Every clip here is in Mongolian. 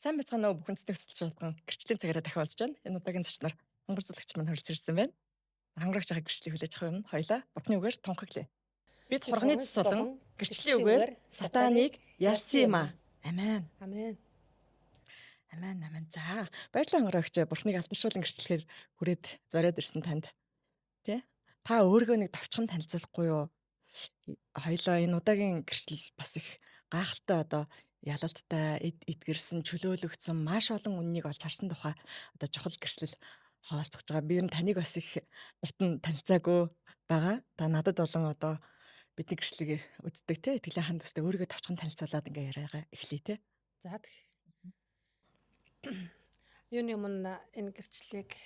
Сайн байцгаана уу бүхэн цэцэг шалган гэрчлийн цагаараа дахин олж байна. Энэ удаагийн зочноор хонгор зүлэгч маань хөрөлж ирсэн байна. Хангорогч байгаа гэрчлийг хүлээж авах юм. Хоёлаа бутны үгээр тунхаглая. Бид хурганы цус болон гэрчлийн үгээр сатаныг ялсан юм аа. Амен. Амен. Амен, амен. За, баярлалаа хангорогч бурхныг алдаршуулан гэрчлэхээр хүрээд зориод ирсэн танд. Тэ? Та өөрийгөө нэг товчхон танилцуулахгүй юу? Хоёлоо энэ удаагийн гэрчлэл бас их гайхалтай одоо ялалттай эдгэрсэн чөлөөлөгдсөн маш олон үннийг олж харсан тухай одоо чухал гэрчлэл хаалцах байгаа. Би ер нь таныг бас их дотн танилцаагүй байгаа. Та надад болон одоо бидний гэрчлэгийг үздэг те итгэлийн ханд төстэй өөрийгөө товчхон танилцуулаад ингээ яриагаа эхлэе те. За юуны өмнө энэ гэрчлэлийг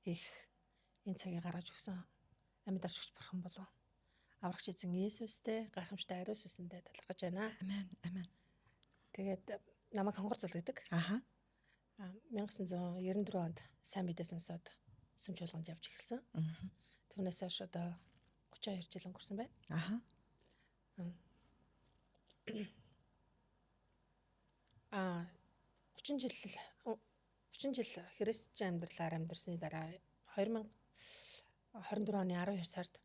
их энэ цагийг гаргаж өгсөн амьд оршигч бурхан болов. Аврагч эзэн Есүстэй гайхамшигтай ариус үсэндээ талархаж байна. Амен. Амен. Тэгээд намайг хонгор зулгадаг. Аха. 1994 онд сайн мэдээ сонсоод сүмж болгонд явж эхэлсэн. Түүнээс хойш одоо 32 жил өнгөрсөн байна. Аха. 30 жил христчэн амьдралаар амьдарсны дараа 2024 оны 12 сард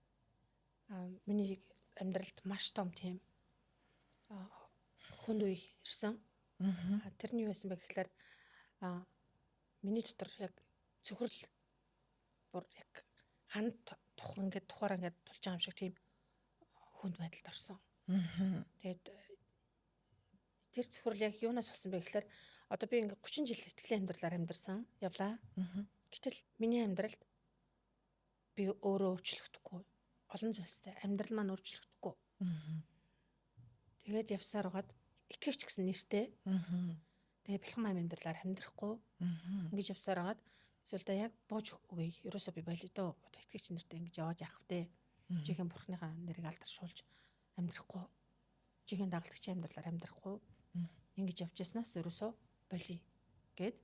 миний амьдралд маш том тийм хүнд үе ирсэн. Тэрний юу байсан бэ гэхээр миний дотор яг цөхрөл бүр яг ханд тухан ингээд тухаараа ингээд тулж байгаа юм шиг тийм хүнд байдалд орсон. Тэгээд тэр цөхрөл яг юунаас болсон бэ гэхээр одоо би ингээд 30 жил итгэлийн амьдралаар амьдарсан явлаа. Гэтэл миний амьдралд би өөрөө өөрчлөгдөхгүй. Олон зүйлстэй амьдрал маань өөрчлөгдөхгүй. Тэгээд явсаар угаад итгэгч гэсэн нэртэй. Тэгээд бэлхэн ам амьдралаар амьдрахгүй. Ингэж явсаар угаад эсвэл яг бууж өгье. Ерөөсөө би болио доо. Одоо итгэгч нэртэй ингэж яваад яах вэ? Жихэн бурхныхаа нэрийг алдаршуулж амьдрахгүй. Жихэн дагалдагчийн амьдралаар амьдрахгүй. Ингэж явж яснаас ерөөсөө болио гэд.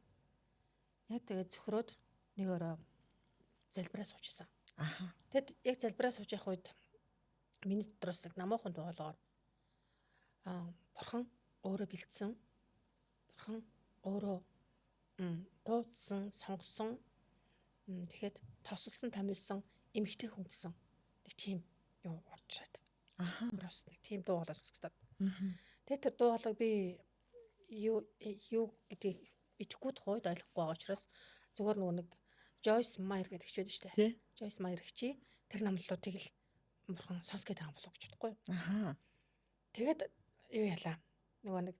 Яг тэгээд зөвхрөөд нэг өрөө залбираа суучсан. Тэгэд яг залбираа сууж явах үед миний дотроос нэг намуухан дуулгаар бурхан өөрөө бэлдсэн. Бурхан өөрөө дуудсан, сонгосон. Тэгэхэд тосолсон, томилсон эмэгтэй хүн гэсэн нэг тийм юу орж ирээд. Өөрөөс нэг тийм дуу хоолой сонсгодод. Тэгээд тэр дуу хоолойг би юу гэдгийг итгэхгүй тухайд ойлгохгүй байгаа учраас зүгээр нэг Joyce Meyer гэдэг ч байдаг шүү дээ. Joyce Meyer хичи тэр номлолуудыг л бурхан сонсгоод байгаа болов гэж бодохгүй юу. Тэгээд юу ялаа. Нөгөө нэг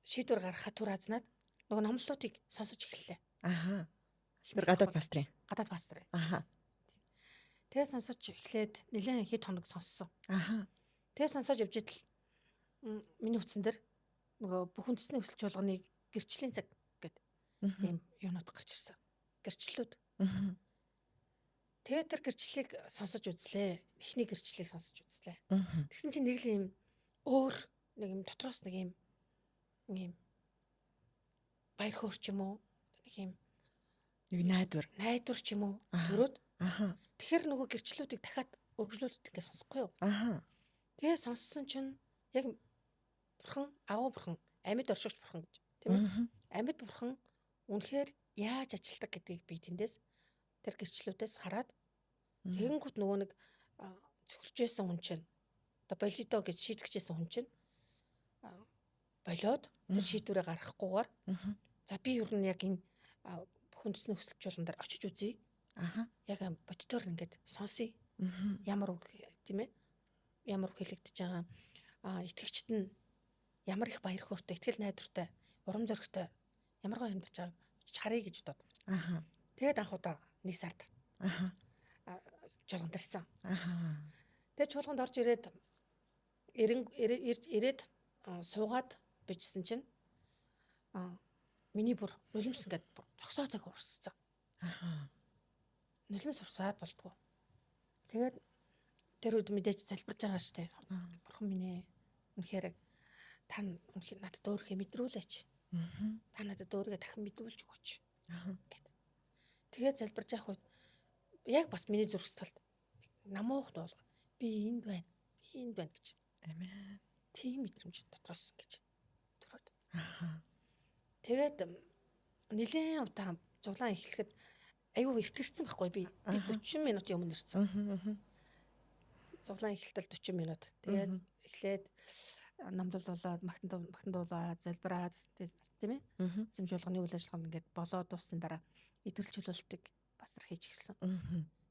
шийдвэр гаргахад түр хазнаад нөгөө номлолуудыг сонсож эхэллээ. Тэр гадаад пастрын. Гадаад пастор. Тэгээд сонсож эхлээд нэлээд хэд хоног сонссон. Тэгээд сонсож явж идэл миний утсан дээр нөгөө бүх үндэсний өсөлт чуулганыг гэрчлийн цаг гэдэг ийм юунууд гарч ирсэн. Гэрчлэлүүд. Тэгээд тэр гэрчлэлийг сонсож үзлээ. Эхний гэрчлэлийг сонсож үзлээ. Тэгсэн чинь нэг л ийм өөр нэг юм дотроос нэг ийм баяр хөөр ч юм уу нэг ийм найдвар ч юм уу төрөөд. Тэгэхээр нөгөө гэрчлэлүүдийг дахиад өргөжлүүлээд ингэ сонсохгүй юу? Тэгээд сонссон чинь яг бурхан агуу бурхан амьд оршигч бурхан гэж тийм ээ. Амьд бурхан үнэхээр яаж ажилтдаг гэдгийг би тэндээс тэр гэрчлэлүүдээс хараад тэгэнгүүт нөгөө нэг зөвхөрчээсэн хүн чинь одоо болидо гэж шийтгэжсэн хүн чинь болоод тэр шийдвэрээ гаргахгүйгээр за би ер нь яг энэ хүндэсний өсөлт жуулан дээр очиж үзье. Яг бодтоор ингээд сонсъё. Ямар үг тийм ээ? Ямар үг хэлэгдэж байгаа итгэгчд нь ямар их баяр хөөртэй, итгэл найдвартай, урам зоригтой ямар гоо амьдарч байгааг харъя гэж бодоод. Тэгээд анх удаа нэг сард чуулганд ирсэн. Тэгээд чуулганд орж ирээд суугаад бичсэн чинь миний бүр нулимс ингээд зогсоо цаг урсцсан. Нулимс урсаад болтгоо. Тэгээд тэр үед мэдээж залбирж байгаа штэ. Бурхан минь ээ. Үнэхээр та үнэхээр надад өөрхөө мэдрүүлээч. Та надад өөрийгөө дахин мэдрүүлж өгөөч. Гэт. Тэгээд залбирж явах үед яг бас миний зүрх сэтгэлд намуух дуул. Би энд байна. Би энд байна гэж. Амен. Тийм мэдрэмж дотроос гэж төрөөд. Тэгээд нэлээд удаан зуглаан эхлэхэд аюу эртэрсэн байхгүй би. Би 40 минутын өмнө ирсэн. Зуглаан эхэлтэл 40 минут. Тэгээд эхлээд намдуулаад магтан дуулаад залбираад тийм ээ. Сэмжүүлганы үйл ажиллагаа ингээд болоод дуусны дараа идэрэл чөлөөлтийг бас нар хийж эхэлсэн.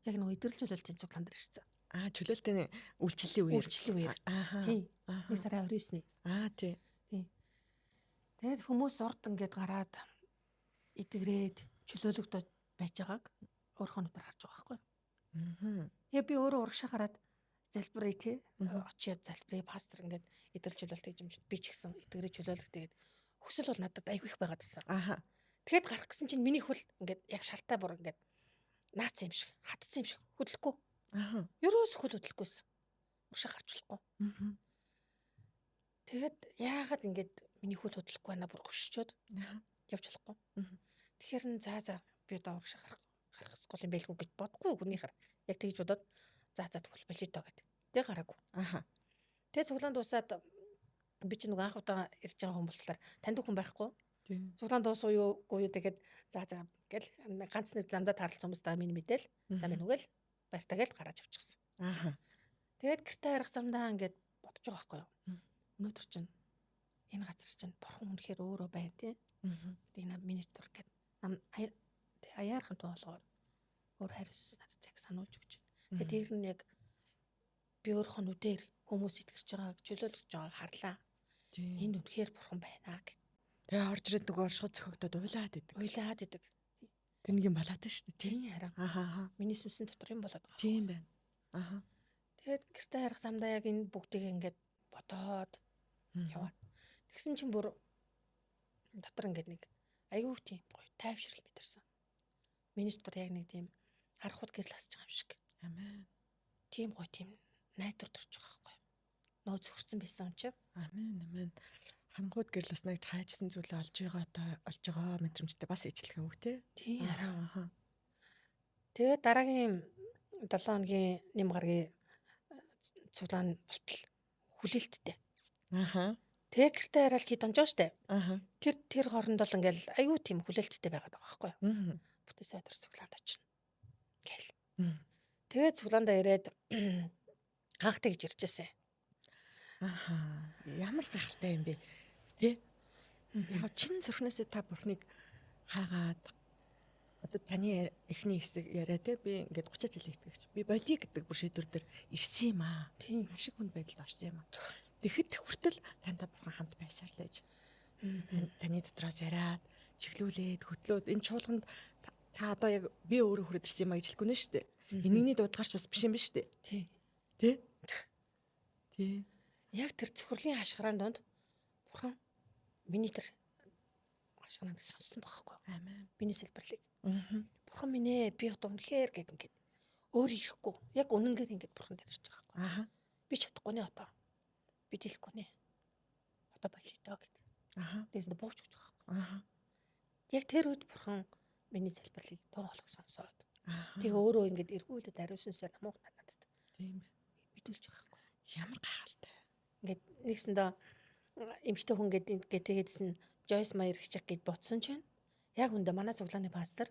Яг нөгөө идэрэл чөлөөлтийн цуглаан дээр ирсэн. Чөлөөлтийн үйлчлэлийн үеэр. Тийм. 1 сарын 29-ний. Тийм. Тэгээд хүмүүс урд ингээд гараад идэгрээд чөлөөлөгдөж байж байгааг өөрийнхөө нүдээр харж байгаа байхгүй. Тэгээ би өөрөө урагшаа гараад залбирая тий. Очиод залбирая пастор ингээд идэрэл чөлөөлт гэж юм би ч гэсэн идэгрээ чөлөөлөх тэгээд хүсэл бол надад айгүй их байгаад байсан. Тэгэхэд гарах гэсэн чинь миний хөл ингээд яг шалтай бүр ингээд наац юм шиг, хатцсан юм шиг хөдлөхгүй. Ерөөс хөл хөдлөхгүйсэн. Урагшаа гарч болохгүй. Тэгээд яагаад ингээд миний хөл хөдлөхгүй байна бүр хөшчөөд явж болохгүй. Тэгэхээр за би одоо урагшаа гарах хэсгүй юм байлгүй гэж бодохгүй гүнийхэр. Яг тэгж бодоод за тэгвэл болио доо гэдэг. Тэгээ гараагүй. Тэгээ цуглаан дуусаад би чи нөгөө анх удаа ирж байгаа хүн болохоор таньд хүн байхгүй. Цуглаан дуусгүй юу тэгээд за гэл ганц нэг замдаа таарлах хүмүүс даа миний мэдээл. За минь үгэл баяртай гэл гараад явчихсан. Тэгээд гэртээ харах замдаа ингээд бодож байгаа байхгүй юу. Өнөөдөр чинь энэ газар чинь бурхан үнэхээр өөрөө байна тий. Тэгээд миний төр гэд аяархан тоолгоор өөр хариуцсан надад яг сануулж өгч байна. Тэгээд дээр нь яг би өөрийнхөө нүдээр хүмүүс итгэж байгааг чөлөөлж байгааг харлаа. Энд үнэхээр бурхан байна гэх. Тэгээ орж ирээд нөгөө оршихуй цохогдоод уйлаад идэг. Тэр нэг юм болоод шүү дээ. Тийм хараа. Миний сүнсэн дотор юм болоод байгаа. Тийм байна. Тэгээд гэртээ харах замдаа яг энэ бүгдийг ингээд бодоод яваад. Тэгсэн чинь бүр дотор ингээд нэг аюу тийм гоё тайвшрал мэдэрсэн. Миний дотор яг нэг тийм харахуд гэрэл асж байгаа юм шиг. Амен. Тийм гоё тийм найдвар төрж байгаа байхгүй. Нөө зөвхөрсөн байсан юм чиг. Амен. Хангууд гэрэл бас нэг таажсан зүйлээ олж байгаа мэдрэмжтэй бас ижлэх юм үг те. Тийм хараа. Тэгээд дараагийн 7 хоногийн нэм гаргийн цуглаан болтол хүлээлттэй. Тэгээ гэртээ хараад хий донжоо штэ. Тэр хоорондоо л ингээл аюу тийм хүлээлттэй байгаад байгаа байхгүй. Бүтээсээ өдөр цуглаанд очино. Гэл. Тэгээ цуглаандаа ирээд хаахтай гэж иржээсэн. Ямар гахалтай юм бэ? Тэ? Яг чин зүрхнээсээ та бурхныг хаагаад одоо таны эхний хэсэг яриа те би ингээд 30 жил итгэгч. Би болиё гэдэг бүр шийдвэр дээр ирсэн юм аа. Тийм ашиг хүнд байдалд орсон юм аа. Тэгэхэд хүртэл тантай бурхан хамт байсаар л ээж. Таны дотроос яриад, чиглүүлээд, хөтлөөд энэ чуулганд та одоо яг би өөрөө хүрээд ирсэн юм аа гэж хэлэхгүй нэ штэ. Энийний дуудгарч бас биш юм биш штэ. Тий. Тэ? Тий. Яг тэр цөхрлийн хашгирaan донд бурхан миний тэр хашгирааныг сонссон байхгүй. Амен. Миний сэлбэрлийг. Бурхан минь ээ би одоо үнэхээр гээд ингээд өөр ирэхгүй. Яг үнэнгээр ингээд бурхан дээр ирж байгаа байхгүй. Би чадахгүй нэ одоо. Би дэлэхгүй нэ. Одоо болио доо гэд. Дэсэнд бууж өгч байгаа байхгүй. Яг тэр үед бурхан миний сэлбэрлийг тоо болох сонсоод. Тэгээ өөрөө ингээд эргүүлээд ариусансаар намууг надад. Тийм мэдүүлж байгаа байхгүй. Ямар гахалтай. Ингээд нэгсэндээ эмэгтэй хүн гэдэг тэгээдсэн Joyce Meyer гिचг гэд ботсон чинь яг үндэ манай цуглааны пастор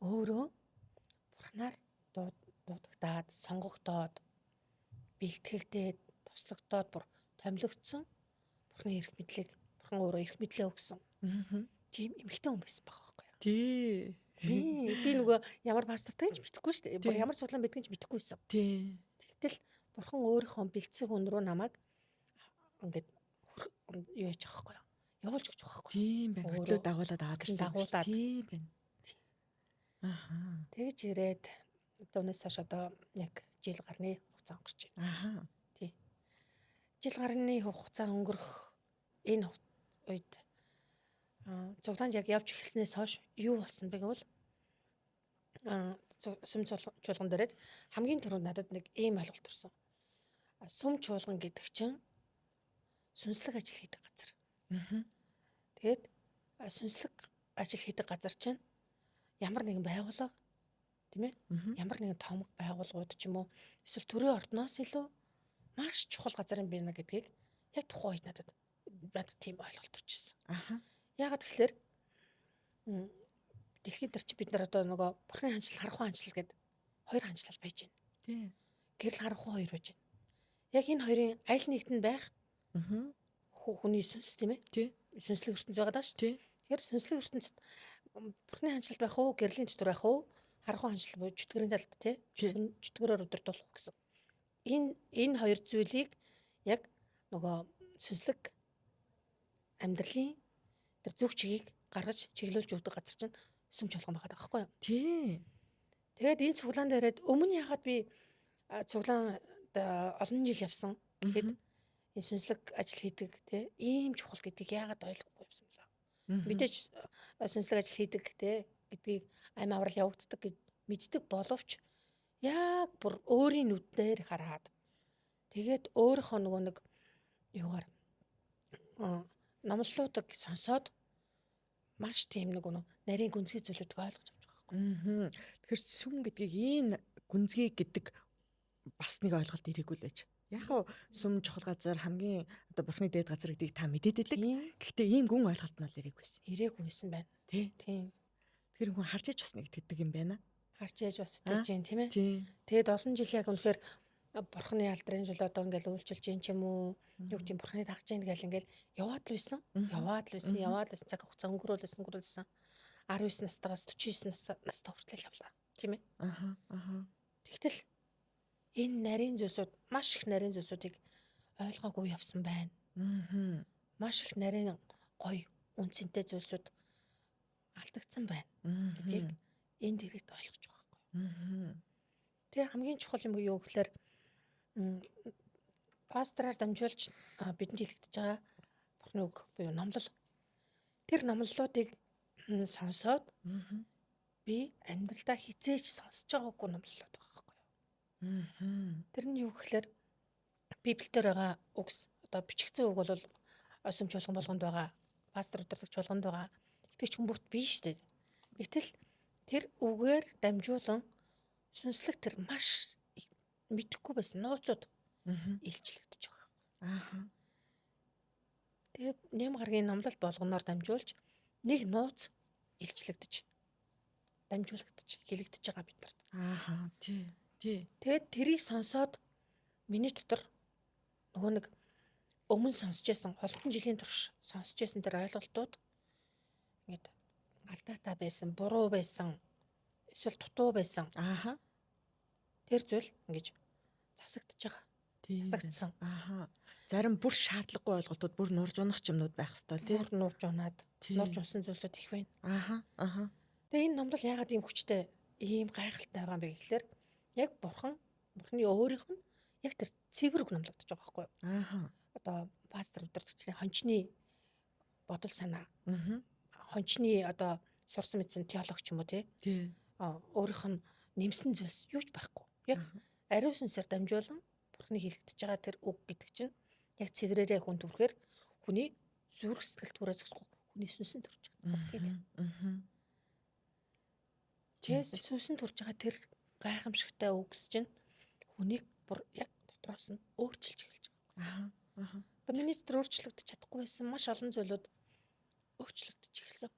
өөрөө бурхнаар дуудагдаад сонгогдоод бэлтгэгдээд туслагдоод бүр томилогдсон бурхны эрх мэдлийг бурхан өөрөө эрх мэдлээ өгсөн. Тийм эмэгтэй хүн байсан байгаа байхгүй юу? Тий. Би нөгөө ямар пастортай гэж мэдэхгүй шүү дээ. Бүр ямар цуглаан байдгийг ч мэдэхгүй байсан. Тий. Тэгтэл бурхан өөрийнхөө бэлдсэн хүн рүү намайг ингээд юу яж байгаа байхгүй юу? Явуулж өгч байгаа байхгүй юу? Тийм байна. Хөтлөө дагуулад аваад ирсэн. Тийм байна. Тэгж ирээд өөнөөс хойш одоо яг жил гарны хугацаа өнгөрч байна. Тий. Жил гарны хугацаа өнгөрөх энэ үед цуглаанд яг явж эхэлснээс хойш юу болсон бэ гэвэл сүм чуулган дээрээ хамгийн түрүү надад нэг ийм ойлголт төрсөн. Сүм чуулган гэдэг чинь сүнслэг ажил хийдэг газар. Тэгээд сүнслэг ажил хийдэг газар чинь ямар нэгэн байгууллага тийм ээ ямар нэгэн томог байгууллагууд ч юм уу эсвэл төрийн ордноос илүү маш чухал газар юм байна гэдгийг яг тухайн үед надад тийм ойлголт төрчихсөн. Яагаад тэгэхээр Дэлхийд дээр чи бид нар одоо нөгөө бурхны хандлал, харанхуй хандлал гэдэг хоёр хандлал байж байна. Тий. Гэрэл харанхуй хоёр байж байна. Яг энэ хоёрын аль нэгт нь байх хүний сүнс тийм ээ. Тий. Сүнслэг ертөнц байгаа даа шүү. Тий. Тэгэхээр сүнслэг ертөнцид бурхны хандлал байх уу, гэрлийн дотор байх уу, харанхуй хандлал буюу чөтгөрийн талд тий. Чөтгөрөөр удирдуулах гэсэн. Энэ хоёр зүйлийг яг нөгөө сүнслэг амьдралын тэр зүг чигийг гаргаж чиглүүлж өгдөг газар чинь сүм чуулган байгаа байхгүй юу? Тий. Тэгээд энэ цуглаан дээрээ өмнө ягаад би цуглаан олон жил явсан гэхэд энэ сүнслэг ажил хийдэг тий ийм чухал гэдгийг яагаад ойлгохгүй явсан бэ? Мэдээж сүнслэг ажил хийдэг тий гэдгийг амь аврал явагддаг гэж мэддэг боловч яг бүр өөрийн нүдээр хараад тэгээд өөрийнхөө нөгөө нэг юугаар номлолуудыг сонсоод маш тийм нэг нарийн гүнзгий зүйлүүдийг ойлгож авч байгаа байхгүй. Тэгэхээр сүм гэдгийг энэ гүнзгий гэдэг бас нэг ойлголт ирээгүй л байж. Яг нь сүм чухал газар хамгийн одоо бурхны дээд газар гэдгийг та мэдээд байдаг. Гэхдээ ийм гүн ойлголт нь бол ирээгүйсэн. Ирээгүйсэн байна. Тийм. Тэгэхээр хүн харж иж бас нэгтгэдэг юм байна. Харж ээж бас сэтгэж юм тийм ээ. Тийм. Тэгээд олон жил яг үнэхээр бурхны алдрын жил одоо ингээл үйлчилж юм ч юм уу. Юу гэдэг бурхны дагж ийн гэл ингээл яваад л байсан. Яваад л цаг хугацаа өнгөрүүлсэн. 19 настайгаас 49 настай хүртэл явлаа. Тийм ээ. Тэгтэл энэ нарийн зүйлсүүд маш их нарийн зүйлсүүдийг ойлгоогүй явсан байна. Маш их нарийн гоё үнцэнтэй зүйлсүүд алдагдсан байна гэдгийг энэ дээрээ ойлгож байгаа байхгүй. Тэгээ хамгийн чухал юм юу гэхээр пастораар дамжуулж бидэнд хэлэгдэж байгаа бурхны үг буюу номлол. Тэр номлолуудыг сонсоод би амьдралдаа хизээж сонсож байгаагүй номлолууд байгаа байхгүй юу. Тэр нь юу гэхээр Библиэлд байгаа үгс одоо бичигдсэн үг бол сүм чуулган болгонд байгаа, пастор удирдагч болгонд байгаа. Итгэж хүн бүрт биш шүү дээ. Гэтэл тэр үгээр дамжуулан сүнслэг тэр маш мэдэхгүй байсан нууцуд илчлэгдэж байгаа. Тэгээ нэм гаргийн номлол болгоноор дамжуулж нэг нууц илчлэгдэж дамжуулагдаж хэлэгдэж байгаа бид нарт. Тий. Тэгээд тэрийг сонсоод миний дотор нөгөө нэг өмнө сонсч байсан олон жилийн турш сонсч байсан тэр ойлголтууд ингээд алдаатай байсан, буруу байсан, эсвэл дутуу байсан. Тэр зүйл ингэж засагдж байгаа. Засагдсан. Зарим бүр шаардлагагүй ойлголтууд, бүр нурж унах юмнууд байх хэвээр тий. Бүр нурж унаад, нурж унсан зүйлсүүд их байна. Тэгээ энэ номлол яагаад ийм хүчтэй, ийм гайхалтай байгаа юм бэ гэхээр яг бурхны өөрийнх нь яг тэр цэвэр үг номлогдож байгаа байхгүй юу? Одоо пастор удирдагчдын хончны бодол санаа. Хончны одоо сурсан мэдсэн теологч юм уу тий? Өөрийнх нь нэмсэн зүйлс юу ч байхгүй. Яг ариун сүнсээр дамжуулан бурхны хэлэгдэж байгаа тэр үг гэдэг чинь яг цэврээрээ хүн төрөхээр хүний зүрх сэтгэл түрээ зөксөхгүй хүний сүнсэн төрж байгаа. Тийм ээ. Тэгээс сүнсэн төрж байгаа тэр гайхамшигтай үгс чинь хүнийг бүр яг дотроос нь өөрчилж эхэлж байгаа. Одоо миний дотор өөрчлөгдөж чадахгүй байсан маш олон зүйлүүд өөрчлөгдөж эхэлсэн.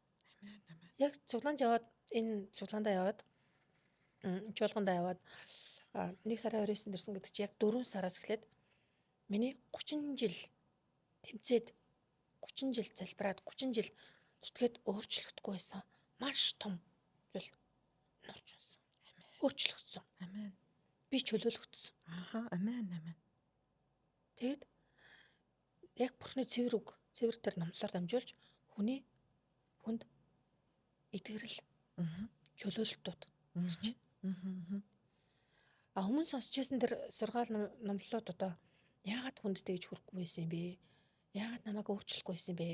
Яг цуглаанд яваад энэ цуглаандаа яваад чуулгандаа яваад 1 сарын 29-нд ирсэн гэдэг чи яг 4 сараас эхлээд миний 30 жил тэмцээд 30 жил залбираад 30 жил зүтгээд өөрчлөгдөхгүй байсан маш том зүйл норж байсан. Өөрчлөгдсөн. Амен. Би чөлөөлөгдсөн. Амен. Тэгэд яг бурхны цэвэр үг, цэвэр тэр номлолоор дамжуулж хүнд итгэрэл чөлөөлөлтүүд хийж байна. Өмнө сонсч байсан тэр сургаал номлолууд одоо яагаад хүнд тэгж хүрэхгүй байсан юм бэ? Яагаад намайг өөрчлөхгүй байсан юм бэ?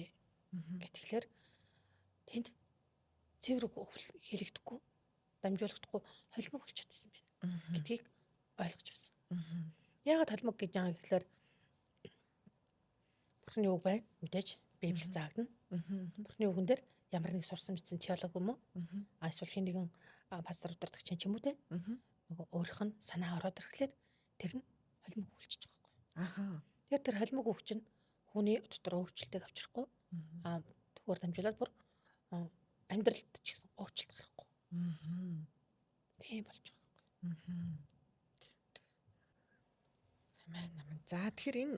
Гэтгэлэр тэнд цэвэр үг хэлэгдэхгүй, дамжуулагдахгүй холимог болж чадсан байна гэдгийг ойлгож байсан. Яагаад холимог гэж байгаа гэхээр бурхны үг байна. Мэдээж Библиэд заагдана. Бурхны үгэн дээр ямар нэг сурсан мэдсэн теолог юм уу? Эсвэл хин нэгэн пастор удирдагч юм уу те? Нөгөө өөрийнх нь санаа ороод ирэхлээр тэр нь холимог үлчиж байгаа байхгүй. Тэгэхээр тэр холимог үг чинь хүний дотор өөрчлөлтийг авчрахгүй. Түгээр дамжуулаад бүр амьдралд ч гэсэн уучлалт гарахгүй. Тийм болж байгаа. Амен. За тэгэхээр энэ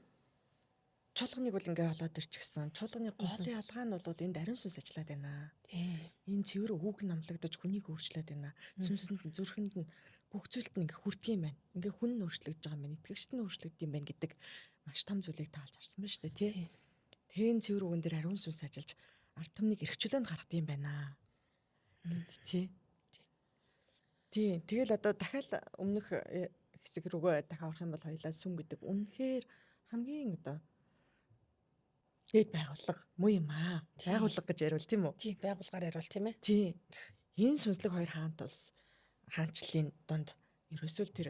чуулганыг бол ингээ болоод ирчихсэн. Чуулганы гол ялгаа нь бол энд ариун сүнс ажиллаад байна. Тийм. Энэ цэвэр үг номлогдож хүнийг өөрчлөөд байна. Сүнсэнд нь зүрхэнд нь бүх зүйлд нь ингээ хүрдэг юм байна. Ингээ хүн нь өөрчлөгдөж байгаа юм байна. Итгэгчд нь өөрчлөгдөж юм байна гэдэг маш том зүйлийг таалж харсан байна шүү дээ, тий. Тэгэхээр цэвэр үгэн дээр ариун сүнс ажиллаж ард түмнийг эрхчлөөнд гаргад юм байна. Тий. Тий. Тэгэл одоо дахиад өмнөх хэсэг рүүгээ дахиад орох юм бол хоёлаа сүм гэдэг үнэхээр хамгийн одоо дээд байгууллага муу юм аа. Байгууллага гэж яриул тийм үү? Тийм, байгуулгаар яриул тийм ээ. Тий. Энэ сүнслэг хоёр хаант улс хаанчлалын донд ерөөсөө тэр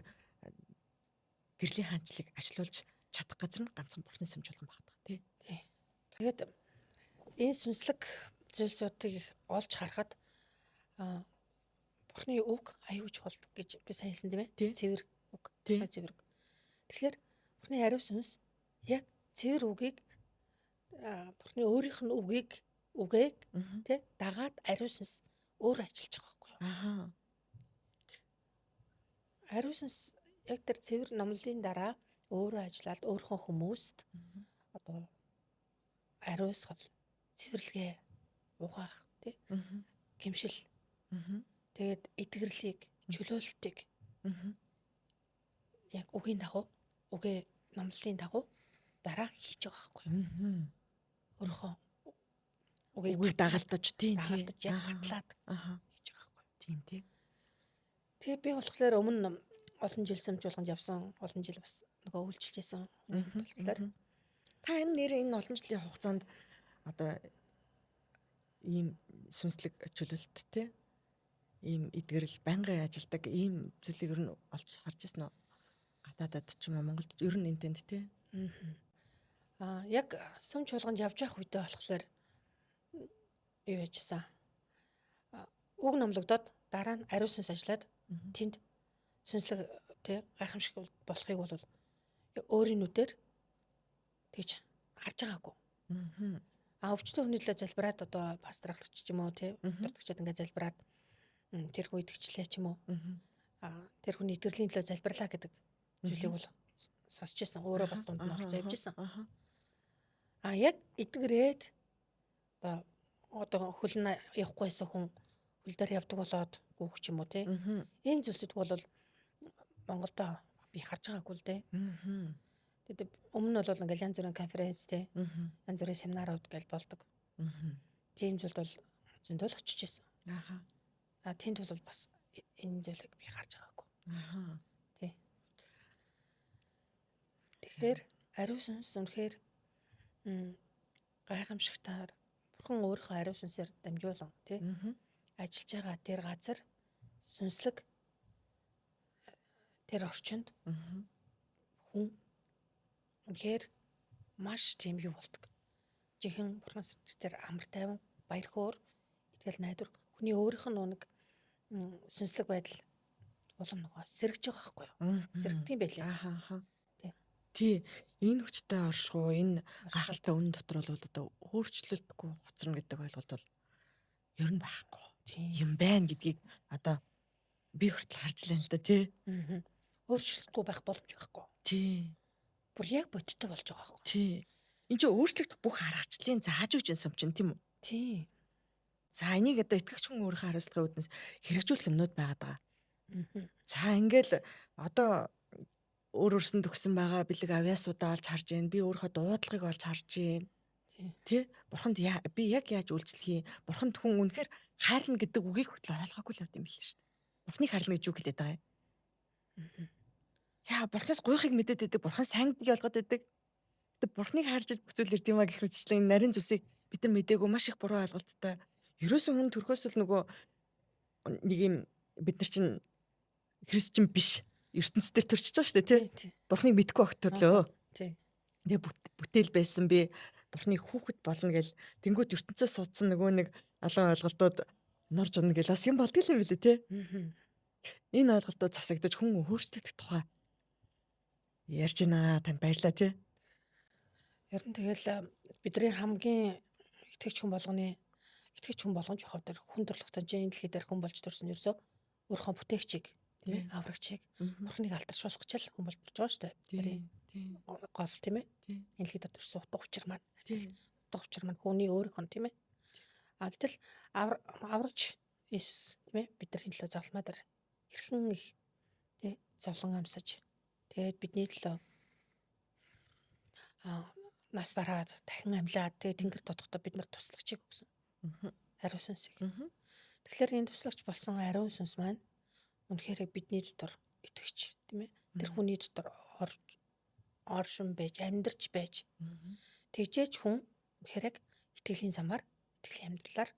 гэрлийн хаанчлалыг ажилуулж чадах газар нь ганцхан бурхны сүмж болгон багтдаг тий. Тий. Тэгээд энэ сүнслэг зүйлсүүдийг олж харахад бурхны үг аюул чухал гэж би сайн хэлсэн тийм ээ. Цэвэр үг. Цэвэр үг. Тэгэхээр бурхны ариун сүнс яг цэвэр үгийг бурхны өөрийнх нь үгийг тий дагаад ариун сүнс өөр ажиллаж байгаа байхгүй юу? Ахаа. Ариун сүнс яг тэр цэвэр номлолын дараа өөрөө ажиллаад өөрийнхөө хүмүүст одоо ариусгал, цэвэрлэгээ угаах тий гэмшил тэгээд итгэрлийг, чөлөөлтийг яг үгийн дагуу, үгийн номлолын дагуу дараа хийж байгаа байхгүй юу? Өөрийнхөө үгийг дагалдаж тийм дагалдаж яг батлаад хийж байгаа байхгүй юу? Тийм тий. Тэгээ би болохоор өмнө олон жил сүмжуулганд явсан, олон жил бас нөгөө үйлчилжсэн. Тэгэхээр та энэ олон жилийн хугацаанд одоо ийм сүнслэг чөлөөлт тий ийм эдгэрэл байнгын ажилдаг ийм зүйлийг ер нь олж харж ирсэн үү? Гадаадад ч юм уу Монголд ер нь энэ тэнд тий. Яг сүм чуулганд явж явах үедээ болохоор юу яжсан? Үг номлогдоод дараа нь ариун сүнс ажиллаад тэнд сүнслэг тий гайхамшиг болохыг бол өөрийн нүдээр тэгж харж байгаагүй. Өвчтөн хүний төлөө залбираад одоо пасторлагч ч юм уу тий дурдгчид ингээд залбираад тэр хүн итгэжлээ ч юм уу. Тэр хүний итгэрлийн төлөө залбирлаа гэдэг зүйлийг бол сонсч ирсэн. Өөрөө бас дунд нь орцоо явж ирсэн. Яг итгэрээд одоо хөлн явахгүйсэн хүн хөл дээр явдаг болоод гүөх ч юм уу тий. Энэ зүйлсүүд бол Монголд би харж байгаагүй л дээ. Тэгээд өмнө нь бол ингээл янз бүрийн конференц тий. Янз бүрийн семинарууд гэл болдог. Тийм зүйлд бол зөндөл очиж ирсэн. Тэнд бол бас энэ зүйлийг би харж байгаагүй. Тий. Тэгэхээр ариун сүнс үнэхээр гайхамшигтаар бурхан өөрийнхөө ариун сүнсээр дамжуулан тий ажиллаж байгаа тэр газар сүнслэг тэр орчинд хүн үнэхээр маш тийм юу болдог. Жинхэнэ бурхан сэтгэлээр амар тайван, баяр хөөр, итгэл найдвар хүний өөрийнх нь нэг сүнслэг байдал улам нөгөө сэргэж байгаа байхгүй юу? Сэргдэг юм байлээ. Тий. Энэ хүчтэй оршихуу энэ гахалтай үнэн дотор бол одоо өөрчлөлтгүй хоцорно гэдэг ойлголт бол ер нь байхгүй. Юм байна гэдгийг одоо би хүртэл харж лээ л да тий. Өөрчлөлтгүй байх боломж байхгүй. Тий. Бүр яг бодиттой болж байгаа байхгүй. Тий. Энд чинь өөрчлөгдөх бүх аргачлалын зааж өгч юм чинь тийм үү? Тий. За энийг одоо итгэгч хүн өөрийнхөө хариуцлагын үүднээс хэрэгжүүлэх юмнууд байгаад байгаа. За ингээл одоо өөрөөсөнд төгсөн байгаа бэлэг авьяасуудаа олж харж гин. Би өөрийнхөө дуудлагыг олж харж гин. Тэ? Бурханд би яг яаж үйлчлэх юм? Бурханд хүн үнэхээр хайрлна гэдэг үгийг хүртэл ойлгоогүй л юм билээ шүү дээ. Бурхныг хайрлна гэж юу хэлээд байгаа юм? Яа, бурхнаас гуйхыг мэдээд байдаг, бурхан сайн гэдгийг ойлгоод байдаг. Гэтэ бурхныг хайрж бүх зүйл ирд юм а гэх мэтчлэн нарийн зүсийг бид нар мдээгүй маш их буруу ойлголттой. Ерөөсөн хүн төрхөөс л нөгөө нэг юм бид нар чинь христчин биш ертөнцийн дээр төрчихөж байгаа шүү дээ тий. Бурхныг мэдгүй огт төрлөө. Тий. Тэгээ бүтээл байсан би бурхныг хүүхэд болно гэл тэнгуут ертөнцөөс суудсан нөгөө нэг алан ойлголтууд норж унна гэл бас юм болдгоо юм билээ тий. Энэ ойлголтууд засагдаж хүн өөрчлөгдөх тухай ярьж байна. Танд баярлалаа тий. Ер нь тэгэл бидний хамгийн итгэгч хүн болгоны итгэж хүн болгон жохоо дээр хүн төрөлхтөн чинь энэ дэлхий дээр хүн болж төрсөн ерөөсөө өөрийнхөө бүтээгчийг тийм ээ аврагчийг бурхныг алдаршуулах гэж л хүн болж байгаа шүү дээ. Тийм. Гол тийм ээ. Тийм. Энэ дэлхий дээр төрсөн утга учир маань. Тийм. Утга учир маань хүний өөрийнх нь тийм ээ. Гэтэл аврагч Иесус тийм ээ бидний төлөө зовлмаа дээр хэрхэн их тий зовлон амсаж тэгээд бидний төлөө нас бараад дахин амьлаад тэгээд тэнгэр тодохдоо бид нар туслагчийг өгсөн. Ариун сүнсийг. Тэгэхээр энэ туслагч болсон ариун сүнс маань үнэхээр бидний дотор итгэж тийм ээ тэр хүний дотор оршин байж амьдарч байж тэгжээч хүн үнэхээр итгэлийн замаар итгэлийн амьдралаар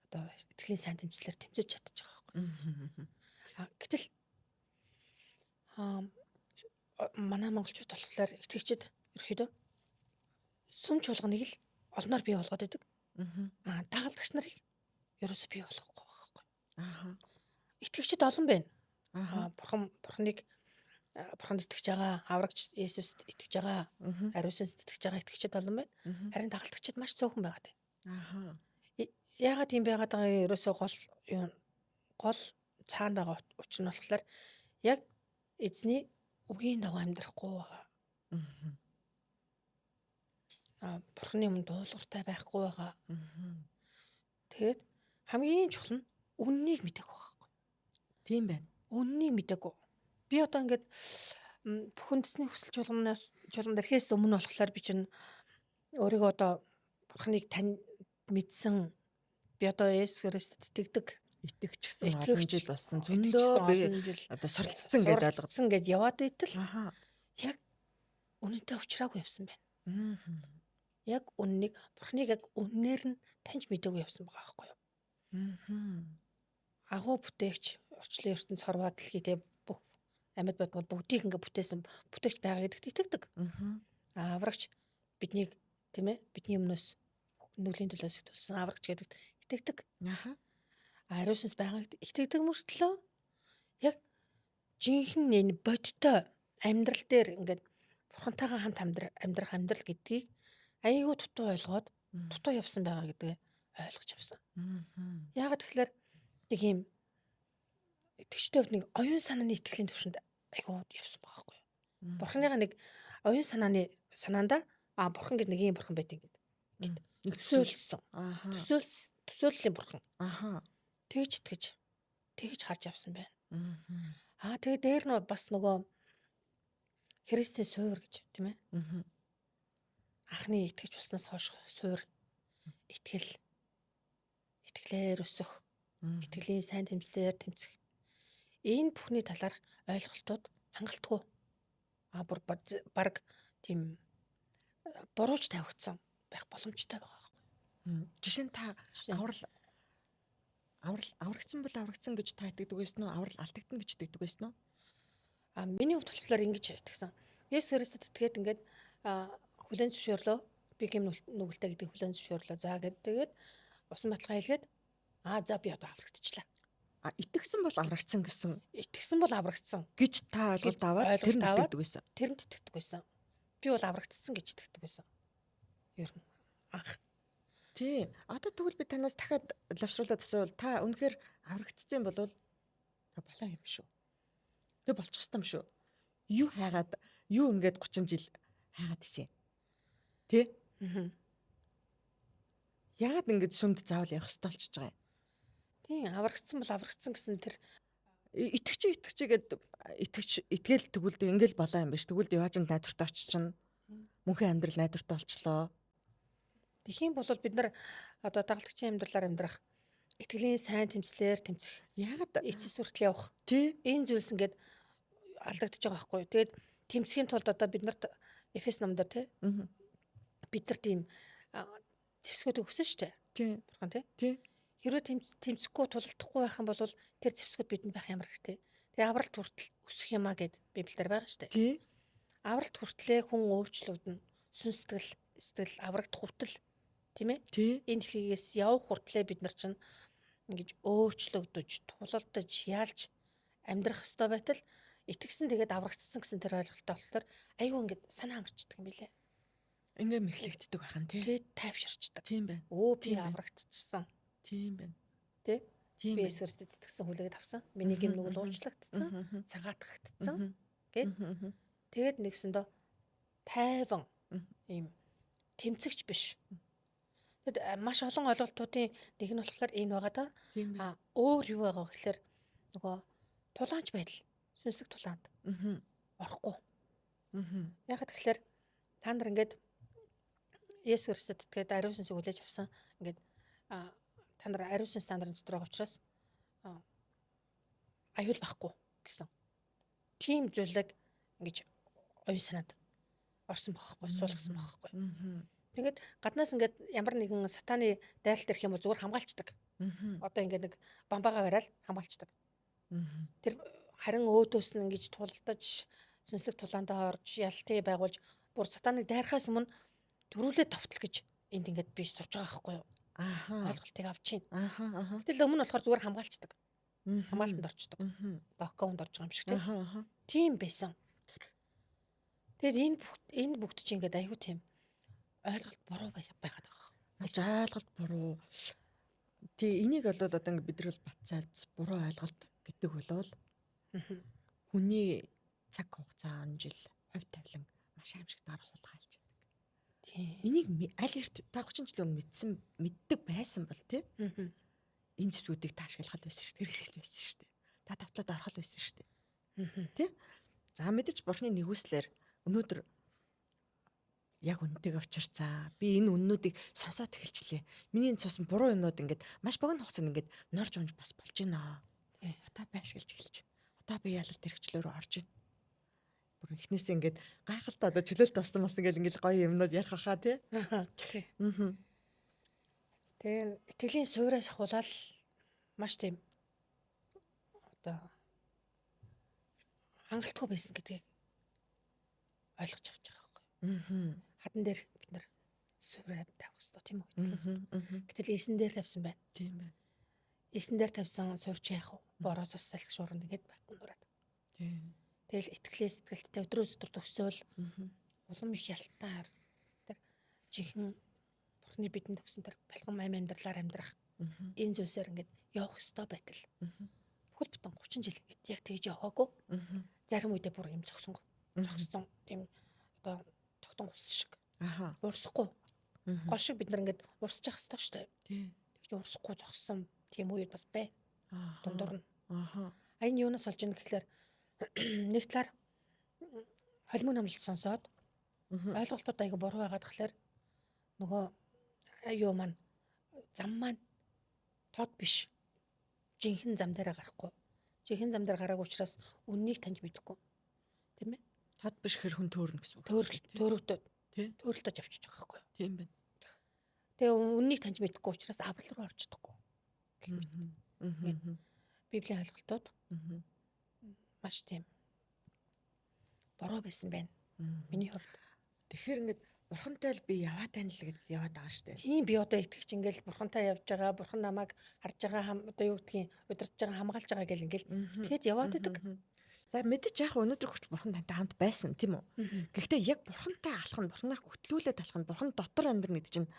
одоо итгэлийн сайн тэмцлэр тэмцэж чадчих байгаа байхгүй. Гэтэл манай монголчууд болохоор итгэгчид ерөөхдөө сүм чуулганыг л олноор бий болгоод байдаг. Дагалдагч нарыг ерөөсөө бий болгохгүй байхгүй. Итгэгчид олон байна. Бурханд итгэж байгаа, аврагч Иесуст итгэж байгаа, ариун сүнсэд итгэж байгаа итгэгчид олон байна. Харин дагалдагчид маш цөөхөн байгаад байна. Яагаад тийм байгаад байгаа ерөөсөө гол цаана байгаа учир нь болохоор яг эзний үгийн дагуу амьдрахгүй байгаа. Бурхны өмнө дуулууртай байхгүй байгаа. Тэгээд хамгийн чухал нь үннийг мэдэх байхгүй. Тийм байна. Үннийг мэдээгүй. Би одоо ингээд бүхэндсний хүсэл жуулган дэрхээс өмнө болохоор би чинь өөрийгөө одоо Бурхныг мэдсэн. Би одоо Есүс Христэд итгэгчсэн олон жил болсон. Зөндөө би одоо суралцсан гэдээ яваад байтал яг үнэнтэй уулзраагүй явсан байна. Яг үннийг Бурхныг яг үннээр нь таньж мэдээгүй явсан байгаа байхгүй юу? Агуу бүтээгч орчлын ертөнц хорвоо дэлхийдээ бүх амьд бодгол бүгдийг ингээ бүтээсэн бүтээгч байгаа гэдэгт итгэдэг. Аврагч биднийг тийм ээ бидний өмнөөс нүглийн төлөө сэтгүүлсэн аврагч гэдэгт итгэдэг. Ариун сүнс байгааг итгэдэг мөртлөө яг жинхэнэ энэ бодтой амьдрал дээр ингээд Бурхантайгаа хамт амьдрах амьдрал гэдгийг айгүй дутуу ойлгоод дутуу явсан байгаа гэдгээ ойлгож авсан. Яагаад тэгэхээр нэг юм итгэжтэй хувьд нэг оюун санааны итгэлийн төвшөнд айгүй явсан байгаа байхгүй юу? Бурханыгаа нэг оюун санаанда бурхан гэж нэг юм бурхан байдаг гэдэг. Төсөөлсөн. Төсөөллийн бурхан. Тэгж харж авсан байна. Тэгээ дээр нь бас нөгөө Христийн суурь гэж тийм ээ. Анхны итгэж болсноос хойш суурь итгэлээр өсөх, итгэлийн сайн тэмцлэр тэмцэх. Энэ бүхний талаарх ойлголтууд хангалтгүй. Бүр баг тийм бурууч тавигдсан байх боломжтой байгаа байхгүй. Жишээ нь та аврагдсан бол аврагдсан гэж та итгэдэг байсан уу? Аврал алдагдана гэж итгэдэг байсан уу? Миний хувьд болохоор ингэж итгэсэн. Есүс Христэд итгээд ингээд хүлээн зөвшөөрлөө. Би гэм нүгэлтэй гэдэг хүлээн зөвшөөрлөө. За тэгээд усан баталгаа хэлгээд за би одоо аврагдчихлаа. Итгэсэн бол аврагдсан гэсэн. Итгэсэн бол аврагдсан гэж та ойлголт аваад тэрэнд итгэдэг байсан. Тэрэнд итгэдэг байсан. Би бол аврагдсан гэж итгэдэг байсан. Ер нь анх. Тий. Одоо тэгвэл би танаас дахиад лавшруулаад асуувал та үнэхээр аврагдсан бол та болоо юм шүү. Тэг болчих ёстой юм шүү. Юу хайгаад юу ингээд 30 жил хайгаад исэн. Тэ? Яагаад ингэж сүмд заавал явах ёстой болчихж байгаа юм? Тийм, аврагдсан бол аврагдсан гэсэн тэр итгэж гээд итгээл тэгвэл ингээл болоо юм биш. Тэгвэл яваажин найдвартай очиж мөнхийн амьдрал найдвартай болчлоо. Тэхийн бол бид нар одоо дагалдагчийн амьдралаар амьдрах итгэлийн сайн тэмцлэр тэмцэх. Яагаад эцэс хүртэл явах. Тий. Энэ зүйлс ингээд алдагдчихж байгаа байхгүй. Тэгээд тэмцэхийн тулд одоо бид нарт Эфес номдор тий. Бид нар тийм зэвсгүүд өгсөн шүү дээ. Тий. Бурхан тий. Тий. Хэрвээ тэмцэхгүй тулалдахгүй байх юм бол тэр зэвсгүүд бидэнд байх ямар хэрэгтэй. Тэгээ авралт хүртэл өсөх юмаа гэд Библиэр байгаа шүү дээ. Тий. Авралт хүртлээ хүн өөрчлөгдөн. Сүнс сэтгэл аврагдах хүртэл тийм ээ. Тий. Энэ дэлхийгээс явах хүртлээ бид нар чинь ингэж өөрчлөгдөж, тулалдаж, яалж амьдрах ёстой байтал итгэсэн тэгээд аврагдсан гэсэн тэр ойлголттой болохоор айгүй ингэж санаа амарчдаг юм билээ. Ингээ мэхлэгддэг ахын тий. Тэгээд тайвширчдаг. Тийм байна. Өө би Тийм байна. аврагдчихсан. Тийм байна. Тэ? Тийм Би байна. эсгэрстэд итгэсэн хүлээгээд авсан. Миний гим нүгэл уучлагдсан. Мгм. Цагаатгагдсан. Мгм. Гэт Мгм. тэгээд нэгсэндөө тайван Мгм. ийм тэмцэгч биш. Тэгэд маш олон ойлголтуудын нэг нь болохоор энэ байгаа да. Тийм байна. Өөр юу байгаа гэхээр нөгөө тулаанч байдал. Сүнслэг тулаанд Мгм. орохгүй. Мгм. Ягаад тэгэхээр та нар ингээд Есүс Христэд итгээд ариун сүнсийг хүлээж авсан. Ингээд та нар ариун сүнс стандарт дотор байгаа учраас аюул байхгүй гэсэн. Тийм зүйлийг ингэж оюун санаанд орсон байхгүй, суулгасан байхгүй. Мгм. Тэгээд гаднаас ингээд ямар нэгэн сатаны дайлт ирэх юм бол зүгээр хамгаалцдаг. Мгм. Одоо ингээд нэг бамбаага барайл хамгаалцдаг. Мгм. Тэр харин өөдөөс нь ингэж тулдаж сүнслэг тулаандаа орж ялтыг байгуулж бүр сатаныг дайрахаас өмнө төрүүлээ товтол гэж энд ингээд би сурж байгаа байхгүй юу? Аха. Ойлголтыг авч чинь. Аха. Аха. Гэтэл өмнө болохоор зүгээр хамгаалцдаг. Мгм. Хамгаалтанд орчдөг. Мгм. Доконд орж байгаа юм шиг тийм. Аха. Аха. Тийм байсан. Тэгээд энэ бүгд чинь ингээд аюу тийм ойлголт буруу байгаад байгаа. Ойлголт буруу. Тий, энийг бол одоо ингэ бид нар бол бацаалж буруу ойлголт гэдэг болвол хүний цаг хугацаа жил хувь тавилан маш аимшигтайгаар хулгайлж байдаг. Тийм. Энийг аль эрт та 30 жилийн өмнө мэддэг байсан бол тий энэ зүйлүүдийг та ашиглах байсан шүү дээ. Хэрэглэх байсан шүү дээ. Та давталд орох байсан шүү дээ. Тий? За мэдээж бурхны нэгүслэр өнөөдөр яг үнэтэйг авчирцаа. Би энэ үннүүдийг сонсоод эхэлчлээ. Миний энэ цусан буруу юмнууд ингээд маш богино хугацаанд ингээд норж унж бас болж байна. Одоо би ашиглаж эхэлж байна. Одоо би ялалт хэрэгчлөөр орж байна. Бүр эхнээсээ ингээд гайхалтай одоо чөлөөлт тоссон бас ингээд гоё юмнууд ярих хаа тий. Тий. Аа. Тэгээ итгэлийн суураас ахуулаад маш тийм одоо хангалтгүй байсан гэдгийг ойлгож авч байгаа байхгүй. Хадан дээр бид нар суурай тавих хэрэгтэй тийм үү? Гэтэл эсэн дээр тавьсан байна. Тийм байна. Эсэн дээр тавьсан суурч яах вэ? Бороос салхи шуурна гэдэг байхгүй нураад. Тийм. Тэгэл итгэлээ сэтгэлдээ өдрөөс өдөр төгсөөл улам их ялтаар тэр жинхэнэ бурхны бидэнд өгсөн тэр бэлгэн амь амьдралаар амьдрах энэ зүйлсээр ингээд явах ёстой байтал. Бүхэл бүтэн 30 жил ингээд яг тэгж яваагүй. Зарим үедээ бүр юм зогсон тийм одоо тогтон гус шиг. Аха. Урсахгүй. Гол шиг бид нар ингээд урсчих хэвээр шүү дээ. Тийм. Тэгж урсахгүй зогсон тийм үед бас бай. Дундуур нь. Аха. Энэ юунаас олж ийн гэхэлэр нэг талаар холимог намлалт сонсоод ойлголтууд айгу буруу байгаад тэгэхээр нөгөө юу маань зам маань тод биш. Жинхэнэ зам дээрээ гарахгүй. Жинхэнэ зам дээр гараагүй учраас үннийг таньж мэдэхгүй. Тийм ээ? Тод биш хэр хүн төөрнө гэсэн үг. Төөрөгдөд. Тий. Төөрөлдөж явчихж байгаа байхгүй юу? Тийм байна. Тэгээ үннийг таньж мэдэхгүй учраас авал руу орж чадахгүй. Библийн ойлголтууд маш тийм буруу байсан байна. Миний хувьд. Тэгэхээр ингээд бурхантай л би яваа тань л гэдээ яваад байгаа шүү дээ. Тийм би одоо итгэж ингээл бурхантай явж байгаа, бурхан намайг харж байгаа одоо юу гэдгийг удирдах байгаа, хамгаалж байгаа гэл ингээл тэгэхэд яваад идэг. За мэдээч яг өнөөдөр хүртэл бурхан тантай хамт байсан тийм үү? Гэхдээ яг бурхантай алхах нь, бурханаар хөтлүүлээд алхах нь, бурхан дотор амьдрах гэдэг чинь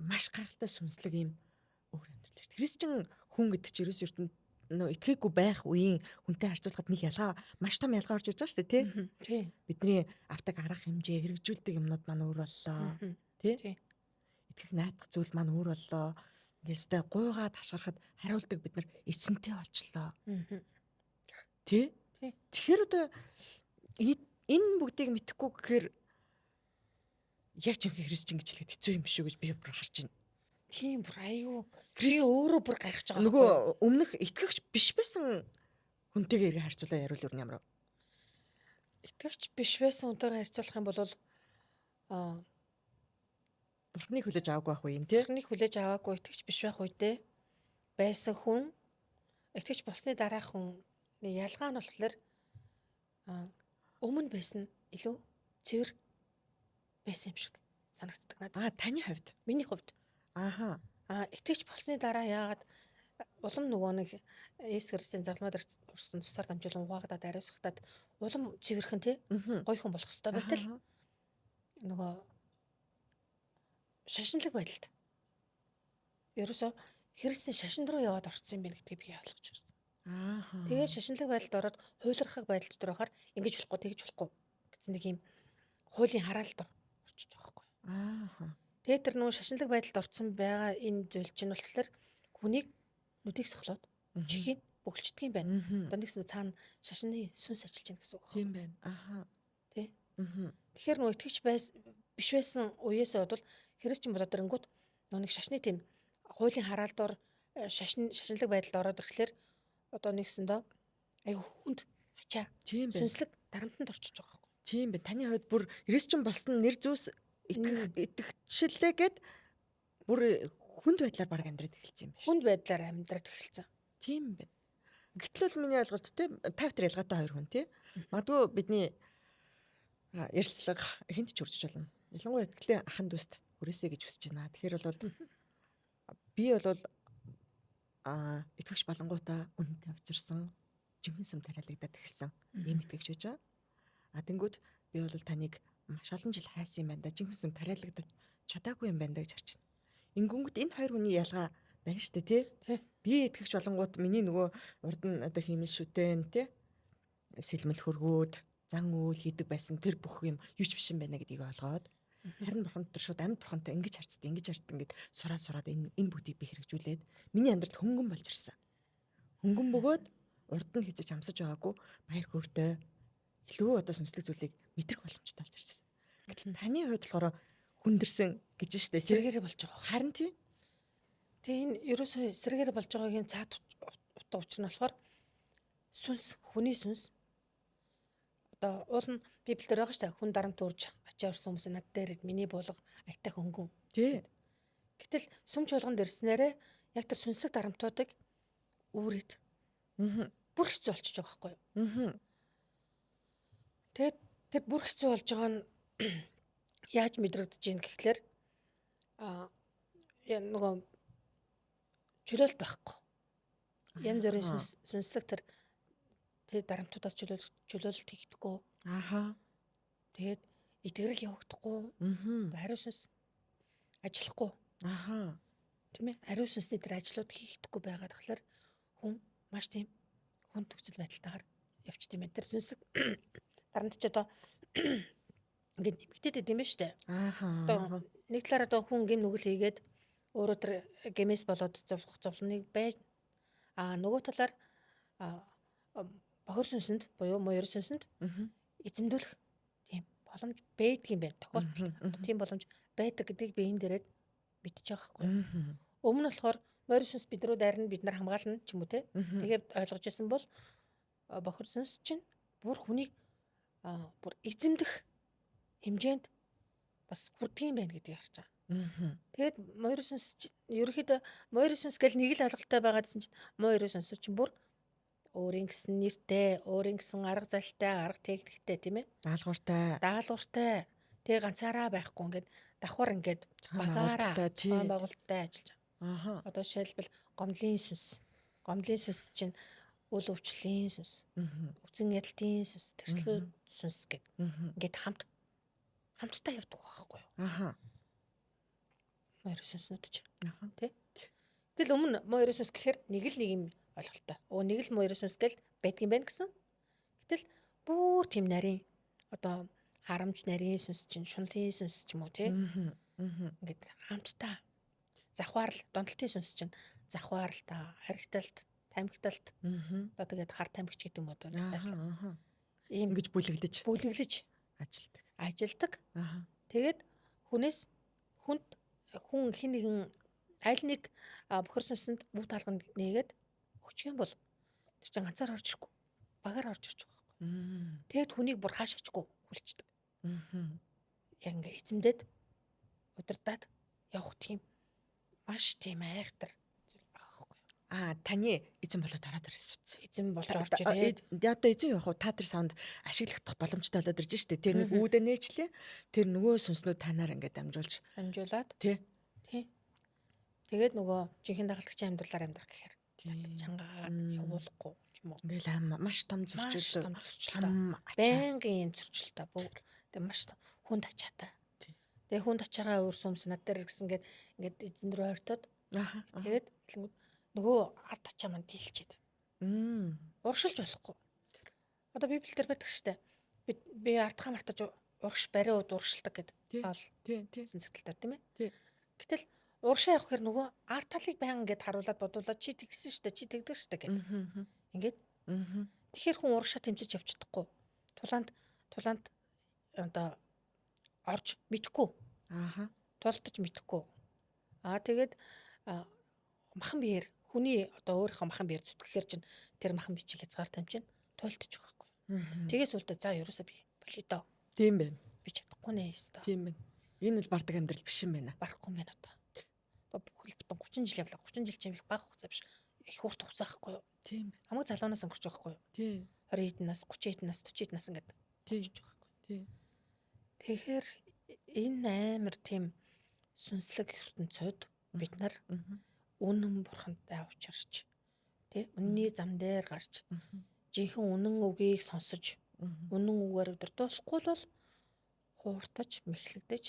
маш гайхалтай сүнслэг юм өөр амьдрал шүү дээ. Христчин хүн гэдэг чинь ерөөс ертөнд нөө итгээгүй байх үеийн хүнтэй харьцуулахад нэг ялгаа, маш том ялгаа орж ирж байгаа шүү дээ, тий? Бидний автаг арга хэмжээ, хэрэгжүүлдэг юмнууд маань өөр боллоо, тий? Итгэх найдах зүйл маань өөр боллоо. Ингээстэй гуйгаад хашгирахад хариулдаг бид нар эсэнтэй болчлоо. Тий? Тэгэхээр одоо энэ бүгдийг мэдхгүй гэхээр яг ч христчин гэж хэлэхэд хэцүү юм биш үү гэж би бүр харж байна. Тийм бүр аюу. Би өөрөө бүр гайхаж байгаа. Нөгөө өмнөх итгэгч биш байсан хүнтэйгээ иргэ харьцуулаа яривал юу ямар вэ? Итгэгч биш байсан хүнтэйгээ харьцуулах юм бол бурхныг хүлээж аваагүй байх үе тий? Бурхныг хүлээж аваагүй итгэгч биш байх үедээ байсан хүн итгэгч болсны дараах хүн ялгаа нь болохоор өмнө байсан илүү цэвэр байсан юм шиг санагддаг надад. Таны хувьд? Миний хувьд. Ааха. Итгэгч болсны дараа яагаад улам нөгөө нэг Есүс Христийн загламаар урсан тусаар дамжуулан угаагадад ариусгадад улам цэвэрхэн тий гоё хүн болох хэрэгтэй байтал нөгөө шашинлаг байдалд ерөөсөө Христийн шашинд руу яваад орсон юм байна гэдгийг би ойлгож ирсэн. Ааха. Тэгээд шашинлаг байдалд ороод хуйлархаг байдал дотор байхаар ингэж болохгүй тэгж болохгүй гэсэн нэг юм хуулийн хараалт орчиж байгаа байхгүй. Ааха. Тэгээд тэр нөгөө шашинлаг байдалд орсон байгаа энэ зүйл чинь болохоор хүнийг нүдийг сохлоод чихийг бөглчдөг юм байна. Одоо нэгсэн цаана шашины сүнс ажиллаж байна гэсэн үг байна. Тийм байна. Аха. Тэ. Мгм. Тэгэхээр нөгөө итгэж биш байсан үеэсээ бодвол христчин болоод ирэнгүүт нөгөө нэг шашны тийм хуулийн хараалдаар шашинлаг байдалд ороод ирэхлээр одоо нэгсэндээ айгу хүнд ачаа Тийм байна. сүнслэг дарамтанд орчиж байгаа байхгүй. Тийм байна. Таны хувьд бүр христчин болсон нэр зүүс итгэгчлээгээд бүр хүнд байдлаар баг амьдраад эхэлсэн юм байна. Хүнд байдлаар амьдраад эхэлсэн. Тийм байна. Гэтэл бол миний ойлголт тийм тавтар ялгаатай хоёр хүн тийм. Магадгүй бидний ярилцлага эхэнд ч үржиж болно. Ялангуяа итгэлийн ахын дүүст хүрээсэй гэж хүсэж байна. Тэгэхээр бол би бол итгэгч болонгуудаа үнэнтэй авчирсан жинхэнэ сүм тариалагдаад эхэлсэн. Ийм итгэгч байж байгаа. Тэнгүүд би бол таныг маш олон жил хайсан юм байна да. Жинхэнэ сүм тариалагдаж чадаагүй юм байна да гэж харж байна. Ингэнгүүт энэ хоёр хүний ялгаа байна шүү дээ тий. Би итгэгч болонгууд миний нөгөө урд нь одоо хиймэл шүтэн тий. Сэлмэл хөргөөд зан үйл хийдэг байсан тэр бүх юм юу ч биш юм байна гэдгийг ойлгоод харин бурхан дотор шууд амьд бурхантай ингэж харцдаг ингээд сураад энэ бүгдийг би хэрэгжүүлээд миний амьдрал хөнгөн болж ирсэн. Хөнгөн бөгөөд урд нь хийж амсаж байгаагүй баяр хөөртэй илүү одоо сүнслэг зүйлийг мэдрэх боломжтой болж ирсэн. Гэтэл таны хувьд болохоор хүндэрсэн гэж штэ Сэргээрээ болж байгаа. харин тий. Тэгээ энэ ерөөсөө сэргээрээ болж байгаагийн цаад утга учир нь болохоор сүнс, хүний сүнс одоо уул нь Библиэлд байгаа шүү дээ. Хүн дарамт урж ачаа урсан хүмүүс над дээр миний буулга айтаа хөнгөн. Тий. Гэтэл сүмч болгонд ирснээрээ яг тэр сүнслэг дарамтуудыг үүрээд бүр хэцүү болчихж байгаа байхгүй юу? Тэгээд тэр бүр хэцүү болж байгаа нь яаж мэдрэгдэж ийн гэхлээр нөгөө чөлөөлт байхгүй. Янз бүрийн сүнслэг тэр дарамтуудаас чөлөөлөлт хийхдэггүй. Ааха. Тэгээд итгэрэл явагдахгүй. Ариун сүнс ажиллахгүй. Ааха. Тийм ээ. Ариун сүнсний тэр ажлууд хийхдэггүй байгаа тэгэхээр хүн маш тийм хүн төгсөл байдалтайгаар явчт юм байна. Тэр сүнслэг дарамт ч одоо ингээд нэмэгдээд идэм биш үү? Ааха. Одоо нэг талаараа одоо хүн гим нүгэл хийгээд өөрөө тэр гэмээс болоод зовлоныг байж нөгөө талаар бохор сүнсэнд буюу моёр сүнсэнд эзэмдүүлэх тийм боломж байдаг юм байна. Тохиолдолд тийм боломж байдаг гэдгийг би энэ дээрээ мэдчихэж байгаа байхгүй. Өмнө нь болохоор моёр сүнс бид рүү дайрна бид нар хамгаална ч юм уу те. Тэгээд ойлгож байсан бол бохор сүнс чинь бүр хүнийг бүр эзэмдэх хэмжээнд бас хүрдэг юм байна гэдгийг харж байгаа. Тэгээд моёр сүнс ерөөхдөө моёр сүнс гэл нэг л ойлголттой байгаа гэсэн чинь моёр сүнс чинь бүр өөрийн гэсэн нэртэй, өөрийн гэсэн арга залтай, арга техниктэй тийм ээ. Даалгавартай. Тэгээ ганцаараа байхгүй ингээд давхар ингээд багаараа цаан байгуулалттай ажиллаж байгаа. Одоо жишээлбэл гомдлын сүнс. Гомдлын сүнс чинь үл өвчлийн сүнс. Өвцөн ядалтын сүнс, тэрслүүд сүнс гэдэг. Ингээд хамтдаа явдаг байхгүй юу? Моёр сүнснүүд чинь. Тэ? Тэгэл өмнө моёр сүнс гэхээр нэг юм ойлголттой. Нэг л моёр сүнс гэл байдаг юм байна гэсэн. Гэтэл бүр тийм нарийн одоо харамж нарийн сүнс чинь шунлын сүнс ч юм уу тий. Ингээд хамтдаа завхаарл донтолтын сүнс чинь завхаарл харигталт, тамхиталт одоо тэгээд хар тамхич гэдэг юм уу цаашлаа. Ийм ингэж бүлэглэж ажилдаг. Тэгээд хүн хин нэгэн аль нэг бохор сүнсэнд бүх таалганд нээгээд өгчих юм бол тэр чинь ганцаар орж ирэхгүй багаар орж ирж байгаа байхгүй. Тэгэд хүнийг бүр хаашаачгүй хүлчдэг. Яг ингээ эзэмдээд удирдаад явах тийм маш тийм айхтар зүйл байгаа байхгүй. Таны эзэн болоод ороод ирсэн. Эзэн болж орж ирээд одоо эзэн явах та тэр саунд ашиглах боломжтой болоод ирж штэ. Тэр нэг үүдэ нээчлээ. Тэр нөгөө сүнснүүд танаар ингээ дамжуулаад тий. Тэгээд нөгөө жинхэнэ дагалдагчийн амьдралаар амьдрах гэхээр чангаад явуулахгүй юм уу. Ингээл маш том зөрчил. Байнгын юм зөрчилтэй бүр. Тэгээ маш хүнд ачаатай. Тэгээ хүн тачаага өөр сүмс над дээр иргсэн ингээд эзэн рүү ойртоод Аха. тэгээд нөгөө ард тачаа манд дийлчихэд. Урагшилж болохгүй. Одоо Библиэлд байдаг штэ. Би артхаа мартаж урагш бариу урагшилдаг гэдэг. Паул сэтгэлдээ тийм ээ. Тий. Гэтэл урагшаа явах хэрэг нөгөө арт талыг байнга ингээд харуулад бодуулаад чи тэгсэн штэ чи тэгдэг штэ гэдэг. Ингээд. Тэгэхээр хүн урагшаа тэмцэж явж чадахгүй. Тулаанд одоо орж мэдхгүй. Аха. Тулдаж мэдхгүй. Тэгээд махан биеэр хүний одоо өөрийнхөө махан биеэр зүтгэхээр чинь тэр махан бичиг хязгаалтай юм чинь туйлдчих байхгүй. Тэгээс үлдээ за ерөөсөө би болидоо. Тийм байна. Би чадахгүй нэ өстө. Тийм байна. Энэ бол бардаг амьдрал биш юм байна. Барахгүй юм байна одоо. Одоо бүхэл бүтэн 30 жил явлаа. 30 жил чинь их бага хугацаа биш. Их урт хугацаа байхгүй юу? Тийм. Хамаг залуунаас өнгөрч байгаа байхгүй юу? Тийм. 20 хэдэн нас, 30 хэдэн нас, 40 хэдэн нас ингээд тийм байхгүй. Тийм. Тэгэхээр энэ амар тийм сүнслэг ертөнцид бид нар үнэн бурхантай уулзарч тий үнний зам дээр гарч жинхэнэ үнэн үгийг сонсож үнэн үгээр өдөртөхгүй бол хууртаж мэхлэгдэж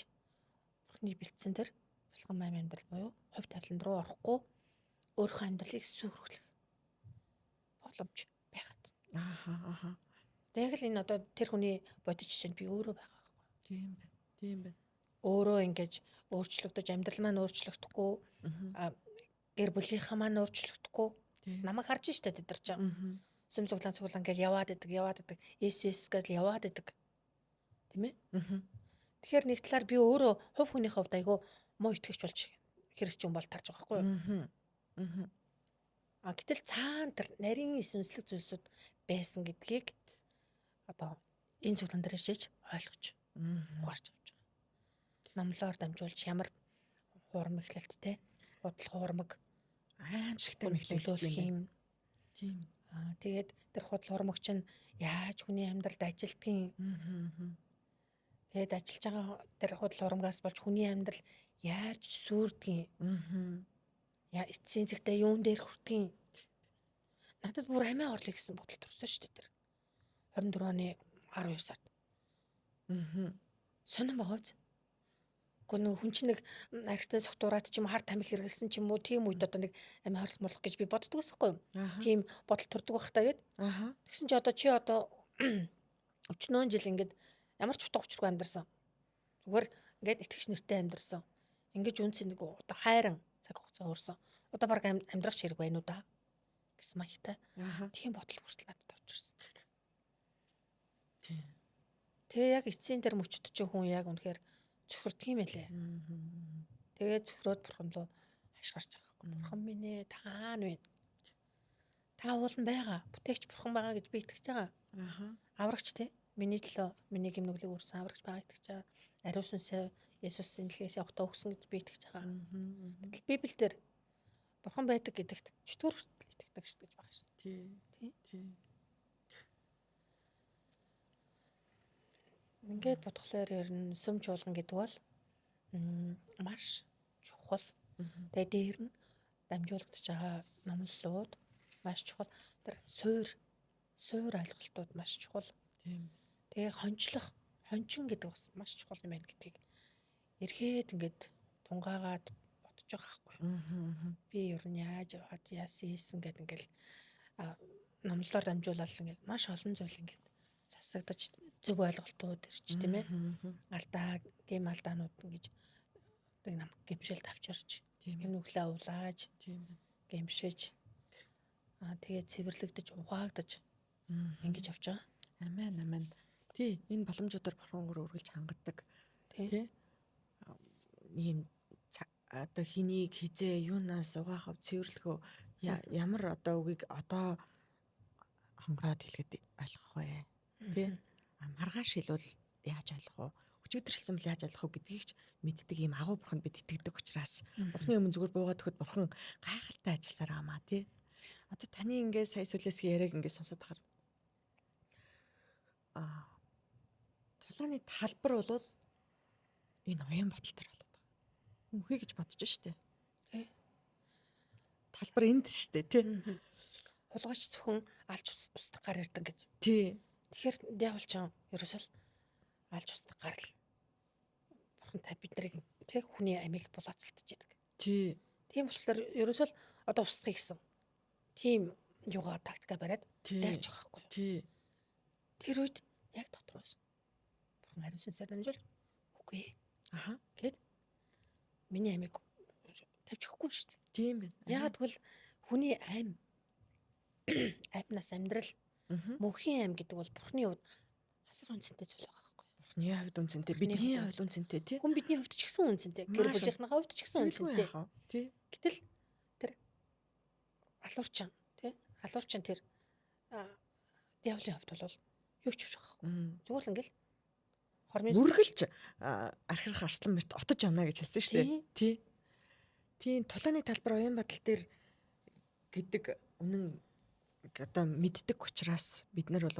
бурхны бэлдсэн дээр булган май амьдрал буюу хувь тавилан руу орохгүй өөрийнхөө амьдралыг сүрүүлэх боломж байгаад. Аха. Яг л энэ одоо тэр хүний бодит жишээнд би өөрөө байгаа байхгүй. Тийм байна. Өөрөө ингэж өөрчлөгдөж амьдрал маань өөрчлөгдөхгүй гэр бүлийнхаа маань өөрчлөгдөхгүй намайг харж штэ тэд нар ч сүм цуглаан гэл яваад идэг эс гэж яваад идэг тийм ээ. Тэгэхээр нэг талаар би өөрөө хувь хүний хувьд айгүй муу итгэж болж хэрэгч юм бол тарж байгаа байхгүй юу. Гэтэл цаана тэр нарийн эсэмслэг зүйлсүүд байсан гэдгийг одоо энэ цуглаан дээр шиж ойлгож угаарч авч байгаа. Номлоор дамжуулж ямар хурам эхлэлттэй худал хуурмаг аимшигтай мэхлүүлэх юм. Тийм. Тэгээд тэр худал хуурмагч нь яаж хүний амьдралд ажилтгийн. Тэгээд ажиллаж байгаа тэр худал хуурмагаас болж хүний амьдрал яаж сүрдгийн. Эцсийн зэгтээ юун дээр хүрдгийн. Надад бүр амиа орлоо гэсэн бодол төрсөн шүү дээ тэр. 24 оны 12 сард. Сонирн байгаа биз? Нэг хүн чинь нэг архитектор согтуураад ч юм хар тамхи хэрэгэлсэн ч юм уу тийм үед одоо нэг амиа хорлох морлох гэж би боддог байсахгүй юу? Тийм бодол төрдөг байх таа гэд. Тэгсэн чи одоо чи өчнөө жил ингээд ямар ч утга учиргүй амьдарсан. Зүгээр ингээд итгэж нэртэй амьдарсан. Ингээд үнцэн нэг одоо хайран цаг хугацаа өөрсөн. Одоо баг амьдрах хэрэг байна уу да? Гэсэн маягтай. Тийм бодол хүртэл надад орж ирсэн. Тийм. Тэгээ яг эцсийн дээр мөчтөж хүн яг үнэхээр цөхөрдөг юм элэ. Тэгээ цөхрөөд бурхан руу хашгирч байгаа байхгүй. Бурхан минь ээ таана вэ? Та уулан байгаа. Бүтээгч бурхан байгаа гэж би итгэж байгаа. Аврагч тий. Миний төлөө миний гимнүглийг үрсэн аврагч байгаа итгэж байгаа. Ариун сүнсээ Есүсийн дэлхээс явахдаа өгсөн гэж би итгэж байгаа. Библиэлд бурхан байдаг гэдэгт чөтгөр итгэдэг шүү гэж байгаа шүү. Тий. Ингээд бодглохлоор ер нь сүм чуулган гэдэг бол маш чухал. Тэгээ дээр нь дамжуулагдж байгаа номлолууд маш чухал. Тэр суур ойлголтууд маш чухал. Тэгээ хончин гэдэг бас маш чухал юм байна гэдгийг эргээд ингээд тунгаагаад бодож байгаа байхгүй. Би ер нь яаж яваад яасан гэдэг ингээл номлолоор дамжуулаад ингээд маш олон зүйл ингээд засагдаж зөв ойлголтууд ирж тийм ээ. Алдаа, гэм алдаанууд ингэж намайг гэмшилд авчирч, гэмнүглээ уулааж, гэмшиж тэгээд цэвэрлэгдэж, угаагдаж ингэж явж байгаа. Амен. Тий, энэ боломжуудаар бурхан өргөлж хангадаг. Тий. Ийм одоо хэнийг хизээ юунаас угаахав цэвэрлэхөө ямар одоо үгийг одоо хонгороод хэлэхэд ойлгох вэ? Тий. Маргааш хэлвэл яаж ойлгох вэ? Өчигдөр хэлсэн бол яаж ойлгох вэ гэдгийг ч мэддэг ийм агуу бурханд бид итгэдэг учраас бурханы өмнө зүгээр буугаад өгөхөд бурхан гайхалтай ажилласаар амаа тий. Одоо таны ингээ сая сүлээсгийн яриаг ингээ сонсоод тахаар тулааны талбар бол энэ уян бодолтой болоод байгаа. Үхий гэж бодож штэ. Тий. Талбар энд штэ тий. Хулгайч зөвхөн алж устдах гар ирдэг гэж. Тий. Тэгэхээр диавол ч ерөөсөл алж устдах гар л бурхантай бид нарыг тэг хүний амийг булаацалтж яадаг. Тий. Тийм болохоор ерөөсөө л одоо устгах гэсэн. Тийм юугаа тактика бариад дайрч байгаа байхгүй юу? Тий. Тэр үед яг дотроос бурхан хариусан сар дамжуул үгүй Аха. гэд миний амийг тавьж өгөхгүй шүү дээ. Тийм байна. Яагаад гэвэл хүний амнаас амьдрал мөнхийн ам гэдэг бол бурхны хувьд хасар үнцэнтэй зүйл байгаа байхгүй юу? Бурхны хувьд үнцэнтэй, Бурхны бидний хувьд хувьд үнцэнтэй тий. Хүн бидний хувьд ч гэсэн үнцэнтэй. Гэр Маш бүлийнхнийхээ хувьд ч гэсэн үнцэнтэй. Тий. Гэтэл тэр алуурчин тэр диавлын хувьд бол юу ч биш байхгүй. Зүгээр л ингээл хормын Мөргөлж архирах арслан мэрт отож явна гэж хэлсэн шүү дээ. Тий. Тийм тулааны талбар уян бодол дээр гэдэг үнэн одоо мэддэг учраас бид нар бол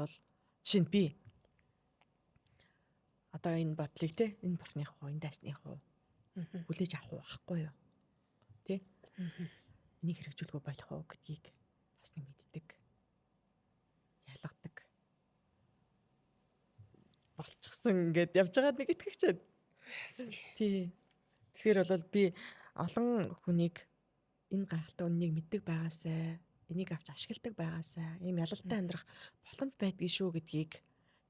жишээ нь би одоо энэ бодлыг те энэ бурхных уу энэ дайсных уу хүлээж авах уу ахгүй юу тий энийг хэрэгжүүлгүй болох уу гэдгийг бас нэг мэддэг ялгадаг болчихсон ингээд явж байгаа нэг итгэгч байна. Тий. Тэгэхээр бол би олон хүнийг энэ гайхалтай үннийг мэддэг байгаасай, энийг авч ашигладаг байгаасай, ийм ялалтай амьдрах боломж байдгийг шүү гэдгийг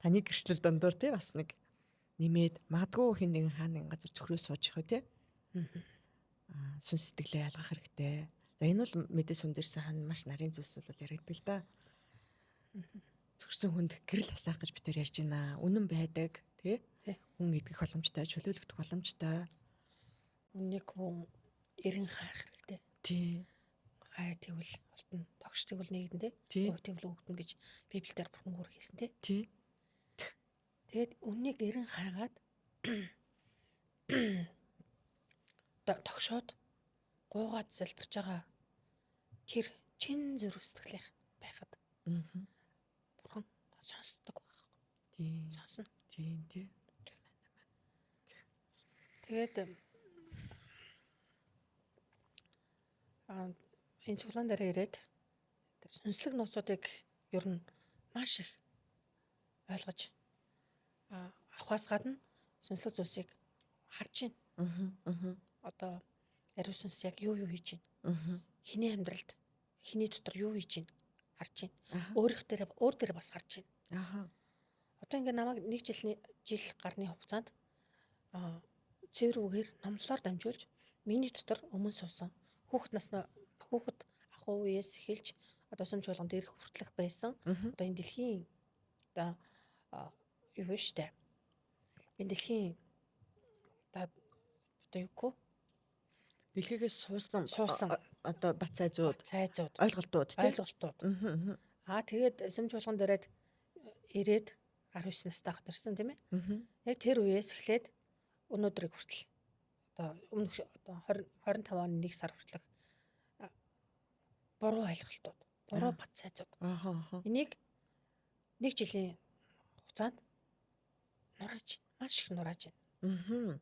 таны гэрчлэл дондор тий бас нэг нэмээд магадгүй хин нэгэн хаана нэгэн газар цөхрөө сууж их үү тий. Сүнс сэтгэлээ ялгах хэрэгтэй. За энэ бол мэдээ сүндэрсэн хан маш нарийн зүйлс бол яригддаг л да. Цөхрсөн хүнд гэрэл хасаах гэж бид нар ярьж байна. Үнэн байдаг тий. Хүн идэх боломжтой, чөлөөлөгдөх боломжтой. Үннийг хүн эрен хаах хэрэгтэй. Тий. Хай тэгвэл олтон тогш тэгвэл нэгдэн тий. Өө тэгвэл өгдөн гэж Библиэлд бурхан өөр хэлсэн тий. Тэгээд үннийг эрен хаагаад тогшоод гуугаад залбирж байгаа тэр чин зүрх сэтгэлийнх байхад бурхан сонсдог байх. Тий. Сонсно. Тий. Тэгээд энэ цуглаан дээр ирээд тэр сүнслэг нууцуудыг ер нь маш их ойлгож авахаас гадна сүнслэг зүйлсийг харж байна. Одоо ариун сүнс яг юу хийж байна? Хиний амьдралд хиний дотор юу хийж байна? Харж байна. Өөр дээр бас харж байна. Одоо ингээ намайг нэг жил гарны хугацаанд цэвэр үгээр номлолоор дамжуулж миний дотор өмнө суусан хүүхэд ах ууяас эхэлж одоо сүмж болгонд ирэх хүртэлх байсан. Одоо энэ дэлхийн одоо юу вэ штэ? Энэ дэлхийн одоо юугүй? Дэлхийгээс суусан одоо бат сайзууд ойлголтууд. Тэгээд сүмж болгонд ирээд 19 настай хат ирсэн тийм ээ. Яг тэр үеэс эхлээд өнөөдрийг хүртэл одоо өмнөх одоо 25 оны 1 сар хүртэлх буруу ойлголтууд, буруу бат сайзууд. Энийг нэг жилийн хугацаанд маш их нурааж байна.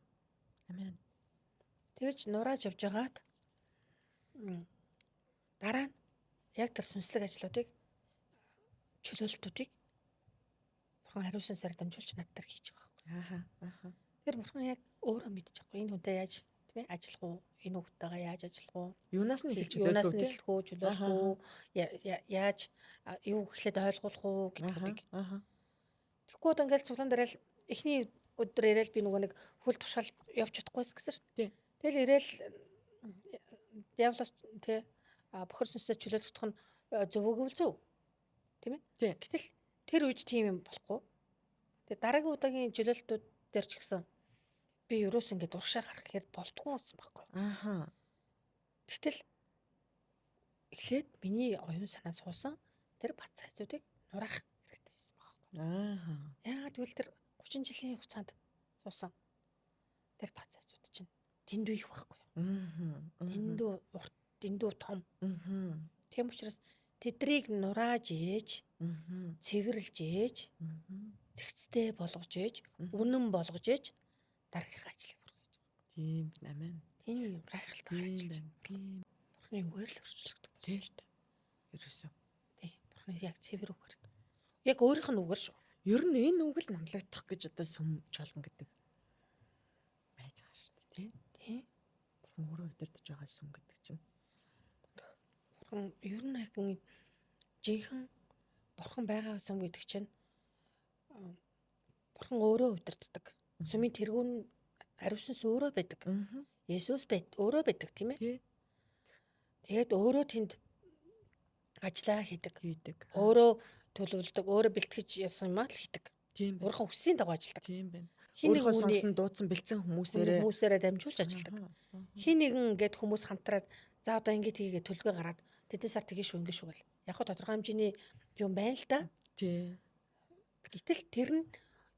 Амен. Тэгэж нурааж явж байгаад дараа нь яг тэр сүнслэг ажлуудыг чөлөөлтүүдийг бурхан хариусан сар дамжуулж надад хийж байгаа байхгүй. Тэр бурхан яг өөрөө мэдчих واخгүй. Энэ хүнтэй яаж тийм ээ ажиллах уу? Энэ хүүхдтэйгээ яаж ажиллах уу? Юунаас нь эхэлж чөлөөлөх үү? Яаж юу гэхлээр ойлгуулах уу гэдгийг. Тэгэхгүй одоо ингээл цуглаан дээр л эхний өдөр ирээл би нөгөө нэг хүл тушаал явж чадахгүйс гэсэн шүү дээ. Тэгэл ирээл диавлос тий бохор сүнсээ чөлөөлөх нь зөв үгүй зөв. Тийм ээ? Гэтэл тэр үед тийм юм болохгүй. Тэгээ дараагийн удаагийн чөлөөлтүүд дээр ч гэсэн би ерөөс ингэ дуршаа гарах гэхэд болдгоо гэсэн байхгүй. Гэтэл эхлээд миний оюун санаа суусан тэр бат сайзуудыг нураах хэрэгтэй байсан байхгүй. Яагаад гэвэл тэр 30 жилийн хугацаанд суусан тэр бат сайзууд чинь дэндүү их байхгүй. Дэндүү урт, дэндүү том. Тийм учраас тэдрийг нурааж ээж, цэвэрлж ээж, зэгцтэй болгож ээж, үнэн болгож ээж дараагийн ажлыг хүргэж байгаа. Тийм амен. Тийм гайхалтай ажил. Бурхны үгээр л өрчлөгдөх боломжтой. Ерөөсөө. Тийм. Бурхны яг цэвэр үгээр. Яг өөрийнх нь үгээр шүү. Ер нь энэ үг л намлагдах гэж одоо сүмж болгон гэдэг байж бурхан өөрөө удирдах байгаа сүм гэдэг чинь. Бурхан ер нь хагин жинхэнэ бурхан байгаа сүм гэдэг чинь бурхан өөрөө удирддаг. Сүмийн тэргүүн ариусанс өөрөө байдаг. Есүс өөрөө байдаг тийм ээ. Тэгээд өөрөө тэнд ажиллаа хийдэг. Өөрөө төлөвлөдөг, өөрөө бэлтгэж ясан юм аа л хийдэг. Тийм. Өөрийнхөө хүслийн дагуу ажилладаг. Тийм байна. Хин Өөрийнхөө сонсон дуудсан бэлдсэн хүмүүсээрээ дамжуулж ажилладаг. Хин нэгэн гээд хүмүүс хамтраад за одоо ингэж хийгээ төлөвлөгөө гаргаад тэдний сар тгий шүү ингэ шүү гэл. Яг хөө тодорхой хэмжээний юм байна л да. Тийм. Гэтэл тэр нь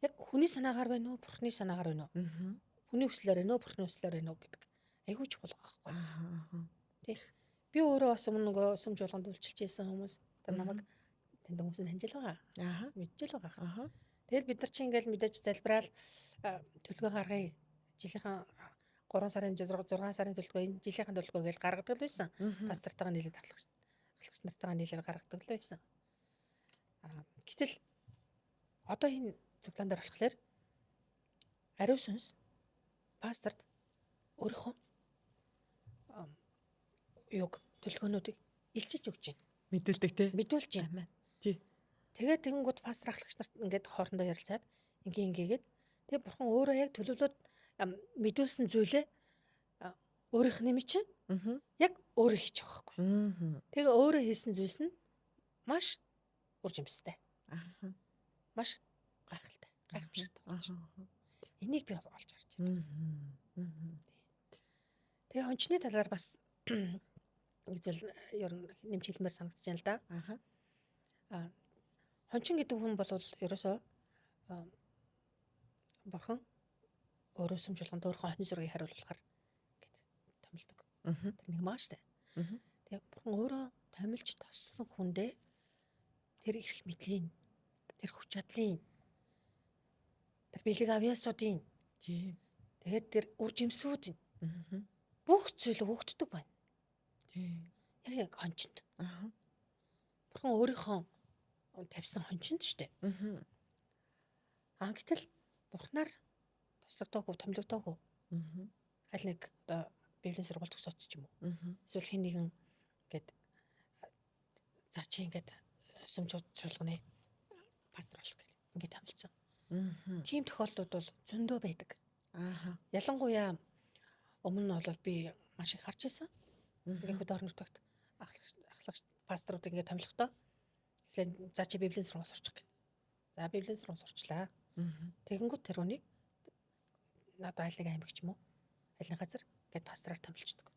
яг хүний санаагаар байна уу, бурхны санаагаар байна уу? Хүний хүслээр байна уу, бурхны хүслээр байна уу гэдэг. Айгуу чухал байгаа байхгүй. Тий. Би өөрөө бас нөгөө сүмж болгонд үйлчилж байсан хүмүүс тэр намайг тэнд хүмүүсийн таньжил байгаа. Мэдчихэл байгаа. Тэгэл бид нар чинь ингээл мэдээж залбираал төлгөө гаргая. Жилийнхэн 3 сарын 6 сарын төлгөө энэ жилийнхэн төлгөө гэж гаргадаг л байсан. Пастортойгоо нийлээд ахлагч нартайгаа нийлээд гаргадаг л байсан. Гэтэл одоо энэ цуглаан дээр болохоор ариун сүнс пасторт өөрийнхөө юг төлгөөнүүдийг илчилж өгч байна. Мэдүүлдэг тий. Мэдүүлж байна. Тий. Тэгээд тэгэнгүүт пастор ахлагч нарт ингээд хоорондоо ярилцаад ингээгээд тэгээ бурхан өөрөө яг төлөвлөд мэдүүлсэн зүйлээ өөрийнх нэмий чинь яг өөрөө хийж байгаа байхгүй. Тэгээ өөрөө хийсэн зүйлс нь маш үржимстэй. Маш гайхалтай. Гайхамшигтай. Энийг би олж харж байна. Тэгээ хончны талаар бас нэг зүйл ер нь нэмж хэлмээр санагдаж байна л да. Хончин гэдэг хүн бол ерөөсөө бурхан өөрөө сүмж болгонд өөрийнхөө хонь зургийг хариулуулахар гэд томилдог. Тэр нэг маш таа. Тэгээ бурхан өөрөө томилж тоссон хүндээ тэр их мэдлийн, тэр хүч чадлын, тэр бэлэг авьяасуудын, тэгээд тэр үржимсүүдийн бүх зүйл өгөгддөг байна. Яг хончинд. Бурхан өөрийнхөө тавьсан хончинд штэ. Гэтэл бурхнаар тусагдаагүй, томилогдоогүй. Аль нэг одоо библийн сургалт төгсөөд ч юм уу. Эсвэл хин нэгэн гээд за чи ингээд сүмжүүд чуулганы пастор болох гэл ингээд томилсон. Тийм тохиолдлууд бол зөндөө байдаг. Ялангуяа өмнө нь бол би маш их харж ирсэн. Ингээд хөдөө орон нутагт ахлагч пасторууд ингээд томилохдоо эхлээд за чи библийн сургууль сурчих гэх. За библийн сургууль сурчлаа. Тэгэнгүүт тэр үнийг надад айлыг аймагч юм уу? Айлын газар гээд пастораар томилчдөг.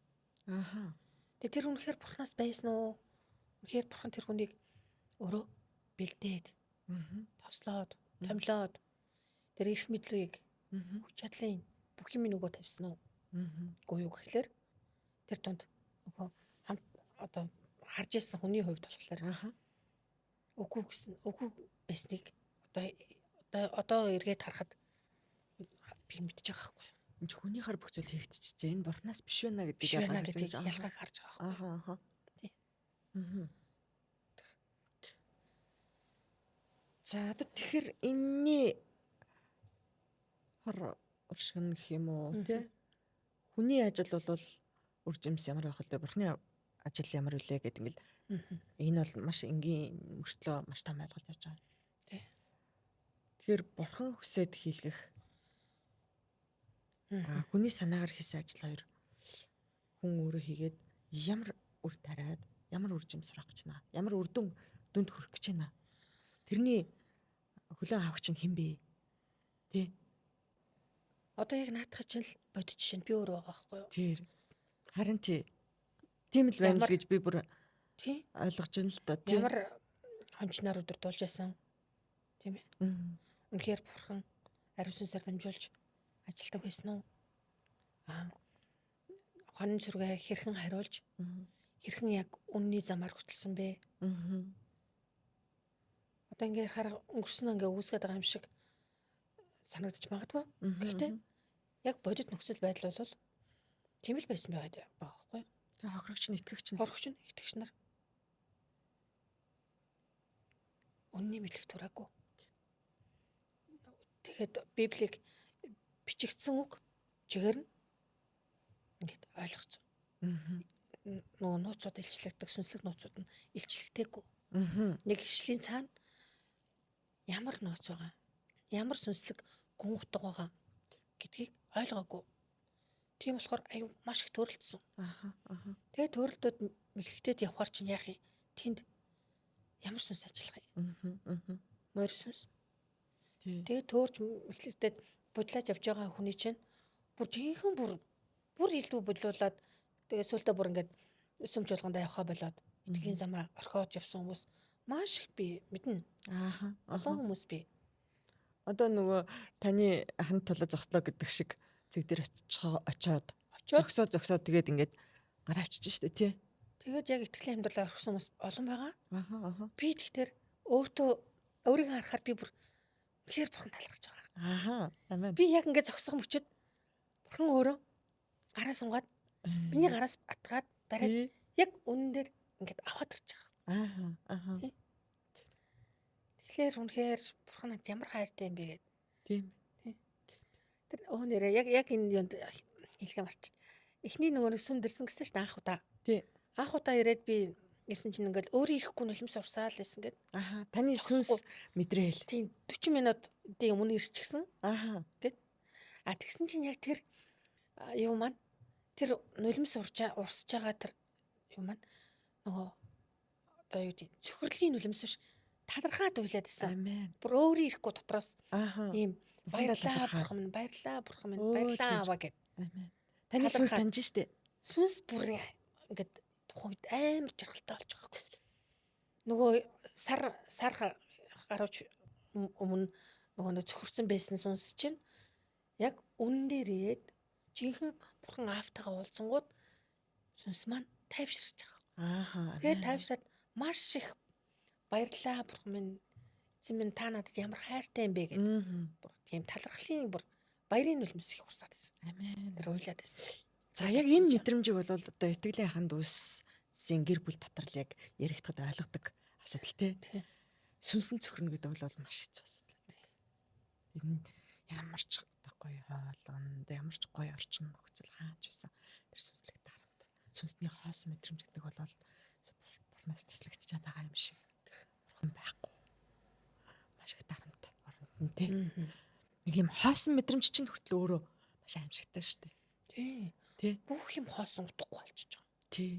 Тэгээ тэр үнэхээр бурхнаас байсан уу? Үнэхээр бурхан тэр хүнийг өөрөө бэлдээд тослоод, томилоод тэр их мэдлийг хүч чадлын бүх юм нөгөө тавьсан уу? Үгүй юу гэхлээр тэр тунд нөгөө хамт одоо харж ирсэн хүний хувьд болохоор үгүй гэсэн үгүй байсныг одоо эргээд харахад би мэдчих байгаа байхгүй. Энд хүнийхэр бүх зүйл хийгдчихэж байна. Бурхнаас биш байна гэдгийг ялгааг харж байгаа байхгүй. Тий. За тэгэхээр энэний хор уршигн гэх юм уу тий? Хүний ажил бол үржимс ямар байх вэ? Бурхны ажил ямар үлээ гэдэг ингээл энэ бол маш энгийн мөртлөө маш том ойлголт явж байгаа. Тий. Тэгэхээр бурхан хүсээд хийлгэх хүний санаагаар хийсэн ажил хоёр хүн өөрөө хийгээд ямар үр тариад ямар үржим сурах гэж байна. Ямар үр дүнд хүрэх гэж байна. Тэрний хөлөө авах чинь хэн бэ? Тий. Одоо яг наадах чинь бодож чинь би өөрөө байгаа байхгүй юу? Тэр харин тийм л байна л гэж би бүр тий ойлгож байна л да. Ямар хончнаар өдөрдүүлж байсан тийм ээ. Үнэхээр бурхан ариун сүнсээр дамжуулж ажилдаг байсан уу? Хонь зургээ хэрхэн хариулж хэрхэн яг үнний замаар хөтлсөн бэ? Одоо ингээд хараа өнгөрснөө ингээд үүсгээд байгаа юм шиг санагдаж магадгүй. Гэхдээ яг бодит нөхцөл байдал бол тийм л байсан байгаа байхгүй юу? Тэгээ хохирогч нь итгэгч нар үнний мэдлэг тураагүй. Тэгэхээр Библийг бичигдсэн үг чигээр нь ингээд ойлгоцсон. Мгм. Нөгөө нууцуд илчлэгдэг, сүнслэг нууцуд нь илчлэгдээгүй. Мгм. Нэг хишлийн цаана ямар нууц байгаа, ямар сүнслэг гүн утга байгаа гэдгийг ойлгоогүй. Тийм болохоор аюу маш их төрөлдсөн. Аха. Аха. Тэгээ төрөлдөд мэхлэгдээд явхаар чинь яах юм? Тэнд ямар сүнс ажиллах юм? Мгм. Мгм. Морь сүнс. Тий. Тэгээ төөрж мэхлэгдээд будлаад явж байгаа хүний чинь бүр жинхэнэ бүр илүү бодлуулад тэгээ сүултээ бүр ингээд сүмж болгондоо явхаа болоод итгэлийн замаа орхиод явсан хүмүүс маш их би мэднэ. Аха. Олон хүмүүс би. Одоо нөгөө таны хан тулаа зогслоо гэдэг шиг зэг дээр очиод зогсоод тэгээд ингээд гараа авчиж штэ тий. Тэгээд яг итгэлийн амьдралаа орхисон хүмүүс олон байгаа. Аха. Аха. Би тэгтэр өөрийгөө харахаар би бүр үнэхээр бурхан талархаж байгаа. Аха. Амен. Би яг ингээд зогсох мөчөд бурхан өөрөө гараа сунгаад миний гараас атгаад бариад яг үнэн дээр ингээд аваад ирж байгаа. Аха. Аха. Тэгэхээр үнэхээр бурханад ямар хайртай юм бэ гэдэг. Тийм. Тэр нэрээ яг энэ юунд хэлхээ марч. Эхний нөгөө сүм дэрсэн гэсэн чинь анх удаа. Тий. Анх удаа ирээд би ирсэн чинь ингээл өөрөө ирэхгүй нулимс урсаал байсан гэд. Аха. Таны сүнс мэдрээл. Тийм 40 минутын өмнө ирчихсэн. Аха. Гэт. Тэгсэн чинь яг тэр юу маань тэр нулимс урсж байгаа тэр юу маань нөгөө одоо юу гэдэг цөхрөлийн нулимс биш талархаад уйлаад исэн. Амен. Бүр өөрөө ирэхгүй дотроос Аха. ийм баярлаа бурхан минь баярлаа аваа гэд. Амен. Таны сүнс таньж штэ. Сүнс бүр ингээд тухайн үед амар жаргалтай болж байгаа юм. Нөгөө сар гарууч өмнө нөгөө нэг цөхөрсөн байсан сүнс чинь яг үнэн дээр ирээд жинхэнэ бурхан аавтайгаа уулзсангууд сүнс маань тайвширч байгаа. Ааха. Тэгээд тайвшраад маш их баярлаа бурхан минь эзэн минь та надад ямар хайртай юм бэ гэдэг. Бүр тийм талархлын бүр баярын нулимс их урсаад байсан. Амен. Тэр уйлаад байсан. За яг энэ мэдрэмжийг бол одоо итгэлийн ханд үсийн гэр бүл дотор л яг яригдахад ойлгодог асуудал тий. Сүнсэн цөхрөн гэдэг бол маш хэцүү асуудал. Энэ ямар ч гоё хоолнд, ямар ч гоё орчин нөхцөл хаач байсан. Тэр сүнслэг дарамт. Сүнсний хоос мэдрэмж гэдэг бол бурхнаас таслагдчихад байгаа юм шиг. Бурхан байхгүй. Маш их дарамт оронд тий. Нэг юм хоосон мэдрэмж чинь хүртэл өөрөө маш аимшигтай шүү дээ. Тий. Бүх юм хоосон утгагүй болчихж байгаа. Тий.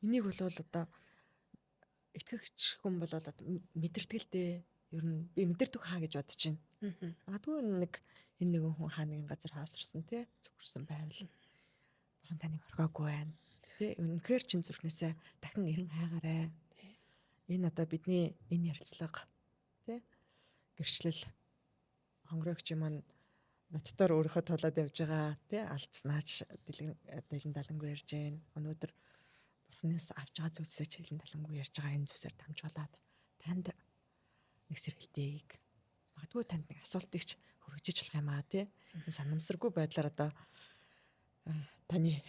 Энийг бол одоо итгэгч хүн бол одоо мэдэрдэг л дээ. Ер нь би мэдэрдэг хаа гэж бодож байна. Магадгүй нэг энэ нэгэн хүн хаа нэгэн газар хаосрсон тий зүгэрсэн байвал бурхан таныг оргоогүй байна. Тий үнэхээр чин зүрхнээсээ дахин эрен хайгаарай. Энэ одоо бидний энэ ярилцлага тий гэрчлэл хонгорогч маань ноттоор өөрийнхөө тулаад явж байгаа тий алдснаач дэлгэн далангүй ярьж гин. Өнөөдөр бурхнаас авч байгаа зүйлсээ хэлэн талангүй ярьж байгаа энэ зүйлсээр дамжуулаад танд нэг сэргэлтэйг магадгүй танд нэг асуултыг ч хүргэж болох юм аа тий. Энэ санамсаргүй байдлаар одоо таны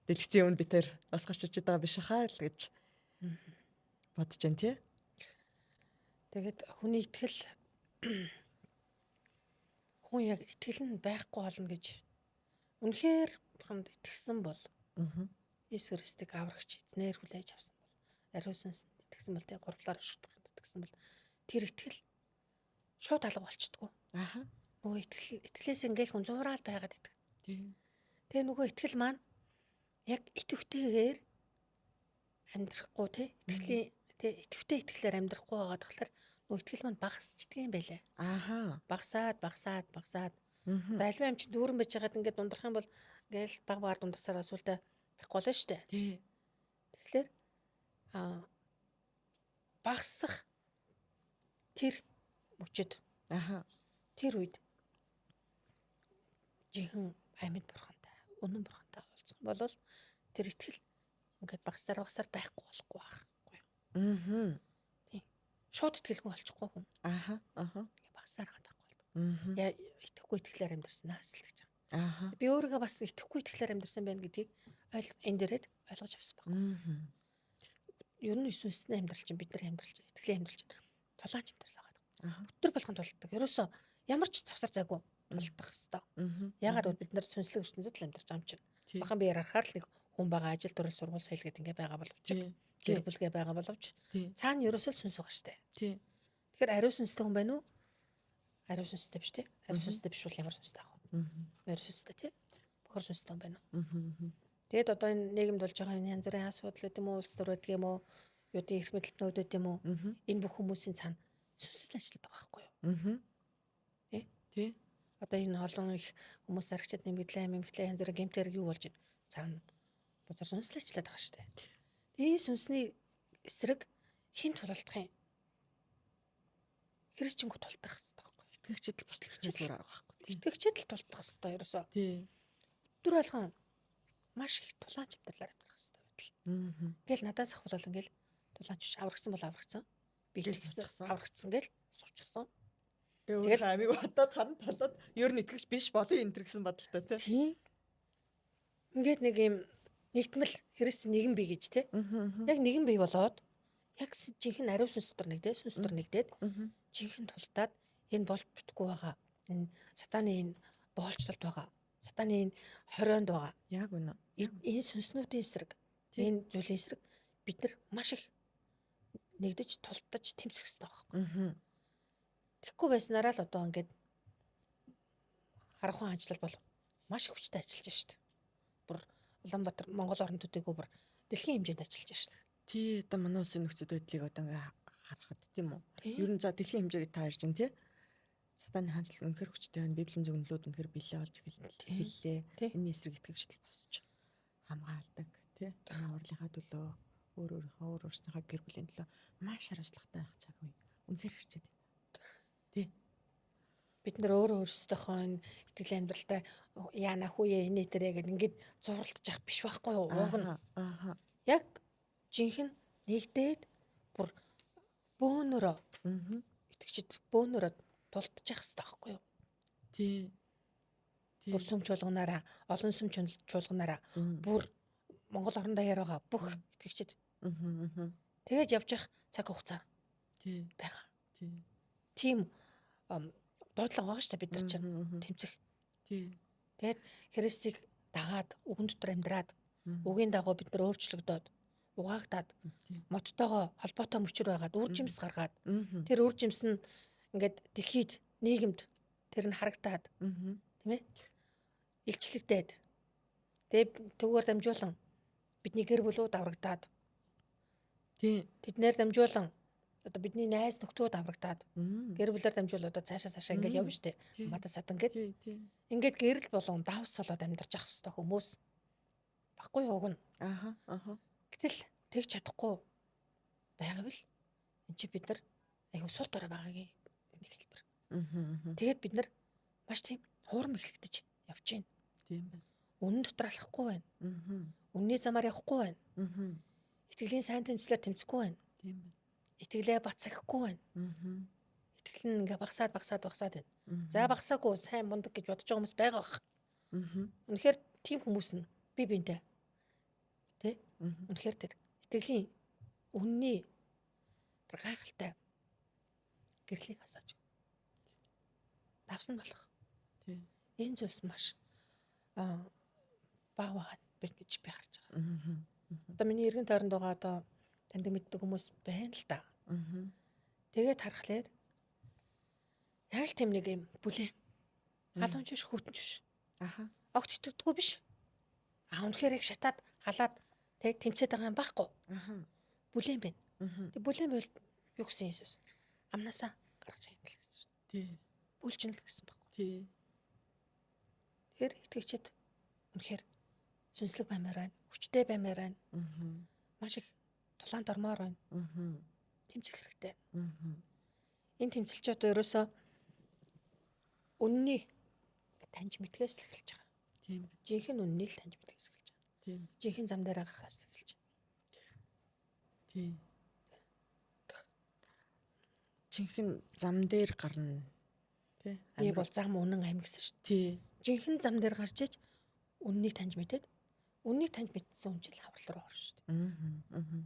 дэлгэцийн өмнө би тэр бас гарч ичээд байгаа биш хаа л гэж бодож जैन тий. Тэгээд хүний итгэл хүн яг итгэл нь байхгүй болно гэж үнэхээр бурханд итгэсэн бол Иесус Христийг аврагч эзнэр хүлээж авсан бол ариун сүнсэнд итгэсэн бол тэг гурлаар өшөж бурханд итгэсэн бол тэр итгэл шууд алга болчдгоо. Аха. Нөгөө итгэлээс ингээл хүн зуураад байгаад идэг. Тий. Тэгээ нөгөө итгэл маань яг итгэвтэйгээр амьдрахгүй тий итгэлийн тий итгэвтэй итгэлээр амьдрахгүй байгаа тэгэхээр нөгөө итгэл маань багасчдаг юм байлаа. Аха. Багасаад. Байлмаа юм чи дүүрэн байж байгаад ингээд дундах юм бол ингээл баг багаар дундасараа сүлдээ байхгүй болно шүү дээ. Тий. Тэгэхээр багасах тэр мөчөд Аха. тэр үед жихэн амьд бурхантай, үнэн бурхантай уулзсан бол тэр итгэл ингээд багасаар байхгүй болохгүй байхгүй юу? Тийм. Шууд итгэлгүй болчихгүй хүн. Аха. Ингээд багасаар байхгүй болдог. Яа итгэхгүй итгэлээр амьдрснаас л гэж байгаа. Аха. Би өөрийгөө бас итгэхгүй итгэлээр амьдрсан байна гэдгийг энэ дээрээ ойлгож авсан байна. Ер нь Иесусний амьдрал чинь бидний амьдрал чинь итгэлийн амьдрал чинь тулаач амьдрал байгаа. Өдөр болгон тулдаг. Ерөөсөө ямар ч завсар зайгүй тулдах хэвээр. Ягаад гэвэл бид нар сүнслэг ертөнцид л амьдарч байгаа юм чинь. Тий. Бахан би ярахаар л нэг хүн байгаа ажил төрөл сургууль соёл гэдэг ингээ байгаа боловч Тий. гэр бүлгээ байгаа боловч Тий. цаана ерөөсөө л сүнс байгаа штэ. Тий. Тэгэхээр ариун сүнстэй хүн байна уу? Ариун сүнстэй биш тий. Ариун сүнстэй биш бол ямар сүнстэй ах вэ? Ариун сүнстэй тий. Бохор сүнстэй хүн байна уу? Тэгээд одоо энэ нийгэмд болж байгаа энэ янз бүрийн асуудал гэдэг юм уу, улс төр гэдэг юм уу, юу гэдэг эрх мэдэлтнүүд гэдэг юм уу? Энэ бүх хүмүүсийн цаана сүнсэл ажилладаг байгаа байхгүй юу? Тий. Одоо энэ олон их хүмүүс аргачид нэмэгдлээ, янз бүрийн гэмтэр юу болж байна? Цаана бузар сүнсэл ажилладаг байгаа шүү дээ. Тэгээ энэ сүнсний эсрэг хин тулалдах юм? Христчингүү тулдах хэрэгтэй байхгүй юу? Итгэгчид л бас итгэгчид байгаа байхгүй. Итгэгчид л тулдах хэрэгтэй ерөөсөө. Тий. Өдөр болгон маш их тулаанч амьдралаар амьдрах хэрэгтэй байтал. Ингээл надаас ахвал ингээл тулаанч биш, аврагсан бол аврагсан. Биелчихсэн аврагдсан гэл суучихсан. Тэгээд амиг бодоод харан талаад ер нь итгэгч биш болон энэ гэсэн бодолтой тий. Ингээд нэг юм нэгтмэл Христийн нэгэн бий гэж тий. Яг нэгэн бий болоод яг жинхэнэ ариун сүнс дотор нэгдээд сүнс дотор нэгдээд жинхэнэ тулдаад энэ болж бүтггүй байгаа. Энэ сатаны энэ боолчлолд байгаа. Сатаны энэ хорионд байгаа. Яг үнэ. Энэ сүнснүүдийн эсрэг, энэ зүйлийн эсрэг бид нар маш их нэгдэж тулдаж тэмцэх хэрэгтэй байхгүй. Тэгэхгүй байснараа л одоо ингээд харахуун ажил бол маш их хүчтэй ажиллаж байна шүү дээ. Бүр Улаанбаатар Монгол орон төдийгүй бүр дэлхийн хэмжээнд ажиллаж байна шүү дээ. Тий, одоо манай улсын нөхцөл байдлыг одоо ингээ харахад тийм үү. Ер нь за дэлхийн хэмжээгээр та ярьж байна тий. Сатаны хаанчлал үнэхэр хүчтэй байна. Библийн зөвнөлүүд үнэхэр бэлээ болж эхэллээ. Энэ эсрэг итгэгчдэл босч хамгаалдаг тий. Энэ урлагаа төлөө өөрсдийнхөө гэр бүлийн төлөө маш хариуцлагатай байх цаг үе. Үнэхэр хэрчээд байна. Тий. Бид нар өөрсдийнхөө итгэлийн амьдралтай яана хүүе энэ дээрээ гэдэг ингээд зурлаж явах биш байхгүй юу? Уг нь. Яг жинхэнэ нэгдээд бүр бөөнөрөө итгэгчд бөөнөрөө тулдчих хэрэгтэй байхгүй юу? Тий. Бүр сүм чуулганаараа, олон сүм чуулганаараа бүр Монгол орон даяар байгаа бүх итгэгчд. Тэгээд явж явах цаг хугацаа. Тий. Байгаа. Тий. Тийм дуудлага байгаа шүү дээ бид нар чинь тэмцэх. Тий. Тэгээд Христийг дагаад үгэн дотор амьдраад үгийн дагуу бид нар өөрчлөгдөөд угаагдаад модтойгоо холбоотой мөчөр байгаад үр жимс гаргаад тэр үр жимс нь ингээд дэлхийд нийгэмд тэр нь харагдаад тийм ээ илчлэгдээд тэгээд түүгээр дамжуулан бидний гэр бүлүүд аврагдаад тий тэднэр дамжуулан одоо бидний найз нөхдүүд аврагдаад гэр бүлээр дамжуул одоо цаашаа ингээд явна штэ мата садан гээд ингээд гэрэл болон давс болоод амьдарч явах хэвээр хүмүүс баггүй юуг нь гэтэл тэгж чадахгүй байгаад л эн чи бид нар айгу сул дорой байгаагийн нэг хэлбэр. Тэгээд бид нар маш тийм хуурам эхлэгдэж явж байна. Тийм байна. Үнэн дотор алхахгүй байна. Үнний замаар явахгүй байна. Итгэлийн сайн тэмцлээр тэмцэхгүй байна. Тийм байна. Итгэлээ бат сахихгүй байна. Итгэл нь ингээ багасаад байна. За багасаагүй сайн мундаг гэж бодож байгаа хүмүүс байгаа бах. Үнэхээр тийм хүмүүс нь би бинтэй. Тэ? Үнэхээр тэр итгэлийн үнний тэр гайхалтай гэрлийг асааж давсан болох. Тийм. Энэ зүйлс маш баг байгаа гэж би харж байгаа. Одоо миний эргэн тойронд байгаа одоо танд мэддэг хүмүүс байна л да. Тэгээд харахаар яг л тийм нэг юм бүлээн. Халуунч биш, хүүтэнч биш. Огт итгэдэггүй биш. Үнэхээр яг шатаад халаад тэг тэмцээд байгаа юм байхгүй. Бүлээн байна. Тэг бүлээн бол юу гэсэн Иесус? Амнасаа гаргаж хийдэл гэсэн шүү. Тий. Бүлжин л гэсэн байхгүй. Тий. Тэгэхээр итгэгчид үнэхээр сүнслэг баймаар байна. Хүчтэй баймаар байна. Маш их тулаанд ормоор байна. Тэмцэх хэрэгтэй. Энэ тэмцэлч одоо ерөөсөө үнний таньж мэдгээс л эхэлж байгаа. Тийм. Жинхэнэ үннийг л таньж мэдгээс эхэлж байгаа. Тийм. Жинхэнэ зам дээр гарахаас эхэлж байна. Тийм. Жинхэнэ зам дээр гарна. Тий. Би бол зам үнэн амь гэсэн шүү. Тий. Жинхэнэ зам дээр гарч иж үннийг таньж мэдээд үннийг таньж мэдсэн хүн жил хаврал руу орно шүү дээ.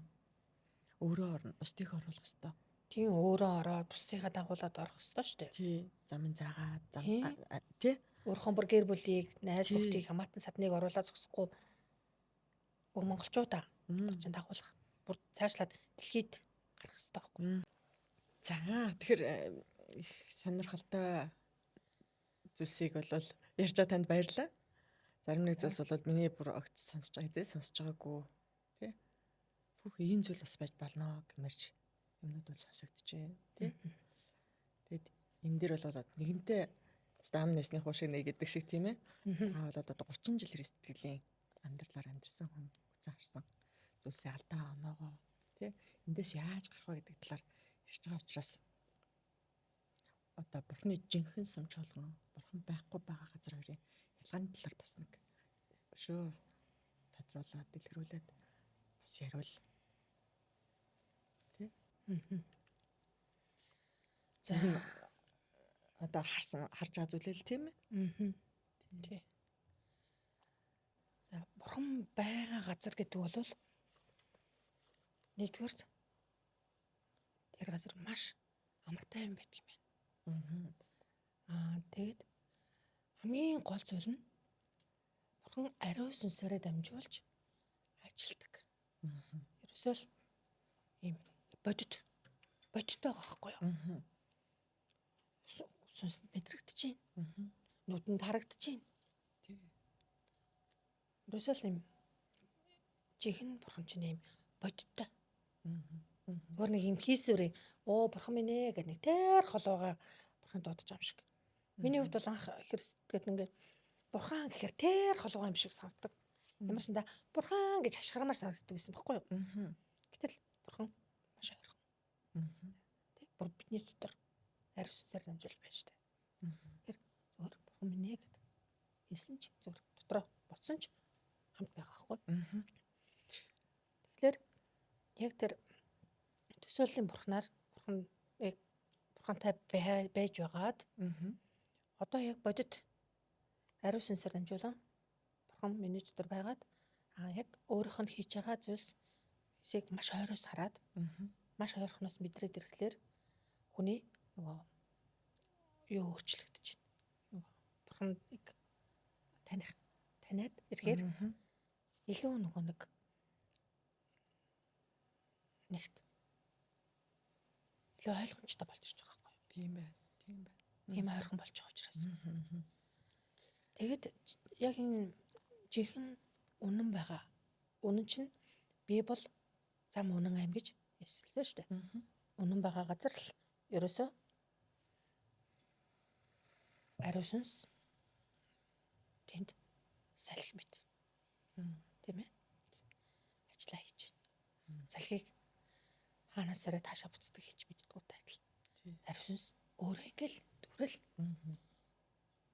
Өөрөө орно, бусдыг оруулах хэвээр. Тийм өөрөө ороод бусдыгаа дагуулад орох хэвээр шүү дээ. Тий. Замын заагаад, тий. Өөрхөн бүр гэр бүлийг, найз Тий. нөхдийг хамаатан садныг оруулаад зогсохгүй бүх монголчуудаа чинь дагуулах. Бүр цаашлаад дэлхийд гарах хэрэгтэй байхгүй. За тэгэхээр их сонирхолтой зүйлсийг бол ярьж байгаа танд баярлалаа. Зарим нэг зүйлс бол миний бүр огт сонсож байгаа, хизээ сонсож байгаагүй тий. Бүх ийм зүйл бас байж болно гэмэрч юмнууд бол сонсогдчихэ тий. Тэгэд энэ дээр бол нэгэнтээ стам нэсний хуу шиг нэг гэдэг шиг тийм ээ. Та бол одоо 30 жил хэрэстгэлийн амьдралаар амьдэрсэн хүн үзэн харсан зүйлсээ алдаа оноогоо тий. Эндээс яаж гарах вэ гэдэг талаар ярьж байгаа учраас одоо бурхны жинхэнэ сүм чуулган, бурхан байхгүй байгаа газар хоёрын ялгааны талаар бас нэг шүү тодруулаад дэлгэрүүлээд бас яривал тий. За одоо харж байгаа зүйлээ л тийм ээ. Тий. За бурхан байгаа газар гэдэг бол нэгдүгээр тэр газар маш амартай юм байдаг юм байна. Тэгэд хамгийн гол зүйл нь бурхан ариун сүнсээрээ дамжуулж ажилдаг. Ерөөсөө л ийм бодит байгаа байхгүй юу? Сүнсэнд мэдрэгдэж байна. Нүдэнд харагдаж байна. Тий. Ерөөсөө л ийм жинхэнэ бурхан чинь ийм бодиттой. Өөр нэг юм хийсвэрээ бурхан минь ээ гэх нэг тэр холоогоо бурхан дуудаж байгаа юм шиг. Миний хувьд бол анх Христэд ингээд бурхан гэхээр тэр холоогоо юм шиг сонсдог. Ямарсан да бурхан гэж хашгирамаар санагддаг байсан байхгүй юу? Гэтэл бурхан маш ойрхон. Тэ бүр бидний дотор ариун сүнсээр дамжуулж байна штэ. Тэр зөвхөн бурхан минь ээ гэд хэлсэн ч зөвхөн дотроо ботсон ч хамт байгаа байхгүй. Тэгэхээр яг тэр төсөөллийн бурханаар бурхантай байж байгаад одоо яг бодит ариун сүнсээр дамжуулан бурхан миний дотор байгаад яг өөрийнх нь хийж байгаа зүйлсийг маш ойроос хараад маш ойрхоноос мэдрээд ирэхлээр хүний нөгөө юу өөрчлөгдөж байна. Бурханыг таниад ирэхээр илүү нөгөө нэг нэгт илүү ойлгомжтой болчихж байгаа байхгүй юу? Тийм байна. Тийм ойрхон болж байгаа учраас. Тэгэд яг энэ жинхэнэ үнэн байгаа. Үнэн чинь Библи зам үнэн аим гэж хэлсэн шүү дээ. Үнэн байгаа газар л ерөөсөө ариун сүнс тэнд салхи мэд. Тийм ээ? Ажлаа хийж байна. Салхийг хаанасаараа таашаа буцдаг хийж мэддэггүй тайтал. Ариун сүнс өөрөө ингээл дүрэл.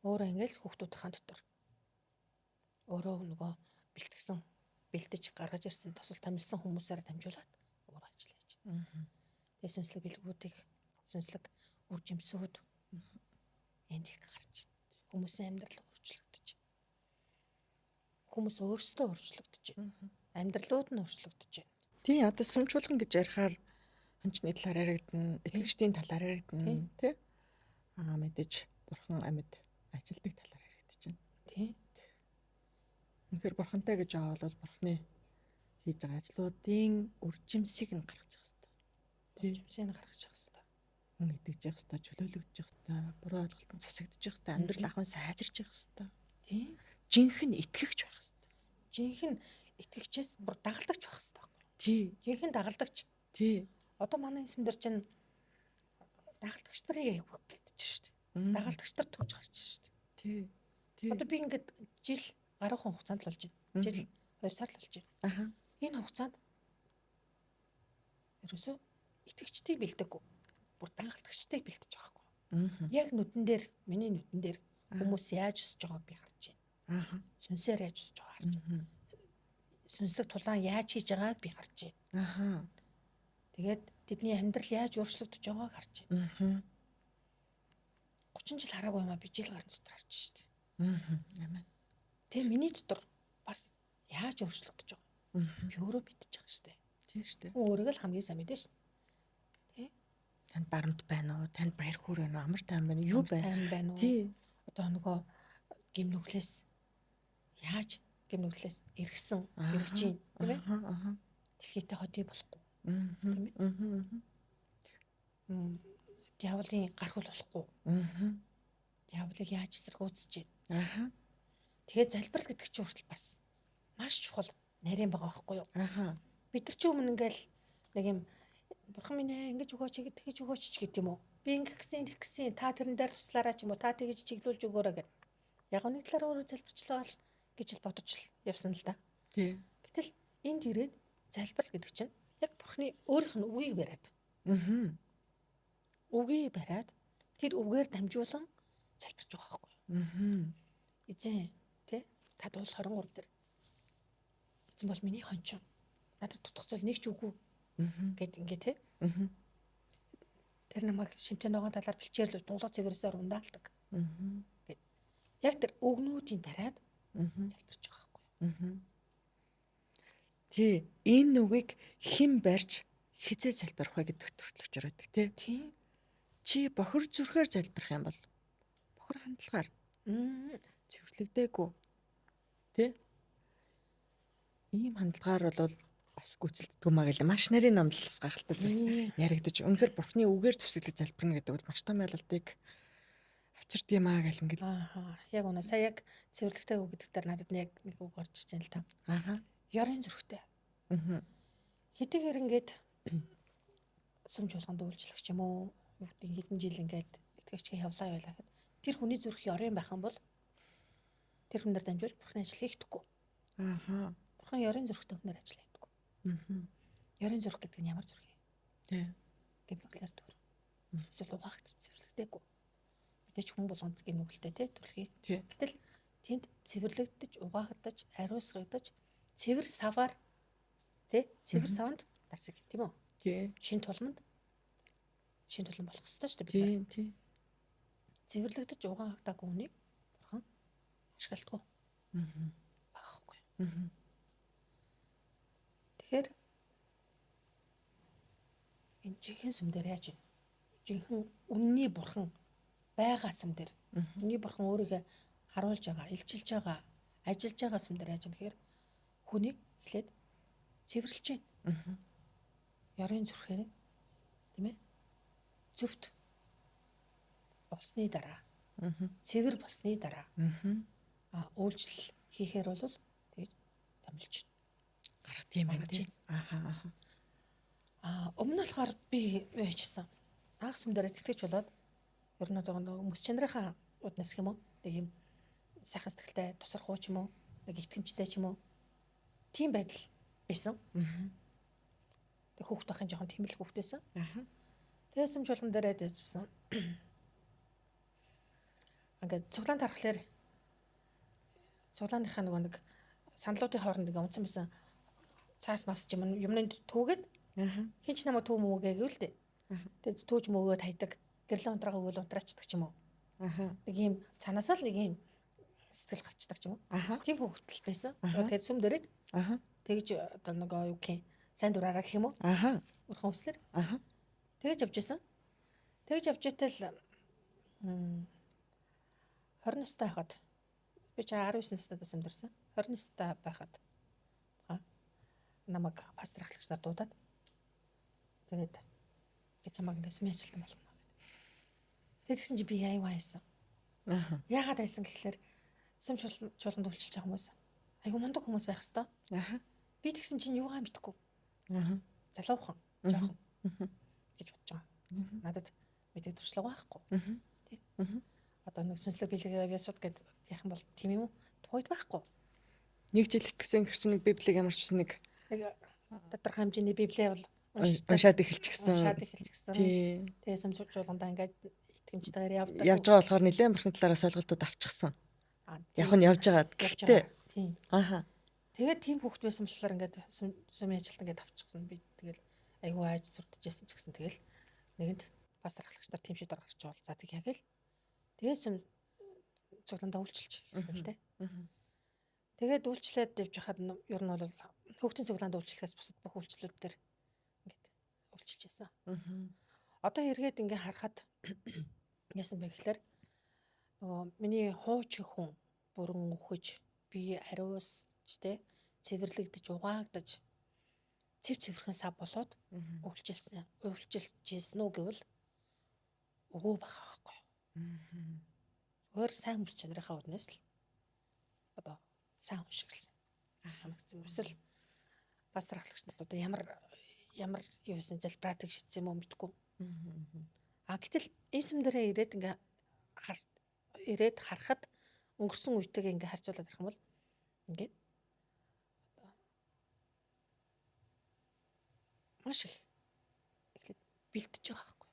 Өөрөө ингээл хүүхдүүдийн дотор өөрөө нөгөө бэлдэж гаргаж ирсэн тосол томилсон хүмүүсээр дамжуулаад өөрөө ажиллаж байна. Тэгээ сүнслэг бэлгүүдийг сүнслэг үр жимсүүд энд их гарч байна. Хүмүүсийн амьдрал өөрчлөгдөж байна. Хүмүүс өөрсдөө өөрчлөгдөж байна. Амьдралууд нь өөрчлөгдөж байна. Тий, одоо сүмчуулган гэж ярихаар хончны талаар яригдана, итгэгчдийн талаар яригдана, тий? Мэдээж бурхан амьд ажилдаг талаар яригдаж байна. Тий. Үнэхээр бурхантай гэж байгаа бол бурханы хийж байгаа ажлуудын үржимсийг нь гаргаж явах хэрэгтэй. Тий. Жимсийг гаргаж явах хэрэгтэй. Мөн итгэж явах хэрэгтэй, чөлөөлөгдөж явах хэрэгтэй, буруу ойлголтод засагдж явах хэрэгтэй, амьдрал ахын сайжирч явах хэрэгтэй. Тий. Жинхэнэ итгэгч байх хэрэгтэй. Жинхэнэ итгэгчээс бүр дагалдагч байх хэрэгтэй. Тий. Жинхэнэ дагалдагч. Тий. Одоо манай энэ сүмдэр чинь дагалдагч нарыг аяг бэлдэж шүү дээ. Дагалдагч нар төрж гарч шүү дээ. Тий. Тий. Одоо би ингээд жил гаруухан хугацаанд л болж байна. Жил 2 сар л болж байна. Энэ хугацаанд ерөөсөө итгэгчдийг бэлдэггүй. Бүр дагалдагчдыг бэлдэж байгаа байхгүй. Яг миний нүдэн дээр хүмүүс яаж өсөж байгааг би харж байна. Сүнсээр яаж өсөж байгааг харж байна. Сүнслэг тулаан яаж хийж байгааг би харж байна. Тэгээд тэдний амьдрал яаж өөрчлөгдөж байгааг харж байна. 30 жил хараагүй юм а би жил гарсан дотор харж шүү дээ. Амен. Тэгээ миний дотор бас яаж өөрчлөгдөж байгаа. Би өөрөө мэдчихэж байгаа шүү дээ. Тийм шүү дээ. Өөрийгөө л хамгийн сайн мэдэн шүү. Тэ? Танд барамт байна уу? Танд баяр хөөр байна уу? Амар тайван байна уу? Юу байна? Тайван байна уу? Тий. Одоо нөгөө гимнүглээс яаж гимнүглээс эргэсэн эргэж юм тийм ээ. Дэлхийтэй хотий болохгүй тийм ээ. Диаволын гаргуул болохгүй. Диаволыг яаж эсэргүүцэж байна. Тэгээ залбирал гэдэг чинь хүртэл бас маш чухал нарийн байгаа байхгүй юу? Бид нар ч өмнө ингээл нэг юм бурхан минь ээ ингэж өгөөч тэгэж өгөөч ч гэдэг юм уу? Би ингэх гэсэн та тэрэн дээр туслаараа ч юм уу та тэгэж чиглүүлж өгөөрэй гэв. Яг нэг талаараа өөрөө залбирчлаа гэж бодож явсан л да. Тий. Гэтэл энд ирээд залбирал гэдэг чинь яг бурханы өөрийнх нь үгийг бариад. Үгийг бариад тэр үгээр дамжуулан залбирч байгаа байхгүй юу? Эзэн тий та дуул 23 дээр эзэн бол миний хончин. Надад тутах зүйл нэг ч үгүй гэд ингээ тий. Тэр намайг шимтэн ногоон талаар бэлчээр л дуулга цэвэрсээр ундаалдаг. Гэт. Яг тэр өгнүүдийн бариад залбирч байгаа байхгүй юу? Тий, энэ үгийг хэн барьж хизээ залбирх вэ гэдэг төрөлж ороод тий. Чи бохир зүрхээр залбирх юм бол бохир хандлагаар цэвэрлэгдээгүй. Тий? Ийм хандлагаар бол бас гүйцэлддэг маа гэлээ. Маш нарийн номлолоос гахалтай зүйлс яригдаж. Үнэхээр бурхны үгээр зэвсэглэж залбирна гэдэг бол маш том ялгалтыг авчирд юм аа гэл ингээд. Яг үнэ сая яг цэвэрлэгтэй үг гэдэг дээр надад нэг үг орж иж байна л та. Ёрын зүрхтэй. Хэдийгээр ингээд сүмж болгонд үйлчлэгч юм уу? Хэдэн жил ингээд итгэгч явлаа байлаа гэхэд тэр хүний зүрх ёрын байх юм бол тэр хүнээр дамжуулж бурхны ажил хийхдэггүй. Бурхан ёрын зүрхтэй хүнээр ажил хийдэггүй. Ёрын зүрх гэдэг нь ямар зүрх юм? Тий. Гимнүглээр төр. Эсвэл угаагт цэвэрлэгдээгүй. Мэдээж хүн болгонд гимнүгэлтэй тий төрөлхий. Гэтэл тэнд цэвэрлэгдэж, угаагдаж, ариусгагдаж, цэвэр саваар тий цэвэр савнд дарсаг тийм үү? Тий. Шин тулам болох ёстой шүү дээ бид. Тий. Цэвэрлэгдэж угаагаагүй хүнийг бурхан ашигладаг. Багхгүй. Тэгэхээр энэ жинхэнэ сүм дээр яаж вэ? Жинхэнэ үнний бурхан байгаа сүм дээр. Үнний бурхан өөрийгөө харуулж байгаа, илчилж байгаа, ажиллаж байгаа сүм дээр яаж вэ гэхээр хүнийг эхлээд цэвэрлж байна. Ёрын зүрхээр тийм ээ? Зөвхт босны дараа. Цэвэр босны дараа. Үйлчлэл хийхээр бол тэгж дамжиж гарах юм байна тийм. Өмнө нь болохоор би яжсан. Анх сүм дээр тэтгэж болоод ер нь одоо хүмүүс чанарынхаа уднаас гэх юм уу? Нэг юм сайхан сэтгэлтэй тусархуу ч юм уу? Нэг итгэмжтэй ч юм уу? Тийм байдал байсан. Тэг хүүхд байхын жоохон тийм л хүүхд байсан. Тэгээ сүмж болгон дээрээ дэжсэн. Ингээд цуглаан тархлаар цуглааныхаа нөгөө нэг саналуудын хооронд ингээ унцсан байсан цаас мас ч юмнууд түүгээд хин ч намайг түүм өгөө гэвэл дээ. Тэгээд түүж мөгөөд хайдаг гэрлэн унтраагаа өгөөл унтраачдаг ч юм уу. Нэг юм цанаасаа л нэг юм сэтгэл гарчдаг ч юм уу. Тийм хөвгтөл байсан. Тэгээд сүм дээрээ тэгж одоо нөгөө юу гэх юм сайн дураараа гэх юм уу. Урхан үслэр. Тэгж явж исэн. Тэгж явж итэл 20 настай байхад би ч 19 настай сүмдэрсэн. 20 настай байхад намайг пастор ахлагч нар дуудаад тэгээд гэж чамайг нэг сүмийн ажилтан болгоно гэдэг. Тэгээд тэгсэн чи би яаваа хийсэн. Яагаад байсан гэхэлэр сүм чуулганд үйлчилж байгаа хүмүүс айгу мундаг хүмүүс байх хэвээр. Би тэгсэн чинь юугаа мэдхгүй. Залуухан жоохон гэж бодож байгаа. Надад мэдээ туршлага байхгүй. Тий. Одоо нэг сүнслэг биелэг ясууд гэд яах юм бол тийм юм уу? Тухайд байхгүй. Нэг жил итгэсэн гэр чинь нэг библийг ямарчсан нэг тодорхой хэмжээний библийг бол уншаад эхэлчихсэн. Тий. Тэгээ сүм чуулгандаа ингээд итгэмжтэйгээр явдаг. Явж байгаа болохоор нэлээд бурхны талаараа ойлголтууд авчихсан. Яг нь явж байгаа. Гэхдээ тий. Тэгээд тийм хүүхд байсан болохоор ингээд сүмийн ажилтан ингээд авчихсан. Би тэгэл айгүй айж суртаж байсан ч гэсэн тэгэл нэгэнд пастор ахлагч нар тийм шиг дор гарч байгаа. За тэг яг л тэгээд сүм цуглаандаа үйлчилж гэсэн л дээ. Тэгээд үйлчлээд явж хахад ер нь бол хүүхдийн цуглаанд үйлчлэхээс бусад бүх үйлчлүүд дээр ингээд үйлчилж байсан. Одоо эргээд ингээ харахад яасан бэ гэхээр нөгөө миний хууч хүн бүрэн үхэж, би ариусч те цэвэрлэгдэж, угаагдаж цэвэрхэн сав болоод өвлжилжсэн үү гэвэл үгүй байхгүй. Өөр сайн хүч чанарынхаа үднээс л одоо сайн хүн шиг л санагдсан. Эсвэл пастор ахлагч нарт одоо ямар юу хийсэн залбираатыг шийдсэн юм уу мэдгүй. Гэтэл энэ сүм дээрээ ирээд харахад өнгөрсөн үетэйгээ ингээ харьцуулаад харах юм бол ингээд маш их эхлээд бэлтэж байгаа байхгүй.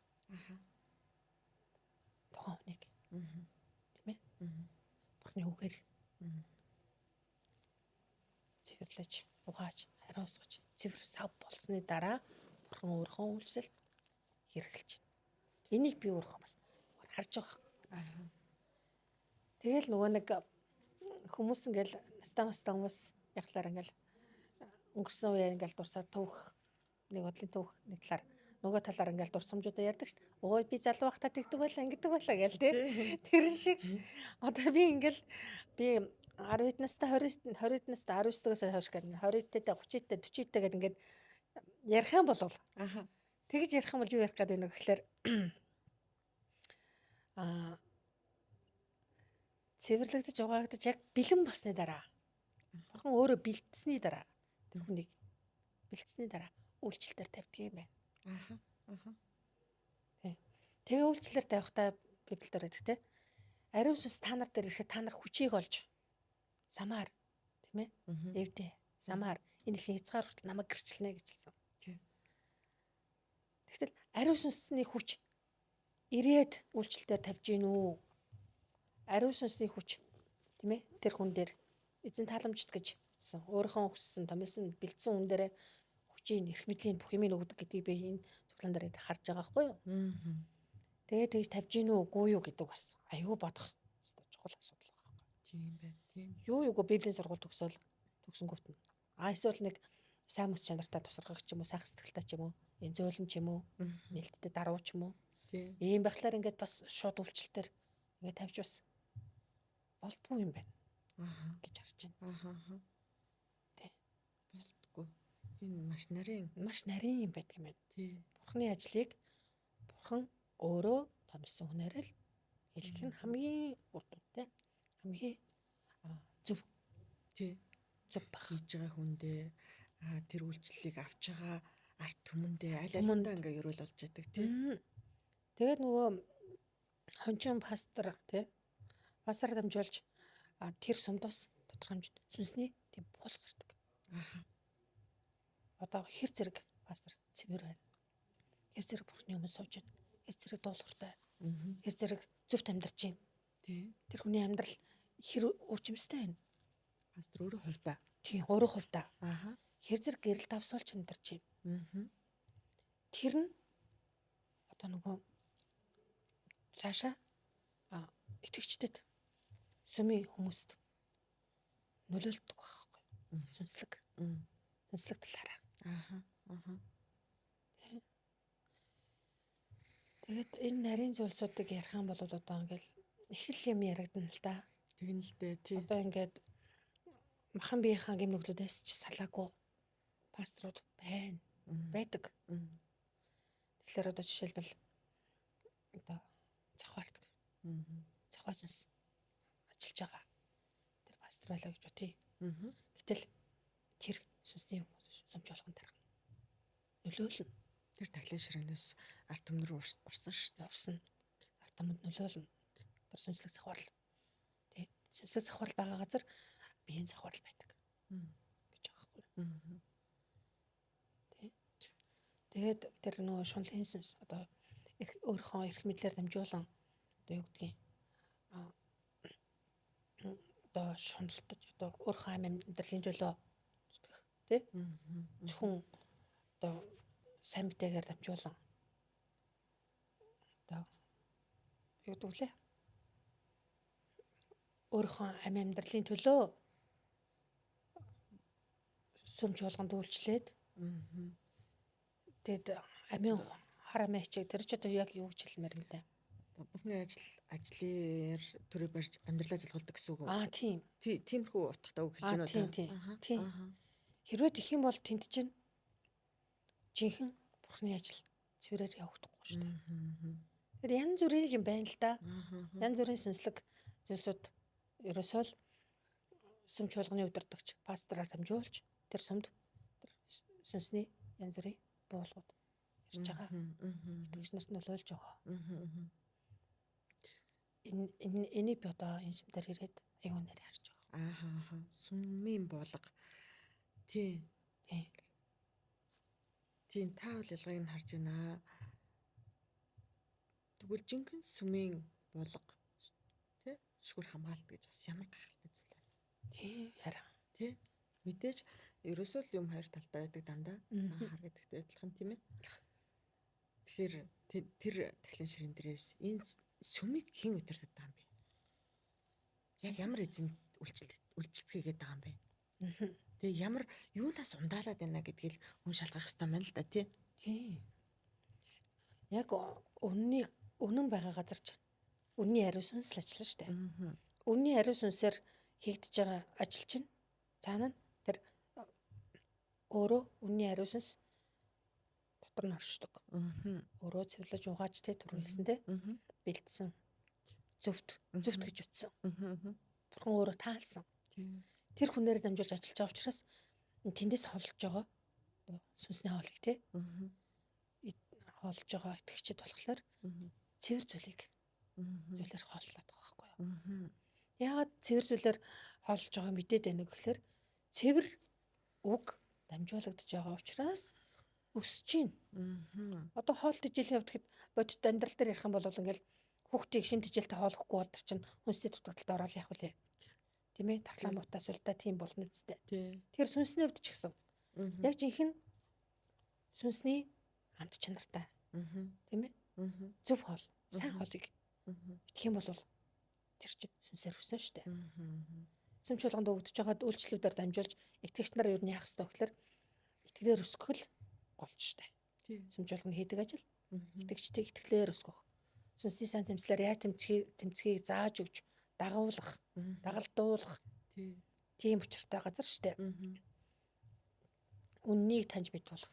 Тухайн хүнийг. Тийм ээ. Бурхны үгээр цэвэрлэж, угааж, хариуцгаж, цэвэр сав болсны дараа Бурхан өөрийнхөө үйлчлэл хэрэгжилж байна. Энийг би өөрөө бас харж байгаа байхгүй. Тэгэл нөгөө нэг хүмүүс ингээл настамастаа хүмүүс яхалаар ингээл өнгөрсөн үеэ ингээл дурсаад төвх нэг бодлын төвх нэг талаар нөгөө талаар ингээл дурсамжуудаа ярьдаг шүү дээ. Өө би залуу байхдаа тэгдэг байлаа ингэдэг байлаа гээл тий. Тэр шиг одоо би 10 настай 20 настай 19-өөс хойш гэдэг 20-тэй 30-тэй 40-тэй гэдэг ингээд ярих юм бол тэгж ярих юм бол юу ярих гэдэг вэ гэхээр цэвэрлэгдэж угаагдаж яг бэлэн болсны дараа Бурхан өөрөө бэлтсэний дараа тэр хүнийг бэлтсэний дараа үйлчлэлээр тавьдаг юм байна. Тэгээ үйлчлэлээр тавихтаа Библиэлд байдаг те. Ариун сүнс та нар дээр ирэхэд та нар хүчийг олж самаар тийм ээ эвдээ самаар энэ дэлхийн хязгаар хүртэл намайг гэрчлэнэ гэж хэлсэн. Тэгтэл ариун сүнсний хүч ирээд үйлчлэлээр тавьж гин үү? Ариун сүнсний хүч тийм ээ тэр хүн дээр эзэн тааламжт гэж хэлсэн. Өөрийнхөө хүссэн томилсон бэлдсэн хүн дээр хүчийн эрх мэдлийн бүх юмыг өгдөг гэдгийг би энэ цуглаан дээр харж байгаа байхгүй юу? Тэгээ тэгж тавьж гин үү үгүй юу гэдэг бас аюу бодох чухал асуудал байна. Тийм байна. Тийм. Юугаа Библийн сургууль төгсөнгүүт нь. Эсвэл нэг сайн мэс чанартай тусархагч юм уу, сайхан сэтгэлтэй ч юм уу, энэ зөөлөн ч юм уу, нээлттэй даруу ч юм уу. Тийм. Ийм байхлаар ингээд бас шууд үйлчлэлтэр ингээд тавьж бас болдгүй юм байна. Гэж харж байна. Тий. Болдгүй. Энэ маш нарийн юм байдаг юм байна. Тий. Бурхны ажлыг Бурхан өөрөө томилсон хүнээр л хэлэх нь хамгийн урд үнэтэй, хамгийн зөв. Тий. Зөв байх. Хийж байгаа хүндээ тэр үйлчлэлийг авч байгаа арт түмэндээ аль алиндаа ингээ ерөөл болж яадаг тий. Тэгээд нөгөө хончин пастор тий. Пастор дамжуулж тэр сумдаас тодорхой хэмжээнд сүнсний тийм буулга ирдэг. Одоо хэр зэрэг пастор цэвэр байна. Хэр зэрэг Бурхны өмнө сууж байна. Хэр зэрэг дуулууртай байна. Хэр зэрэг зөвхт амьдарч байна. Тий. Тэр хүний амьдрал хэр үржимстэй байна. Пастор өөрөө хувьдаа. Тий, өөрөө хувьдаа. Хэр зэрэг гэрэл давсуулж амьдарч байна. Тэр нь одоо нөгөө цаашаа итгэгчдэд сүмийн хүмүүст нөлөөлдөг байхгүй. Сүнслэг талаараа. Тэгээд энэ нарийн зүйлсүүдийг ярих юм бол одоо ингээл их л юм яригдана л да. Тэгнэ л дээ тий. Одоо ингээд махан биеийнхаа гэм нүглүүдээс ч салаагүй пасторууд байдаг. Тэгэхээр одоо жишээлбэл одоо завхаардаг. Завхаа сүнс ажиллаж байгаа. Тэр пастор байлаа гэж бодъё. Гэтэл тэр сүнсний сүмж болгон тархна. Нөлөөлнө. Тэр таглын ширхнээс арт түмэн рүү урсан шүү дээ. Урсан. Арт түмэнд нөлөөлнө. Тэр сүнслэг завхаарл. Тэ сүнслэг завхаарл байгаа газар биеийн завхаарл байдаг. Гэж байгаа байхгүй. Тэгээд тэр нөгөө шунлын сүнс одоо өөрийнхөө эрх мэдлээр дамжуулан одоо юу гэдгийг одоо шуналдаж одоо өөрийнхөө амьдралын төлөө зүтгэх тий зөвхөн одоо сайн мэдээгээр дамжуулан одоо юу гэдэг вэ өөрийнхөө амьдралын төлөө сүмж болгонд үйлчлээд тэгэд амийн хар амиа хичээг тэр ч одоо яг юу гэж хэлмээр юм бэ Бурхны ажлаар төрөө барьж амьдралаа залгуулдаг гэсэн үг үү? Тийм. Тиймэрхүү утгатай үг хэлж байна уу та? Тийм. Хэрвээ тэгэх юм бол тэнд чинь жинхэнэ бурхны ажил цэврээр явагдахгүй шүү дээ. Тэгэхээр янз бүрийн юм байна л да. Янз бүрийн сүнслэг зүйлсүүд ерөөсөө л сүм чуулганы удирдагч пастораар дамжуулж тэр сүмд тэр сүнсний янз бүрийн буулгууд ирж байгаа. Итгэгч нарт нөлөөлж байгаа. Энийг би одоо энэ сүмдэр ирээд аюун нэр харж байгаа. Сүмийн боолго. Тийм. Та бол ялгааг нь харж байна. Тэгвэл жинхэнэ сүмийн боолго тий шүгүр хамгаалт гэж бас ямар гахалтай зүйл вэ? Тийм хараа. Тий. Мэдээж ерөөсөө л юм хоёр талтай байдаг дандаа. Цаан хар гэдэгтэй адилхан тийм ээ. Тэгэхээр тэр тахлын ширэн дээрээс энэ сүмийг хэн удирдах байгаа юм бэ? Яг ямар эзэн үйлчлэцгээгээд байгаа юм бэ? Тэгээ ямар юунаас ундаалаад байна гэдгийг хүн шалгах хэрэгтэй байна л да тий. Тийм. Яг үнэн байгаа газар чинь үнний ариун сүнс л ажиллана шүү дээ. Үнний ариун сүнсээр хийгдэж байгаа ажил чинь цаана нь тэр өөрөө үнний ариун сүнс дотор нь оршдог. Өөрөө цэвэрлэж угааж тэ төрүүлсэн тэ бэлдсэн. Зөвхт гэж утсан. Бурхан өөрөө таалсан. Тэр хүнээр дамжуулж ажиллаж байгаа учраас тэндээс холж байгаа сүнсний хоолыг тэ хоолж байгаа итгэгчид болохоор цэвэр зүйлээр хооллоод байгаа байхгүй юу? Яагаад цэвэр зүйлээр хоолж байгааг мэдээд байна гэхээр цэвэр үг дамжуулагдж байгаа учраас өсөж байна. Одоо хоол тэжээлийн хувьд бодит амьдрал дээр ярих юм бол ингээл хүүхдийг шим тэжээлтэй хоол өгөхгүй бол чинь хүнсний дутагдалд ороод явах үлээ. Тийм ээ? Тархлаа муутаа сүлдээ тийм болно үстэй. Тэгэхээр сүнсний хувьд ч гэсэн яг жинхэнэ сүнсний хамт чанартай. Тийм ээ? Зөв хоол, сайн хоолыг идэх юм бол тэр чинь сүнсээр өснө шүү дээ. Сүм чуулганд өгдөж байгаа үйлчлэлүүдээр дамжуулж итгэгч нар юу яах ёстой гэхээр итгэлээр өсгөх л голч шүү дээ. Сүм чуулганы хийдэг ажил итгэгчдийг итгэлээр өсгөх. Сүнсний сан тэмцлэр яаж тэмцхийг зааж өгч дагуулах, дагалдуулах тийм учиртай газар шүү дээ. Үннийг таньж мэдүүлэх.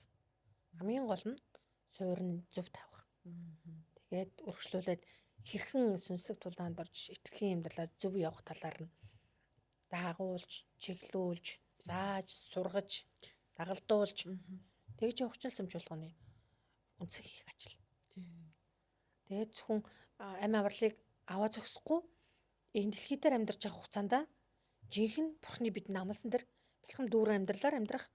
Хамгийн гол нь суурин зөв тавих. Тэгээд өргөжлүүлээд хэрхэн сүнслэг тулаанд орж итгэлийн амьдралаа зөв явах талаар нь даагуулж, чиглүүлж, зааж, сургаж, дагалдуулж тэгж явах чинь сүм чуулганы үнцэг хийх ажил. Тэгээд зөвхөн амь авралыг аваа зогсохгүй энэ дэлхий дээр амьдарч байгаа хугацаанд жинхэнэ бурхны бидний амласан дээр бэлхэм дүүрэн амьдралаар амьдрах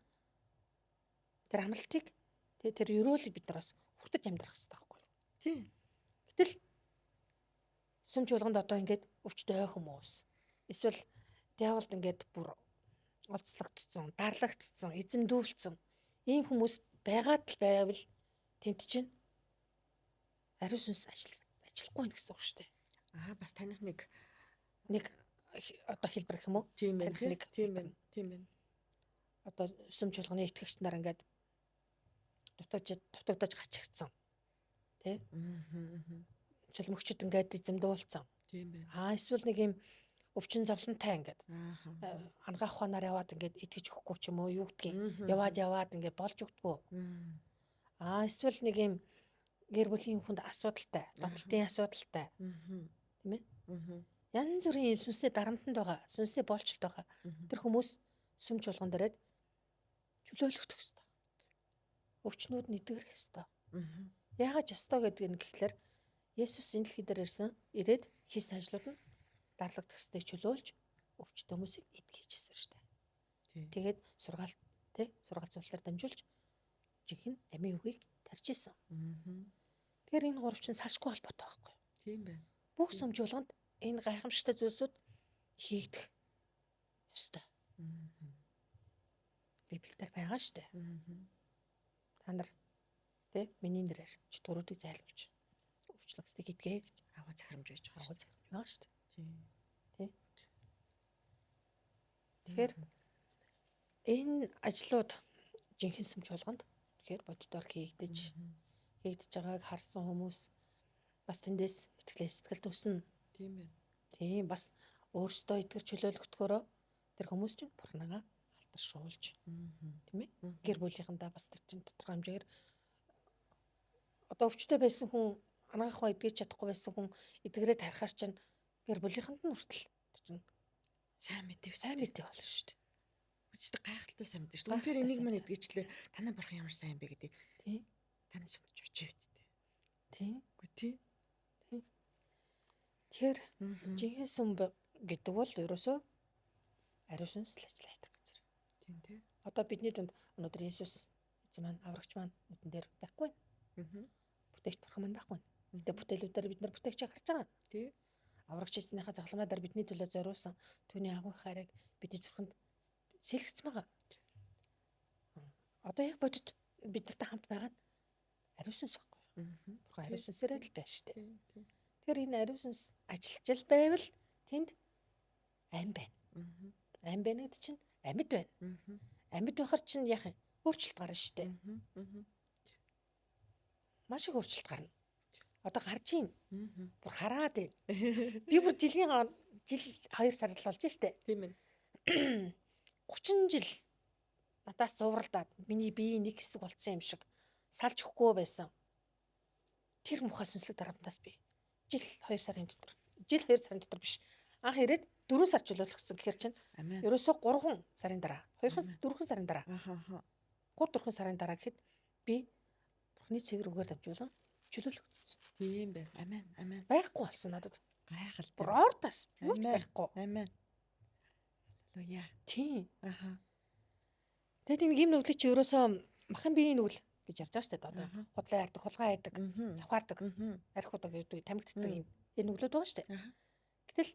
тэр амлалтыг тэр ерөөлийг бид нар бас хүртэж амьдрах хэрэгтэй байхгүй юу? Тийм. Гэтэл сүм чуулганд одоо ингээд өвчтөй хүмүүс эсвэл диаволд ингээд бүр олцлогдсон, дарлагдсан, эзэмдүүлсэн ийм хүмүүс байгаад л байвал тэнд чинь ариун сүнс ажиллахгүй байх гэсэн үг шүү дээ. Бас таних нэг одоо хэлбэр гэх юм уу? Тийм байна. Одоо сүм чуулганы итгэгч нар ингээд дутагдаж гачигдсан. Тэ? Чөлмөгчд ингээд эзэмдүүлсэн. Тийм байна. Эсвэл нэг юм өвчин зовлонтой ингээд ангаах ухаанаар яваад ингээд итгэж өгөхгүй ч юм уу юу гэдгийг яваад ингээд болж өгдөггүй. Эсвэл нэг юм гэр бүлийн хүнд асуудалтай, донтолтын асуудалтай. Тийм ээ? Янз бүрийн сүнсний дарамтанд байгаа, сүнсний боолчлолт байгаа. Тэр хүмүүс сүм чуулган дээрээ чөлөөлөх ёстой. Өвчнүүд нэдгэрэх ёстой. Яагаад ёстой гэдэг нь гэхлээр Есүс энэ дэлхий дээр ирээд хийсэн ажлууд нь дарлагдах ёстой чөлөөлж өвчтөе хүмүүсийг эдгэжсэн шүү дээ. Тэгээд сургаалт зүйлээр дамжуулж жинхэнэ амийн үгийг тарж исэн. Тэгэхээр энэ гурав чинь салшгүй холбоотой байхгүй юу? Тийм байна. Бүх сүм чуулганд энэ гайхамшигтай зүйлсүүд хийгдэх ёстой. Библиэлд байгаа шүү дээ. Та нар миний нэрээр чөтгөрүүдийг зайлуулж өвчлөгсдөг гэдгээ гэж агуу захирамж байж байгаа. Агуу захирамж байгаа шүү дээ. Тэгэхээр энэ ажлууд жинхэнэ сүм чуулганд тэгэхээр боддоор хийгдэж байгааг харсан хүмүүс бас тэндээс итгэлээ сэтгэл төснө. Тийм байна. Тийм бас өөрсдөө итгэр чөлөөлөгдөхөөрөө тэр хүмүүс чинь бурхнагаа алдаршуулж тийм ээ. Гэр бүлийнхэнтэй бас тэр чинь тодорхой хэмжээгээр одоо өвчтөй байсан хүн анагаахаа эдгэж чадахгүй байсан хүн эдгэрээ тарихаар чинь гэр бүлийнхэнд нь хүртэл тэр чинь Сайн мэдээ. сайн мэдээ болно шүү дээ. Өчтөд гайхалтай сайн мэдээ шүү. Үнэхээр энийг мань эдгэжлээ. Танай бурхан ямар сайн бэ гэдэг. Тийм. Танаас өмч очив үсттэй. Тийм. Үгүй тий. Тэгэхээр жинхэнэ сүмб гэдэг бол ерөөсөө ариун сүнслэл ажиллаж байдаг газар. Тийм тий. Одоо бидний дунд өнөөдөр Есүс эзэн маань аврагч маань нүдэн дээр байхгүй. Бүтээгч бурхан маань байхгүй. Гэтэ бүтээлүүдээр бид нар бүтээгчийг харж байгаа. Тий. Аврагч эзнийхээ загламаа дээр бидний төлөө зориулсан түүний агуу хайрыг бидний зүрхэнд сэлгэсэн байгаа. Одоо яг бодит бидэртэй хамт байгаа нь ариун сүнс байхгүй. Бурхан ариун сүнсээр л байна шүү дээ. Тэгэхээр энэ ариун сүнс ажиллаж байвал тэнд ам байна. Ам байна гэдэг чинь амьд байна. Амьд байхар чинь яах юм? Өөрчлөлт гарна шүү дээ. Маш их өөрчлөлт гарна. Одоо гарч ийн. Бүр хараад байна. Би бүр жил 2 сар л болж штэ. Тийм ээ. 30 жил надаас зууралдаад миний биеийн нэг хэсэг болцсон юм шиг салж өгөхгүй байсан. Тэр мухаа сүнслэг дарамтаас би жил 2 сарын дотор биш. Анх ирээд 4 сар чөлөөлөгдсөн гэхэр чинь ерөөсөө 3 сарын дараа 4 сарын дараа 3-4 сарын дараа гэхэд би бурхны цэвэр үгээр дамжуулан чөлөөлөгдсөн. Тийм байна. Амен. Байхгүй болсон надад. Гайхалтай. Бороор тас юу ч байхгүй. Амен. Халелуя. Тийм. Тэгээд энэ гим нүглийн чи ерөөсөө махан биеийн нүгэл гэж ярьж байгаа шүү дээ. Одоо худлаа ярддаг, хулгай яадаг, завхаардаг, арх удаг гэдэг тамигддаг юм. Энэ нүглүүд байгаа шүү дээ. Гэтэл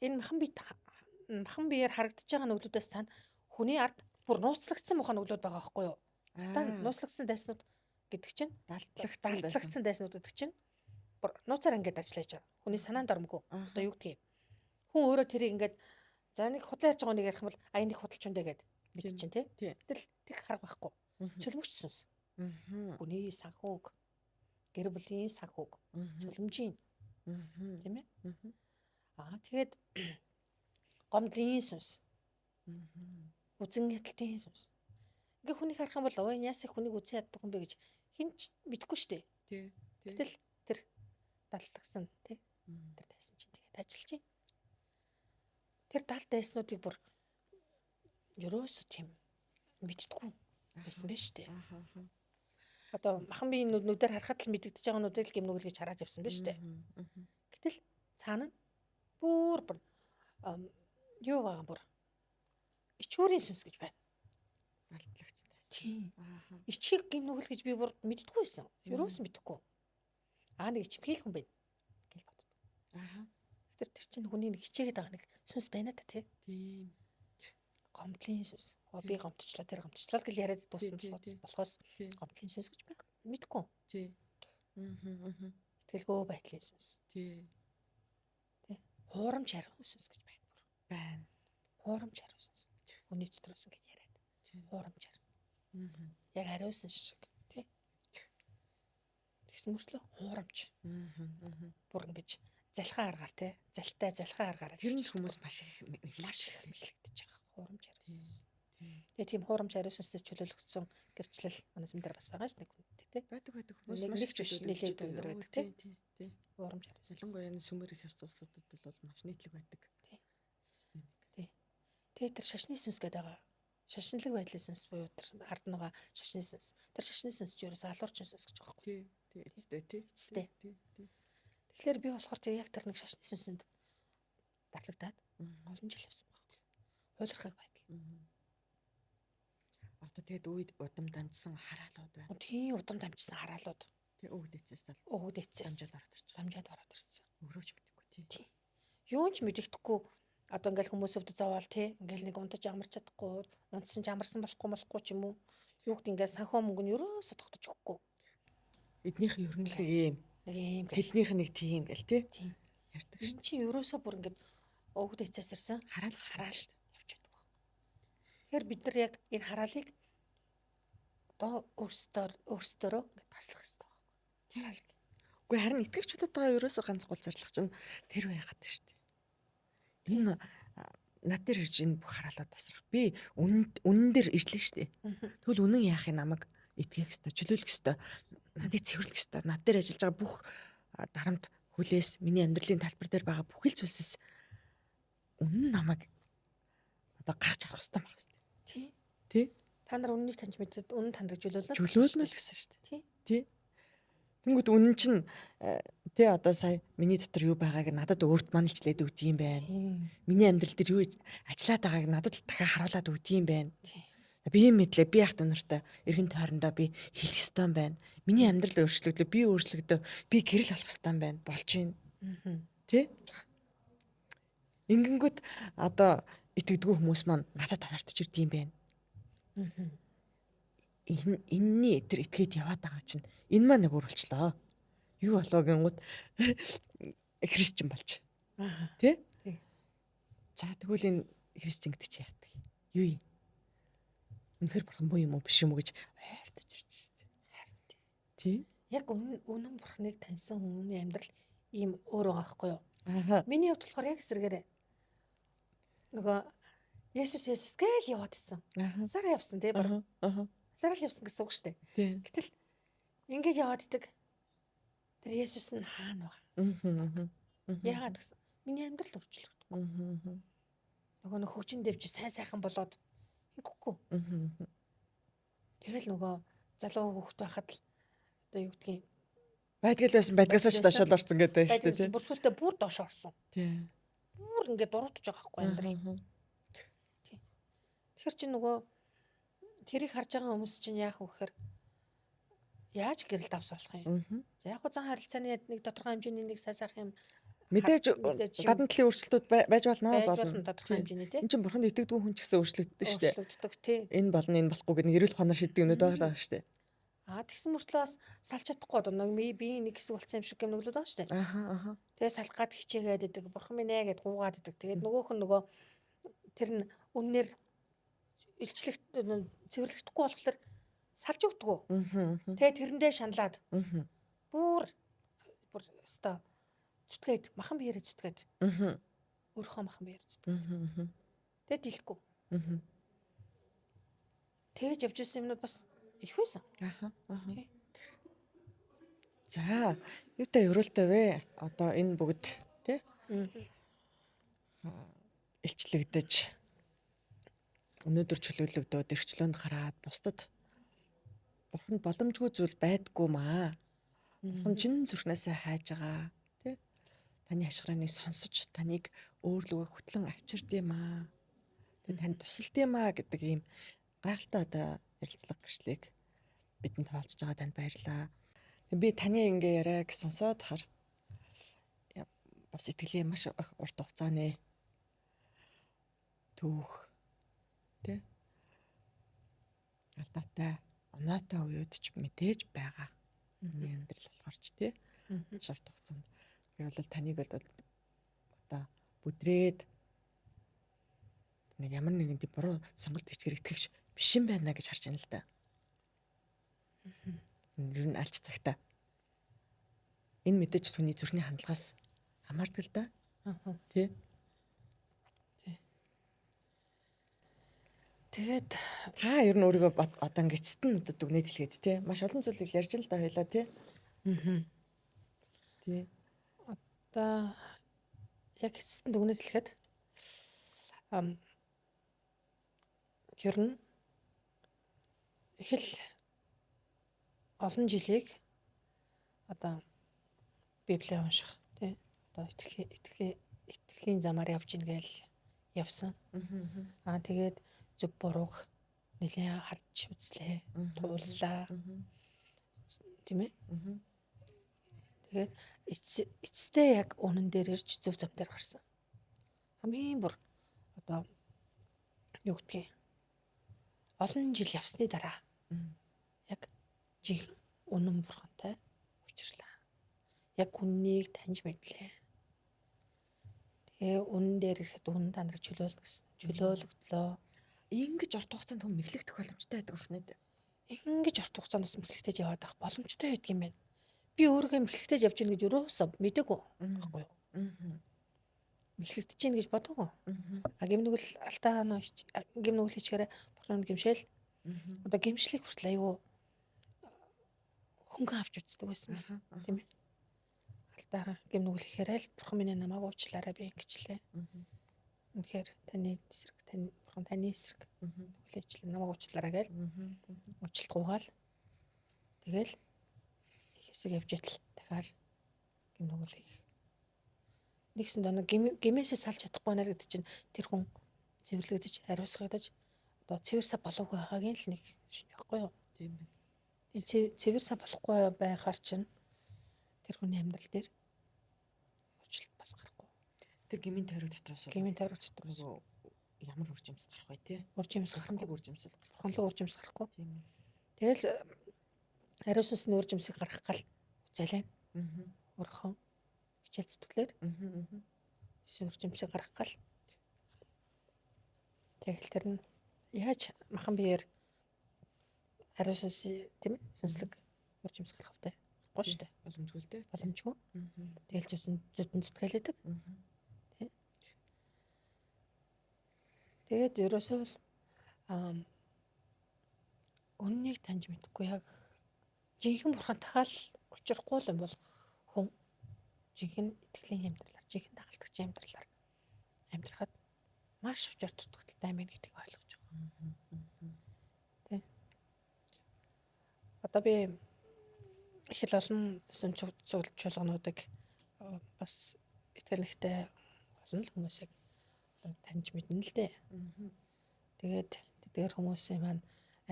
энэ махан биеэр харагдаж байгаа нүглүүдээс цаана хүний ард бүр нууцлагдсан муха нүглүүд байгаа байхгүй юу? Сатан нууцлагдсан дайснууд гэдэг чинь далтлагдсан дайснууд гэдэг чинь бүр нууцаар ингээд ажиллаж байгаа. Хүний санаанд ормгүй. Одоо юу гэдгийг. Хүн өөрөө тэрийг ингээд за нэг худлаа ярьж байгаа нэг ярих юм бол нэг худалч үндэ гэд мэд чинь тий. Гэтэл тэг харах байхгүй. Чөлмөгч сүнс. Хүний санхүүг, гэр бүлийн санхүүг, чөлмжийн. Тийм ээ? Тэгээд гомдлын сүнс. Үзэн ядалтын сүнс. Ингээ хүнийг харах юм бол ой яас их хүнийг үзэн яддаг юм бэ гэж хинч мэдэхгүй шүү дээ. Тий. Гэтэл тэр далтгсан тий. Тэр тайсан чинь тэгээд ажиллаж байна. Тэр далд дайснуудыг бүр ерөөсөө тийм мэддэггүй байсан байж тээ. Одоо махан биеийн нүдээр харахад л мэдэгдэж байгаа нүдэл гим нүгэл гэж хараад явсан байж тээ. Гэтэл цаана нь бүр юу байгаа бүр ичүүрийн сүнс гэж байна. Далтлагдсан тайсан. Тийм. Ичхийг гим нүгэл гэж би бүр мэддэггүй байсан. Ерөөсөө мэддэггүй. Нэг ичмхийл хүн байна гэж боддог. Тэр чинь хүний нэг хичээгээд байгаа нэг сүнс байна та тий. Тийм. Гомдлын сүнс. Би гомдчлаа тэр гомдчлаа гэж яриад дууссан болохоос гомдлын сүнс гэж байна. Мэдгүй. Тий. Итгэлгүй байдлын сүнс. Тий. Хуурамч хариу сүнс гэж байна. Хуурамч хариу сүнс. Хүний дотроос ингэж яриад. Хуурамч хариу. Яг хариусан шиг тий. Тэгсэн мөртлөө хуурамч. Бүр ингэж залхаа аргаар тий. Залтай залхаа аргаар. Тэр нь хүмүүс маш их мэдлэгдэж байгаа. Хуурамч хариу сүнс. Тэгээ тийм хуурамч хариу сүнсээс чөлөөлөгдсөн гэрчлэл манай сүмдэр бас байгаа ш нэг хүнтэй тий. Байдаг хүмүүс маш их нэлээд өндөр байдаг тий. Хуурамч хариу сүнс. Ялангуяа энэ сүмэр их явцуудад бол маш нийтлэг байдаг. Тий. Тэгээ тэр шашны сүнс гэдэг байгаа. Шашинлаг байдлын сүнс буюу тэр ард нугаа шашны сүнс. Тэр шашны сүнс ч ерөөсөө алуурчин сүнс гэж байгаа байхгүй. Тий. Эцтэй. Тэгэхээр би болохоор тэр яг тэр нэг шашны сүнсэнд дарлагдаад олон жил явсан байхгүй. Хуйлархаг байдал. Одоо тэгээд үед удам дамжсан хараалууд байна. Тийм удам дамжсан хараалууд. Тэг өгдөөцөөс дамжаад ороод ирсэн. Өрөөж мэдхгүй тий. Юу ч мэддэхгүй одоо ингээл хүмүүс өвд зовоол тий. Ингээл нэг унтаж амарч чадахгүй, унтсан ч амарсан болохгүй ч юм уу. Юу гэд ингээл санхүү мөнгө нь ерөөсө тогтож өгөхгүй. Эднийх нь ер нь нэг юм. Тэднийх нь нэг тийм гэл тий. Ярьдаг шин чи ерөөсө бүр ингээд өгдөөцөөс ирсэн хараал явж чаддаг байхгүй. Тэгэхээр бид нар яг энэ хараалыг одоо өөрсдөө ингээд таслах хэрэгтэй. Үгүй харин итгэгчдүүдээ ерөөсөө ганц гол зорилго чинь тэр байгаад байна шүү дээ. Энэ над дээр ирж энэ бүх хараалаа тасрах. Би үнэн дээр ирлээ шүү дээ. Тэгвэл үнэн яахыг намайг итгэх ёстой, чөлөөлөх ёстой, надыг цэвэрлэх ёстой. Над дээр ажиллаж байгаа бүх дарамт хүлээс, миний амьдралын талбар дээр байгаа бүх л зүйлсээс үнэн намайг одоо гарч авах ёстой байх ёстой. Тий? Та нар үннийг таньж мэдээд үнэн таньдаг чөлөөлнө. Чөлөөлнө л гэсэн шүү дээ. Тий. Тэнгүүд үнэн чинь тий одоо сая миний дотор юу байгааг надад өөрт манилчлээд өгд юм байна. Миний амьдрал дээр юу ажиллаад байгааг надад дахиад харуулад өгд юм байна. Би юм мэдлээ, би яхад өнөртөө эргэн тойрондоо би хэлэх ёстой юм байна. Миний амьдрал өөрчлөгдөө, би өөрчлөгдөө, би гэрэл болох ёстой юм байна. Болж байна. Тэ? Ингэнгүүт одоо итгэдэггүй хүмүүс маань надад харьцаж ирд юм байна. Энэний тэр итгээд яваад байгаа чинь энэ маань нэг өөрчлөлөө. Юу болов гингүүд христчэн болж. Тэ? За тэгвэл энэ христчэн гэдэг чи яадаг? Юу юм? Үнэхээр бурхан боо юм уу биш юм уу гэж хайртаж ирж штэ. Харин тий. Яг үнэн бурханыг таньсан хүний амьдрал ийм өөр байгаа байхгүй юу? Миний хувьд болохоор яг эсэргээрээ нөгөө Есүс гээл яваад исэн. Сараа явсан тий баг. Сараа л явсан гэсэн үг штэ. Гэтэл ингэж яваад идэг. Тэр Есүс нь хаана байгаа? Яагаад гэсэн? Миний амьдрал өөрчлөгдөв. Нөгөө нэг хөгжин дэвж сайхан болоод ингэхгүй. Тэгэл нөгөө залуу хүүхэд байхад л одоо юу гэдгийг байдгал байсан байдгасаа ч дошол орсон гэдэг шүү дээ тий. Бүр сүлдээ бүр доош орсон. Тий. Бүр ингээд дуруудж байгаа байхгүй амьдрал. Тий. Тэгэхээр чи нөгөө тэрийг харж байгаа хүмүүс чинь яах вэ гэхээр яаж гэрэл давс болох юм? За яг гоо зан харилцааны нэг тодорхой хэмжээний нэг сайсаах юм мэдээж гадна талын өөрчлөлтүүд байж болно. Тодорхой хэмжээний тий. Энд чинь бурханд итгэдэггүй хүн ч гэсэн өөрчлөгддөг шүү дээ. Өөрчлөгддөг тий. Энэ болно, энэ болохгүй гэдэг эрүүл ухаанаар шийддэг юмуд байгаа шүү дээ. Тэгсэн мөртлөө бас салж чадахгүй одоо би нэг хэсэг болсон юм шиг юм нүглүүд байгаа шүү дээ. Тэгээ салах гад хичээгээд идэг, бурхан минь ээ гэд гуугаад идэг. Тэгээд нөгөөх нь нөгөө тэр нь үннээр илчлэх цэвэрлэгдэхгүй болохоор салж өгдөггүй. Тэгээд тэрэндээ шаналаад бүр өстой зүтгээд махан биеэрээ зүтгээд. Өөрийнхөө махан биеэр зүтгээд. Тэгээд дийлэхгүй. Тэгэж явж ирсэн юмнууд бас их байсан. За, юутай өрөөлтэй вэ? Одоо энэ бүгд тий? Илчлэгдэж өнөөдөр чөлөөлөгдөөд эрхчлөөнд гараад бусдад бурханд боломжгүй зүйл байдгүй маа. Бурхан чин зүрхнээсээ хайж байгаа. Тий? Таны ашгарыг сонсож таныг өөрлөгөө хөтлөн авчирдъя. Тэгээ танд тусалдъя гэдэг ийм гайхалтай одоо ярилцлага гэрчлэгийг бидэнд хаалцж байгаа танд баярлалаа. Би таны ингээ яриаг сонсоод хар бас итгэлийн маш урт хугацааны түүх тий алдаатай оноотой үед ч мэдээж байгаа. Миний амьдрал болохоор ч тий шорт хугацаанд. Тэгэхээр бол таныг бол одоо бүдрээд нэг ямар нэгэн тийм буруу сонголт хийчихэр итгэгч биш юм байна гэж харж байна л да. Ер нь альч цагтаа. Энэ мэдээж хүний зүрхний хандлагаас хамаардаг л да. Тий. Тэгээд та ер нь өөрийгөө одоо ингэ эцэст нь одоо дүгнээд хэлгээд тий. Маш олон зүйлийг ярьж л да хоёлаа тий. Тий. Одоо яг эцэст нь дүгнээд хэлэхэд ер нь их л олон жилийг одоо Библийг унших тий одоо итгэлийн замаар явж ийн гээл явсан. Тэгээд зөв бурууг нэлээд харж үзлээ. Тууллаа. Тийм ээ. Тэгээд эцэстээ яг үнэн дээр ирж зөв зам дээр гарсан. Хамгийн бүр одоо юу гэдгийг олон жил явсны дараа яг жиг үнэн бурхантай учрлаа. Яг үннийг таньж мэдлээ. Тэгээ үнэн дээр ирэхэд үнэн таныг чөлөөлнө гэсэн. Чөлөөлөгдлөө. Ингэж урт хугацаанд хүн мэдлэгдэх боломжтой байдаг байна. Ингэж урт хугацаанд мэдлэгдэж яваад байх боломжтой байдаг юм байна. би өөрөө мэхлэгтэж явж гин гэж өрөөсөө мэдээгүй байхгүй юу. Мэхлэгдэж гин гэж бодоогүй. А гимнүгэл алтаа ханаа гимнүгэл хийчихээрээ бурхан гимшээл. Одоо гимшлийг хүртэл аюу хөнгөн авч үздэг байсан юм. Тийм ээ. Алтаа гимнүгэл хийхээрээ л бурхан минь намайг уучлаарай би ингэчлээ. Үнэхээр таны эсрэг бурхан таны эсрэг хүлээчлээ намайг уучлаарай гээл. Уучлалт гуйгаал. Тэгэл хэсэг явж идэл дахиад гимнүгэл хийх. Нэгсэн доо гимээсээ салж чадахгүй байна гэдэг чинь тэр хүн цэвэрлэгдэж, ариусгагдаж одоо цэвэрсэ болоогүй байгаагийн л нэг шинж байхгүй юу? Тийм байна. Цэвэрсэ болохгүй байхаар чинь тэр хүний амьдрал дээр өөрчлөлт бас гарахгүй. Тэр гмийн тойрог дотроос ямар үржимс гарах вэ те? Үржимс гарахгүй. Үржимс бол бурханлаг үржимс гарахгүй. Тийм ээ. Тэгэл ариусны үржимсийг гаргах гал үзэлэн. Өөрхөн хичээл зүтгэлээр. Эсвэл үржимсийг гаргах гал. Тэгэл тэр нь яаж махан биеэр ариусны тийм ээ сүнслэг үржимс гаргах вэ? Гарахгүй шүү дээ. Боломжгүй л те. Боломжгүй. Тэгэл зүтэн зүтгэлээдэг. Тэ. Тэгээд ерөөсөө л үннийг таньж мэдэхгүй яг жинхэнэ бурхантайгаа л учрахгүй юм бол хүн жинхэнэ итгэлийн амьдралаар, жинхэнэ дагалдагчийн амьдралаар амьдрахад маш учир дутагдaltaй юм гэдгийг ойлгож байгаа. Тэ. Одоо би их л олон сүм цуглаж чуулгануудыг бас итгэлэгтэй олон л хүмүүсийг таньж мэднэ л дээ. Тэгээд тэдгээр хүмүүсийн маань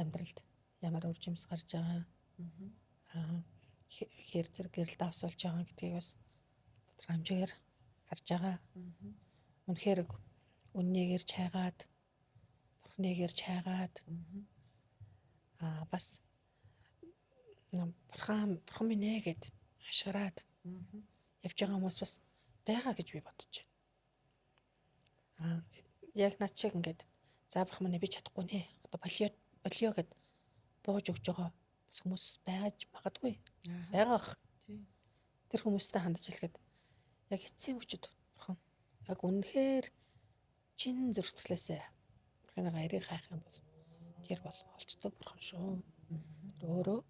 амьдралд ямар үржимс гарч байгаа, хэр зэрэг гэрэл давсуулж байгаа гэдгийг бас тодорхой хэмжээгээр харж байгаа. Үнэхээр үннийг ирж хайгаад, бурхныг ирж хайгаад, бас бурхан минь ээ гэд хашгираад явж байгаа хүмүүс бас байгаа гэж би бодож байна. Яг над шиг ингээд за бурхан минь би чадахгүй нэ. Одоо болио гэд бууж өгч байгаа бас хүмүүс байж магадгүй. Байгаа бах. Тэр хүмүүстэй хандж хэлэхэд яг эцсийн хүчит бурхан яг үнэхээр чин зүрхтгэлээсээ бурханы гайрыг хайх юм бол тэр бол олцдог бурхан шүү. Өөрөө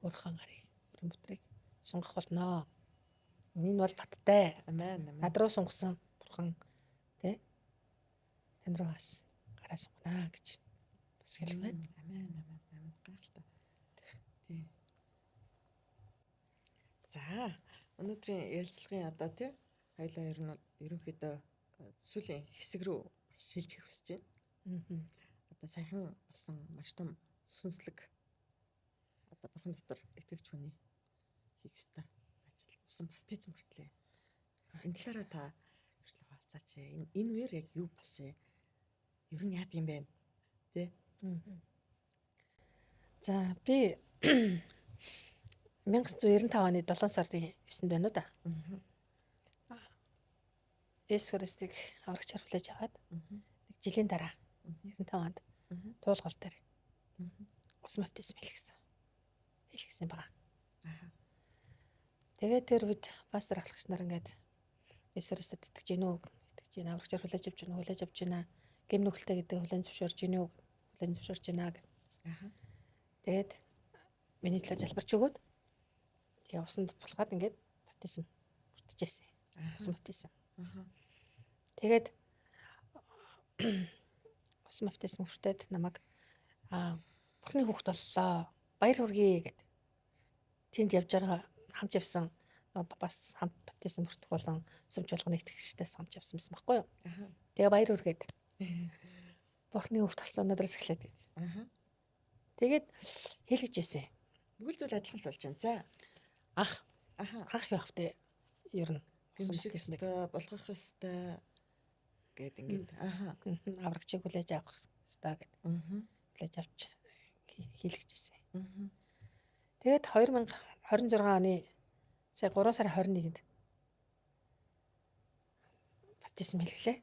өөрхөн гарыг, өөрийн бүтрийг сунгах болно. Энэ бол баттай. Амен. Над руу сунгасан бурхан тэ тань руу бас гараа сунгана гэж бас хэлэх байна. Амен. Гайхалтай. Тий. За, өнөөдрийн ярилцлагын одоо тий хоёлаа ер нь ерөнхийдөө сүүлийн хэсэг рүү бас шилжих хүсэж байна. Одоо саяхан болсон маш том сүнслэг одоо бурхан дотор итгэж хүний хийх ёстой ажил усан баптизм хүртлээ. Энэ талаараа та хэрэглэх хаалцаач. Энэ үеэр яг юу болсон юм? Ер нь яадаг юм бэ? Тэ? За би 1995 оны 7 сарын 9-нд байна уу да. Есүс Христийг аврагчаар хүлээж аваад нэг жилийн дараа 95 онд туулгал дээр ус баптизм хийлгэсэн байгаа. Тэгээд тэр үед пастор ахлагч нар ингээд Есүс Христэд итгэж гинүү, аврагчаар хүлээж авч гинэ, гэм нүгэлтэй гэдэг хүлээн зөвшөөрж гинүү, хүлээн зөвшөөрж гинэ гэх. Тэгээд миний төлөө залбирч өгөөд тэгээ усанд булгаад ингээд баптизм хүртчихсэн. Ус баптизм. Тэгээд ус баптизм хүртээд намайг бурхны хүүхэд боллоо. Баяр хүргэе гэд. Тэнд явж байгаа хамт явсан бас хамт баптизм хүртэх болон сүмж болгоны итгэгчдээс хамт явсан байсан байхгүй юу? Тэгээ баяр хүргээд бурхны хүүхэд болсон надраас эхлээд гээд. Тэгээд хэлгэж ийсэн. Бүхэл зүйл адилхан л болж байна. За. Ах явах тэ ер нь гимших ёстой, болгох ёстой гэд ингээд аврагчийг хүлээж авах ёстой гэд. Хүлээж авч хийлгэж ийсэн. Тэгээд 2026 оны сая 3 сарын 21-нд баптизм хийлгэлээ.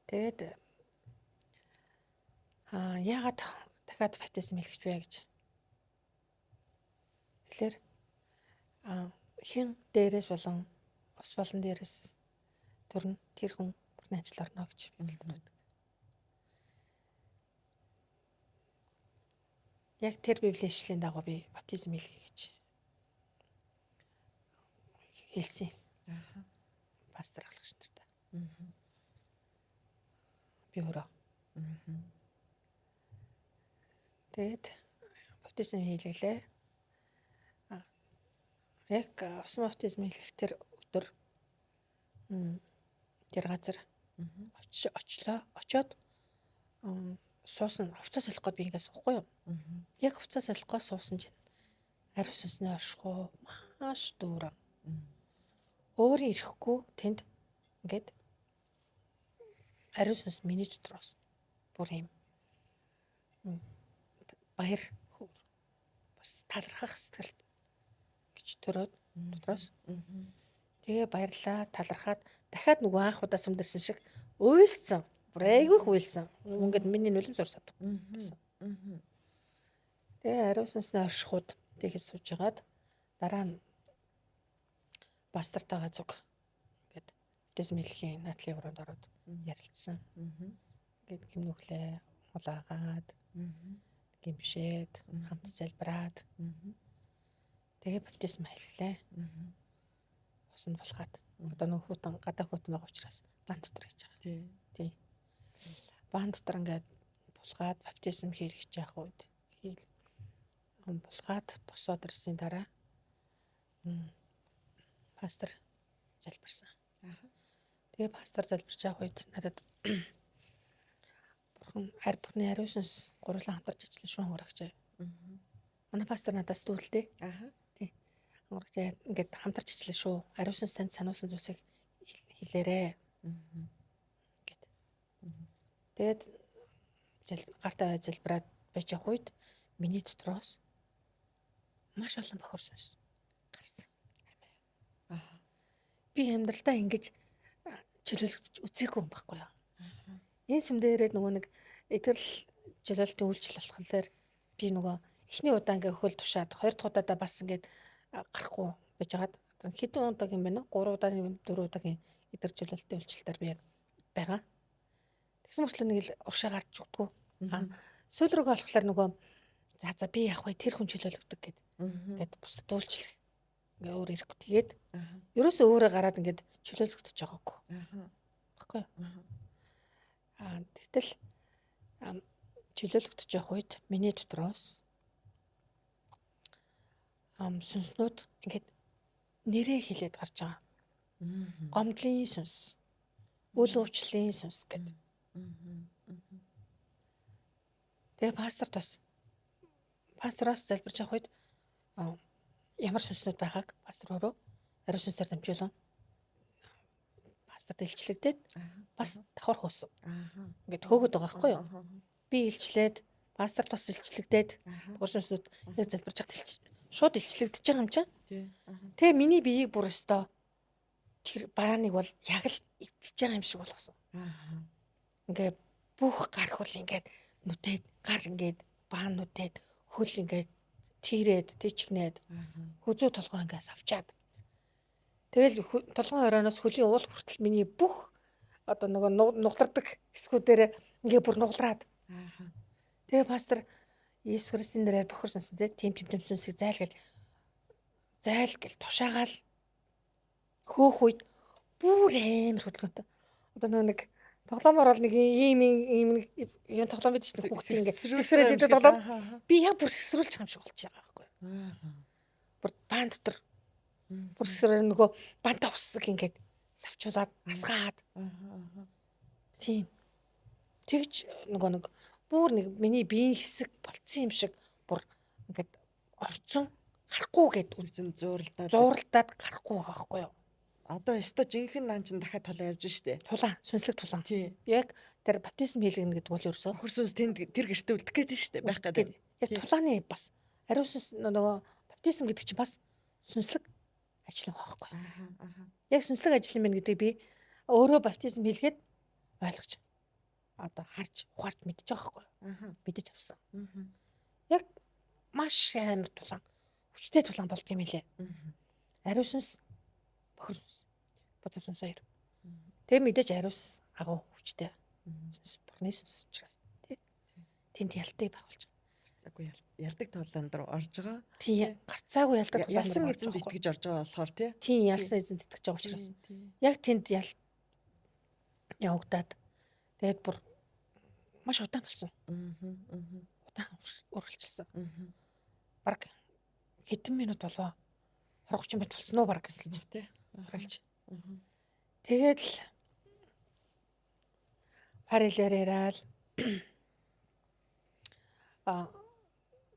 Тэгээд яагаад дахиад баптизм хийлгэж вэ гэж тэгэхээр хин дээрээс болон ус болон дээрээс төрн тэр хүн бүрний ажил орно гэж хэлдэг. Яг тэр Библийн ишлэлийн дагуу би баптизм хийлгэе гэж хэлсэн. Пастор ахлагч нартай. Би өөрөө. Тэгээд баптизм хийлгэлээ. Яг усан баптизм хийлгэх тэр өдөр тэр газар очиод суусан хувцас солих гээд би ингээд суухгүй юу? Яг хувцас солих гээд суусан чинь ариун сүнсний оршихуу маш дүүрэн. Өөрөө ирэхгүй тэнд ингээд ариун сүнс миний дотроос бүр юм баяр бас талархах сэтгэл гэж төрөөд дотроос. Тэгээ баярлаа, талархаад дахиад нөгөө анх удаа сүмдэрсэн шиг уйлсан. Бүр айгүйх уйлсан. Ингээд миний нулимс урсаад байсан. Тэгээ ариун сүнсний оршихуд тэгээс сууж хагаад дараа нь пастортойгоо зүг ингээд баптизм хийлгэхийн наадлын өрөөнд ороод ярилцсан. Ингээд гимнүглээ улаагаад гимшээд хамт залбираад тэгээ баптизм хийлгэлээ. Усанд булгаад одоо нэг хүүтэн гадаа хүүтэн байгаа учраас баан дотор хийж байгаа. Тий. Баан дотор ингээд булгаад баптизм хийлгэж явах үед булгаад босоод ирсний дараа пастор залбирсан. Тэгээ пастор залбирч явах үед надад бурхан бүрний ариун сүнс гурлан хамтарч ажиллаж шуун хурагчаа. Манай пастор надаас дүүлдэ. Тий. Хурагчаа ингээд хамтарч ажиллаж шүү. Ариун сүнс танд сануулсан зүйлсийг хэлээрээ. Гэт. Тэгээд гартаа залбираад байж явах үед миний дотроос маш олон бохор сүнс гарсан. Би амьдралдаа ингэж чөлөөлөгдөж үзээгүй юм байхгүй юу? Энэ сүмдээрээ нөгөө нэг итгэл чөлөөлтийн үйлчлэл болохоор би нөгөө эхний удаа ингээ хөл тушаад хоёр дахь удаадаа бас ингээд гарахгүй байж хагаад хэдэн удаа юм бэ нэ? 3 удаагийн 4 удаагийн итгэл чөлөөлтийн үйлчлэлээр би яг байгаа. Тэгсэн мөрчлөө нэг л уршаа гарч өгдөггүй. Сүүл рүүгээ болохоор нөгөө за би яг вэ тэр хүн чөлөөлөгдөг гэд бусдад дуулчлах. Ингээ өөр ирэхгүй. Тэгээд ерөөсөө өөрөө гараад ингээд чөлөөлөгдөж байгаагүй. Баггүй. Тэгтэл чөлөөлөгдөж явах үед миний дотроос сүнснүүд ингээд нэрээ хэлээд гарч байгаа. Гомдлын сүнс, үл уучлалын сүнс гэд. Тэгээ пастороос залбирч явах үед ямар сүнснүүд байгааг пастор өөрөө ариун сүнсээр дамжуулан пасторт илчлэгдээд бас давхар хөөсөн. Ингээд хөөгд байгаа байхгүй юу? Би илчлээд пасторт бас илчлэгдээд бохор сүнснүүд яг залбирч явахад шууд илчлэгдэж байгаа юм чинь. Тэгээ миний биеийг бүр өстой тэр бааныг бол яг л эвдэлж байгаа юм шиг болгосон. Ингээд бүх гар хөл ингээд нүдээд гар ингээд баан нүдээд хөл ингээд тийрээд тийчгнээд хүзүү толгой ингээс авчаад тэгэл толгойн орооноос хөлийн уул хүртэл миний бүх одоо нөгөө нуглардаг хэсгүүдээр ингээ бүр нуглараад тэгээ пастор Иесус Христосийн нэрээр бохор сүнстэй тийм сүнсийг зайлгэл тушаагаал хөөх үед бүр амар хөдөлгөөнтэй одоо нэг тоглоомор бол нэг ийм юм тоглоом байдаг шүү дээ хүүхдийн ингээ сэгсрээд идэв тоглоом би яг бүр сэгсрүүлж байгаа юм шиг болж байгаа байхгүй бүр баан дотор бүр сэгсрээ нөгөө бантаа уссаг ингээд савчуулаад асгаад тийм тэгж нөгөө нэг бүр нэг миний биеийн хэсэг болцсон юм шиг бүр ингээд орцсон гарахгүй гэд үлзэн зууралдаад гарахгүй байгаа байхгүй юу одоо өстой жинхэнэ наан чин дахиад тулаа явж штэ. Тулаан, сүнслэг тулаан. Яг тэр баптизм хийлгэнэ гэдэг бол ерөөсөө хөр сүнс тэнд тэр гэртээ үлдэх гээд штэ байх гэдэг. Яг тулааны бас ариун сүнс нөгөө баптизм гэдэг чинь бас сүнслэг ажил байхгүй. Яг сүнслэг ажил юм гэдэг би өөрөө баптизм хийлгээд ойлгож одоо харж ухаарч мэдчих байгаа байхгүй. Мэдэж авсан. Яг маш амар тулаан. хүчтэй тулаан болдго юм лээ. Ариун сүнс, бохир сүнс, бодол сүнс хоёр. Тэгээ мэдээж ариун сүнс агуу хүчтэй. Сүнс бурхны сүнс учраас тий. Тэнд ялтыг байгуулж байгаа. Гарцаагүй ялдаг тулаанд руу орж байгаа. Тий, гарцаагүй ялдаг тулаанд Ялсан эзэнд итгэж орж байгаа болохоор тий. Тий, ялсан эзэнд итгэж байгаа учраас. Яг тэнд явагдаад тэгээд бүр маш удаан болсон. Удаан үргэлжилсэн. Бараг хэдэн минут болов 20-30 минут болсон уу бараг гэсэн чинь тий. Үргэлж. Тэгээд л парилаар яриад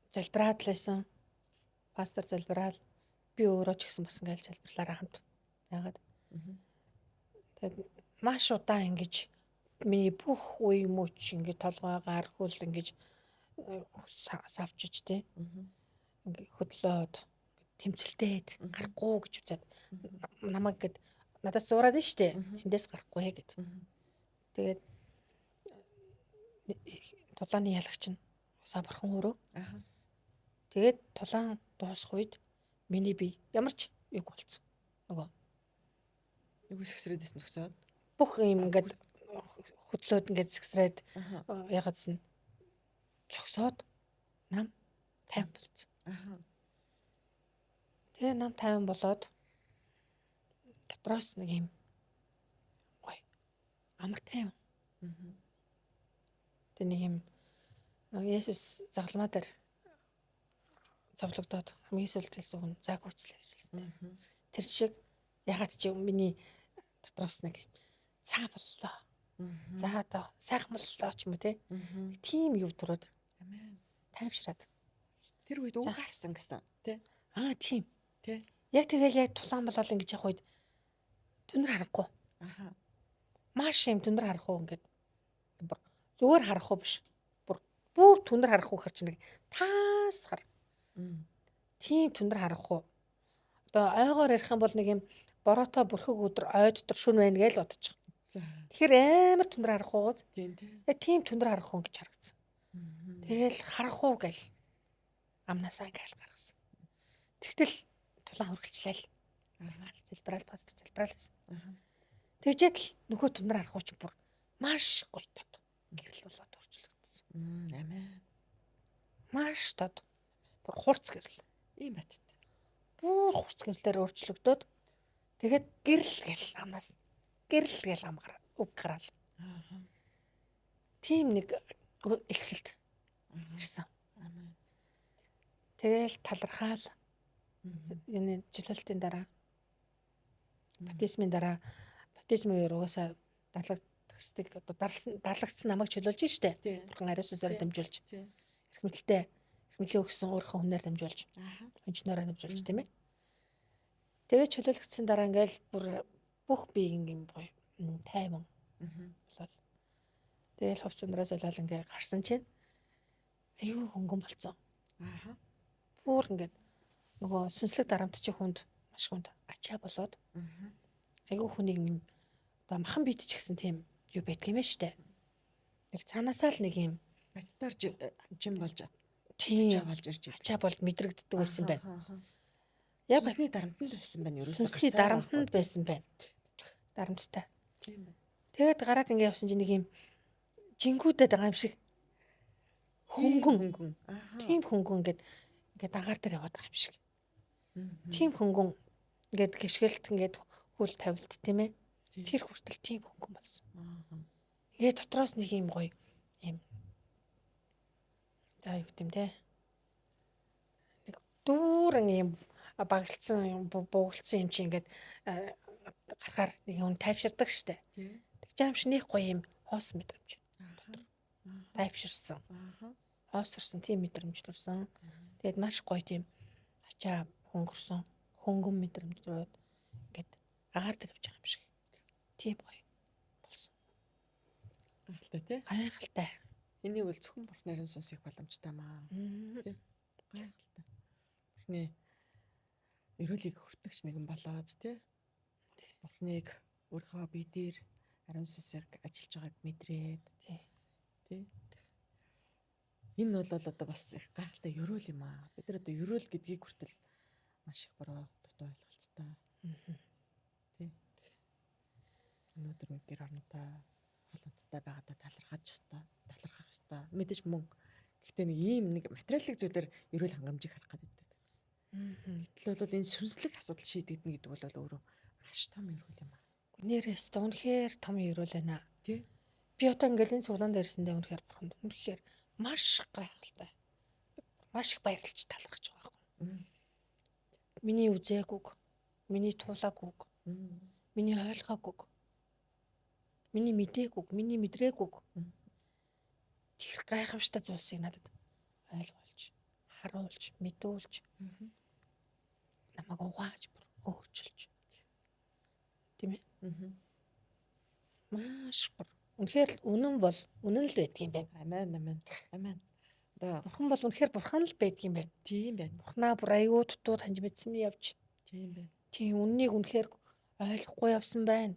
залбираад л байсан. Пастор залбираад би өөрөө ч гэсэн бас ингээл залбирлаараа хамт. Яагаад? Тэгээд маш удаан ингэж миний бүх үе мөч ингэж толгой гаргуул ингэж савчиж тий. Ингээ хөдлөөд тэмцэлдээд гарахгүй гэж үзээд намайг ингээд надаас зураад нь штэ. Эндээс гарахгүй гэд. Тэгээд тулааны ялагч нь саа бурхан өөрөө. Тэгээд тулаан дуусах үед миний бие ямар ч юг болцсон. Нөгөө сэгсрээдээс зогсоод бүх юм ингээд хөдлөөд ингээд сэгсрээд ягаадсэн. Зогсоод нам тайван болцсон. Тэгээ нам тайван болоод дотроос нэг юм ой амар тайван. Тэгээ нэг юм Есүс загалмаа дээр зовлогдоод хамгийн сүүлд хэлсэн хүн зааг үүслээ гэж хэлсэн. Тэр шиг ягаад ч юм миний дотроос нэг юм цааваллаа. За одоо сайхан боллоо ч юм уу тийм юу дураад амен тайвшраад тэр үед үг харсан гэсэн тий. Тийм тий. Яг тэгэл яг тулаан болол ингэж явах үед түнэр харахгүй. Маш юм түнэр харахгүй ингээд зүгээр харахгүй биш. Бүр түнэр харахгүй хэр чинь нэг таасхар. Тийм түнэр харахгүй. Одоо ойгоор ярих юм бол нэг юм бороотой бүрхэг өдөр ой дотор шүн байна гэж бодож байгаа. Тэгэхээр амар түнэр харахгүй гоц. Тийм түнэр харахгүй гэж харагдсан. Тэгэл харахгүй гэл амнасаа ингээл гаргасан. Тэгтэл тулаан үргэлжлэе л. Залбирал пастор залбирал гэсэн. Тэгжээд л нөхөө түнэр харахгүй ч бүр маш гоё тод гэрэл болоод өөрчлөгдсөн. Амен. Маш тод. Бүр хурц гэрэл. Ийм байтд. Бүр хурц гэрлээр өөрчлөгдөөд тэгээд гэрэл гэл амнаас гэрэл гэл амгаар үг гараал. Тийм нэг илчлэлт ирсэн. Амен. Тэгэл талархаал. Юуны жилэлтийн дараа баптизмын дараа баптизмын үеэр угаасаа даалгагддаг одоо даалгагдсан намайг чөлөөлж штэ. Бурхан ариун сүнсээр дамжуулж. Эрхмэлтэй эрхмэлээ өгсөн өөрийнхөө хүнээр дамжуулж. Хончноороо дамжуулж тийм ээ. Тэгээ чөлөөлөгдсөн дараа ингээл бүх би ингээм гоё тайван болол. Тэгэл хувц унараас олоод ингээ гарсан чинь аюу хөнгөн болцсон. Бүр ингээд нөгөө сүнслэг дарамтчих хүнд маш хүнд ачаа болоод аюу хүнийг юм одоо махан бит ч гэсэн тийм юу байдг юм байна штэ. Нэг цаанаасаа л нэг юм баттар жим болж тийм болж ирж ачаа болж мэдрэгддэг байсан байна. Яг бидний дарамтнд байсан байна ерөөсөө сүнсний дарамтнд байсан байна. Дарамттай. Тийм байна. Тэгээд гараад ингээ явсан чинь нэг юм жингүүдэд байгаа юм шиг хөнгөн. Тийм хөнгөн ингээд агаар дээр яваад байгаа юм шиг. Тийм хөнгөн ингээд гიშгэлт ингээд хүл тавилт тийм ээ. Тэр хүртэл тийм хөнгөн болсон. Тэгээд дотроос нэг юм гоё юм. Яа юу гэдэм те. Нэг дүүрэн юм багалцсан буугалцсан юм чи ингээд гарахаар нэг юм тайвширдаг штэ. Тэгж юм шинийх гоё юм хоос мэдрэмж. Тайвширсан. Хоосорсон тийм мэдрэмж төрсөн. Тэгээд маш гоё тийм ачаа хөнгөрсөн. Хөнгөн мэдрэмж төрөөд ингээд агаар дээр явж байгаа юм шиг. Тийм гоё болсон. Гайхалтай тий. Гайхалтай. Энийг үл зөвхөн бурхны ариун сүнс их боломжтой маа. Тий. Гайхалтай. Бурхны өрөөлийг хүртэгч нэгэн болоод тий. Бурхныг өөрийнхөө бие дээр ариун сүнсийг ажиллаж байгааг мэдрээд тий. Энэ бол одоо бас их гайхалтай ерөөл юм аа. Бид нар одоо ерөөл гэдгийг хүртэл маш их буруу дутуу ойлголттой. Тий. Өнөөдөр нэг гэр оронтой холбоотой байгаадаа талархах ёстой. Мэдээж мөн. Гэхдээ нэг ийм нэг материалын зүйлээр ерөөл хангамжийг харах гэдэг. Гэтэл бол энэ сүнслэг асуудал шийдэгдэнэ гэдэг бол өөрөө маш том ерөөл юм аа. Нэрээс үнэхээр том ерөөл байна. Тий. Би одоо ингээл энэ цуглаан дээрсэндээ үнэхээр бурханд үнэхээр маш гайхалтай. Маш их баярлж талархаж байгаа юм. Миний үзээгүйг, миний туулаагүйг, миний ойлгоогүйг, миний мдээгүй, миний мэдрээгүй. Тэр гайхамшигтай зүйлсийг надад ойлгуулж, харуулж, мэдүүлж намайг угааж өөрчилж. Тийм ээ? Маш бүр. Үнэхээр үнэн бол үнэн л байдаг юм байна. Амен. Одоо Бурхан бол үнэхээр бурхан л байдаг юм байна. тийм байна. Бурхнаа бүр аюу дутуу таньж мэдсэн явж. Тийм байна. Тийм үннийг үнэхээр ойлгохгүй явсан байна.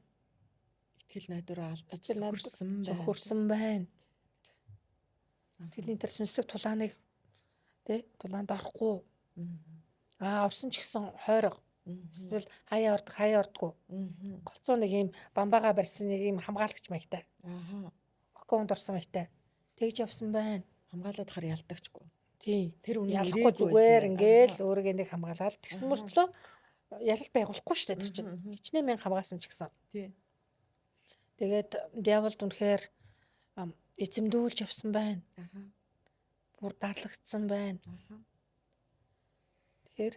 Итгэл найдвараа алдаж зөвхөрсөн байна. Тэлийн тэр сүнслэг тулааныг тулаанд орохгүй. Орсон ч гэсэн хойрог. Эсвэл хаяа ордгоо. Голцоо нэг юм бамбаага барьсан нэг юм хамгаалагч маягтай. Оконд орсон маягтай. Тэгж явсан байна. Хамгаалаад хар ялдагчгүй. Тийм. Тэр үнэн ялахгүй зүгээр ингээл өөрийгөө нэг хамгаалаад тэгсэн мөртлөө ялалт байгуулахгүй шүү дээ тэр чинь. Хичнээн мянга хамгаасан ч гэсэн. Тий. Тэгээд диаволд үнэхээр эзэмдүүлж явсан байна. Бүр дарлагдсан байна. Тэгэхээр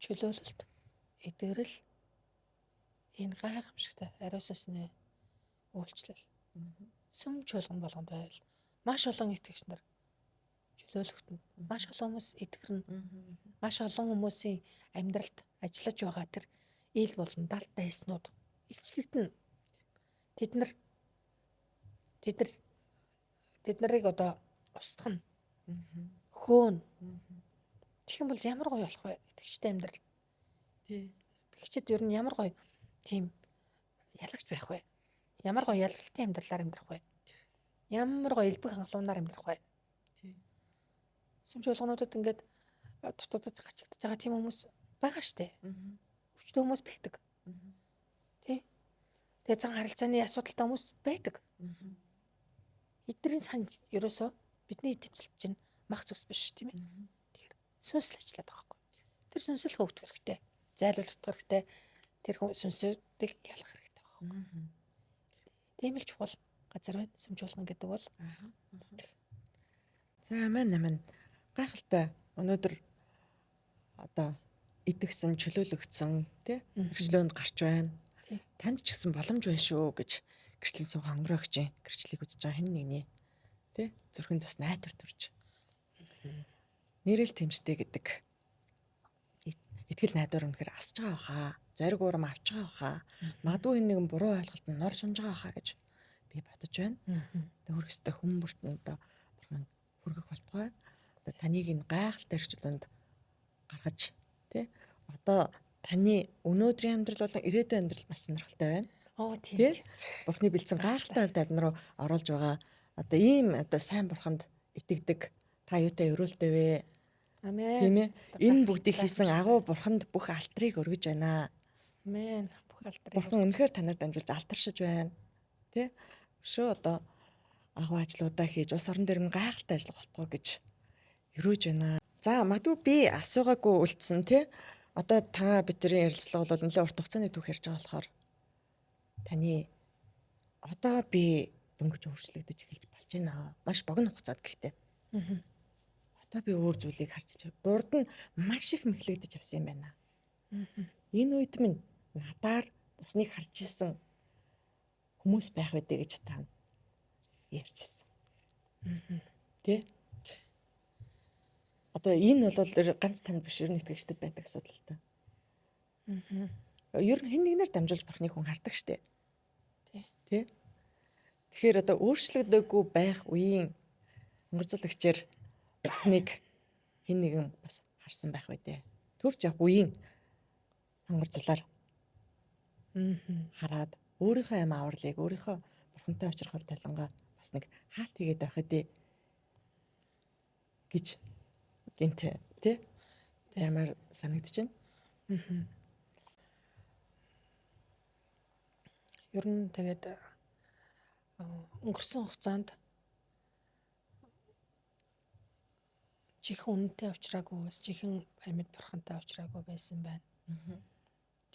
чөлөөлөлт, эдгэрэл энэ гайхамшигтай ариусны үйлчлэл. Сүм чуулган болгонд байвал маш олон итгэгч нар чөлөөлөгдөн. Маш олон хүмүүс эдгэрнэ. Маш олон хүмүүсийн амьдралд ажиллаж байгаа тэр ил болон далд дайснууд илчлэгдэнэ. Тэд нарыг одоо устгана. Хөөн. Тэгэх юм бол ямар гоё болох вэ? Итгэгчтэй амьдрал. Тий. Итгэгчд ер нь ямар гоё тийм ялагч байх вэ? Ямар гоё ялалтын амьдралаар амьдрах вэ? Ямар гоё элбэг хангалуунаар амьдрах вэ? Тий. Сүм чуулгануудад ингээд дутагдаж гачигдж байгаа тийм хүмүүс байгаа штэ. Өвчтөн хүмүүс байдаг. Тий. Тэгээ зан харилцааны асуудалтай хүмүүс байдаг. Эдгэрийн санд ерөөсөө бидний эдэмцэлт чинь мах зүс биш тийм ээ. Тэгэхээр сүнсэл ажиллаад байгаа байхгүй. Тэр сүнсэл хөвгдөх хэрэгтэй. Зайлуулах хэрэгтэй. Тэр сүнсүүдийг ялах хэрэгтэй байгаа. Тийм л чухал газар байна. Сүм чуулган гэдэг бол. За амен. Гайхалтай. Өнөөдөр одоо идэгсэн, чөлөөлөгдсөн тий гэрчлөөнд гарч байна. Танд ч гэсэн боломж байна шүү гэж гэрчлэн суугаа өнгөрөөгч юм. Гэрчлэлийг үзэж байгаа хэн нэгний тий зүрхэнд бас найдвар төрж. Нэрэл тэмцтэй гэдэг итгэл найдвар өнөхөр асж байгаа хаа. Зориг урам авч байгаа хаа. Магадгүй энэ нэгэн буруу ойлголт нь нор шунж байгаа хаа гэж би бодож байна. Тэгээ хөргөстэй хүмүүрт нь одоо бурхан хүргэх болтугай. Одоо таныг энэ гайхалтай эрхчлөөнд гаргаж тий одоо таны өнөөдрийн амьдрал болон ирээдүйн амьдрал маш сонирхолтой байна. Тийм. Бурхны бэлдсэн гайхалтай хувьд тань руу оруулж байгаа. Одоо ийм одоо сайн бурханд итгэдэг та юутай өрөөлтэй вэ? Амен. Тийм ээ. Энэ бүгдийг хийсэн агуу бурханд бүх алтрыг өргөж байна. Амен. Бүх алтрыг. Бурхан үнэхээр танаар дамжуулж алтаршиж байна. Тэ? Өшөө одоо агуу ажлуудаа хийж ус орон дээр гайхалтай ажиллах болтгоо гэж өрөөж байна. За магадгүй би асуугаагүй үлдсэн тий. Одоо та бидний ярилцлага бол нэлээд урт хугацааны түүх ярьж байгаа болохоор таны одоо би дөнгөж өөрчлөгдөж эхэлж болж байна. Маш богино хугацаад гэхдээ. Одоо би өөр зүйлийг харж байгаа. Дурд нь маш их мэхлэгдэж авсан юм байна. Энэ үед минь надаар Бурхныг харж исэн хүмүүс байх үедээ гэж та ярьжсэн. Тэ? Одоо энэ бол ганц тань биш ер нь итгэгчдэд байдаг асуудал та. Ер нь хэн нэгнээр дамжуулж Бурхныг хүн хардаг штэ. Тэ? Тэгэхээр одоо өөрчлөгдөөгүй байх үеийн өнгөрцөөлөгчээр Бурхныг хэн нэгэн бас харсан байх үедээ. Төрж явах үеийн өнгөрцөлөөр хараад өөрийнхөө юм авралыг өөрийнхөө Бурхантай уулзрах хувь талангаа бас нэг хаалт хийгээд байх үедээ гэж гинт тий ямар санагдаж байна. Ер нь тэгээд өнгөрсөн хугацаанд чихэн үнэнтэй уулзраагүй, чихэн амьд бурхантай уулзраагүй байсан байна.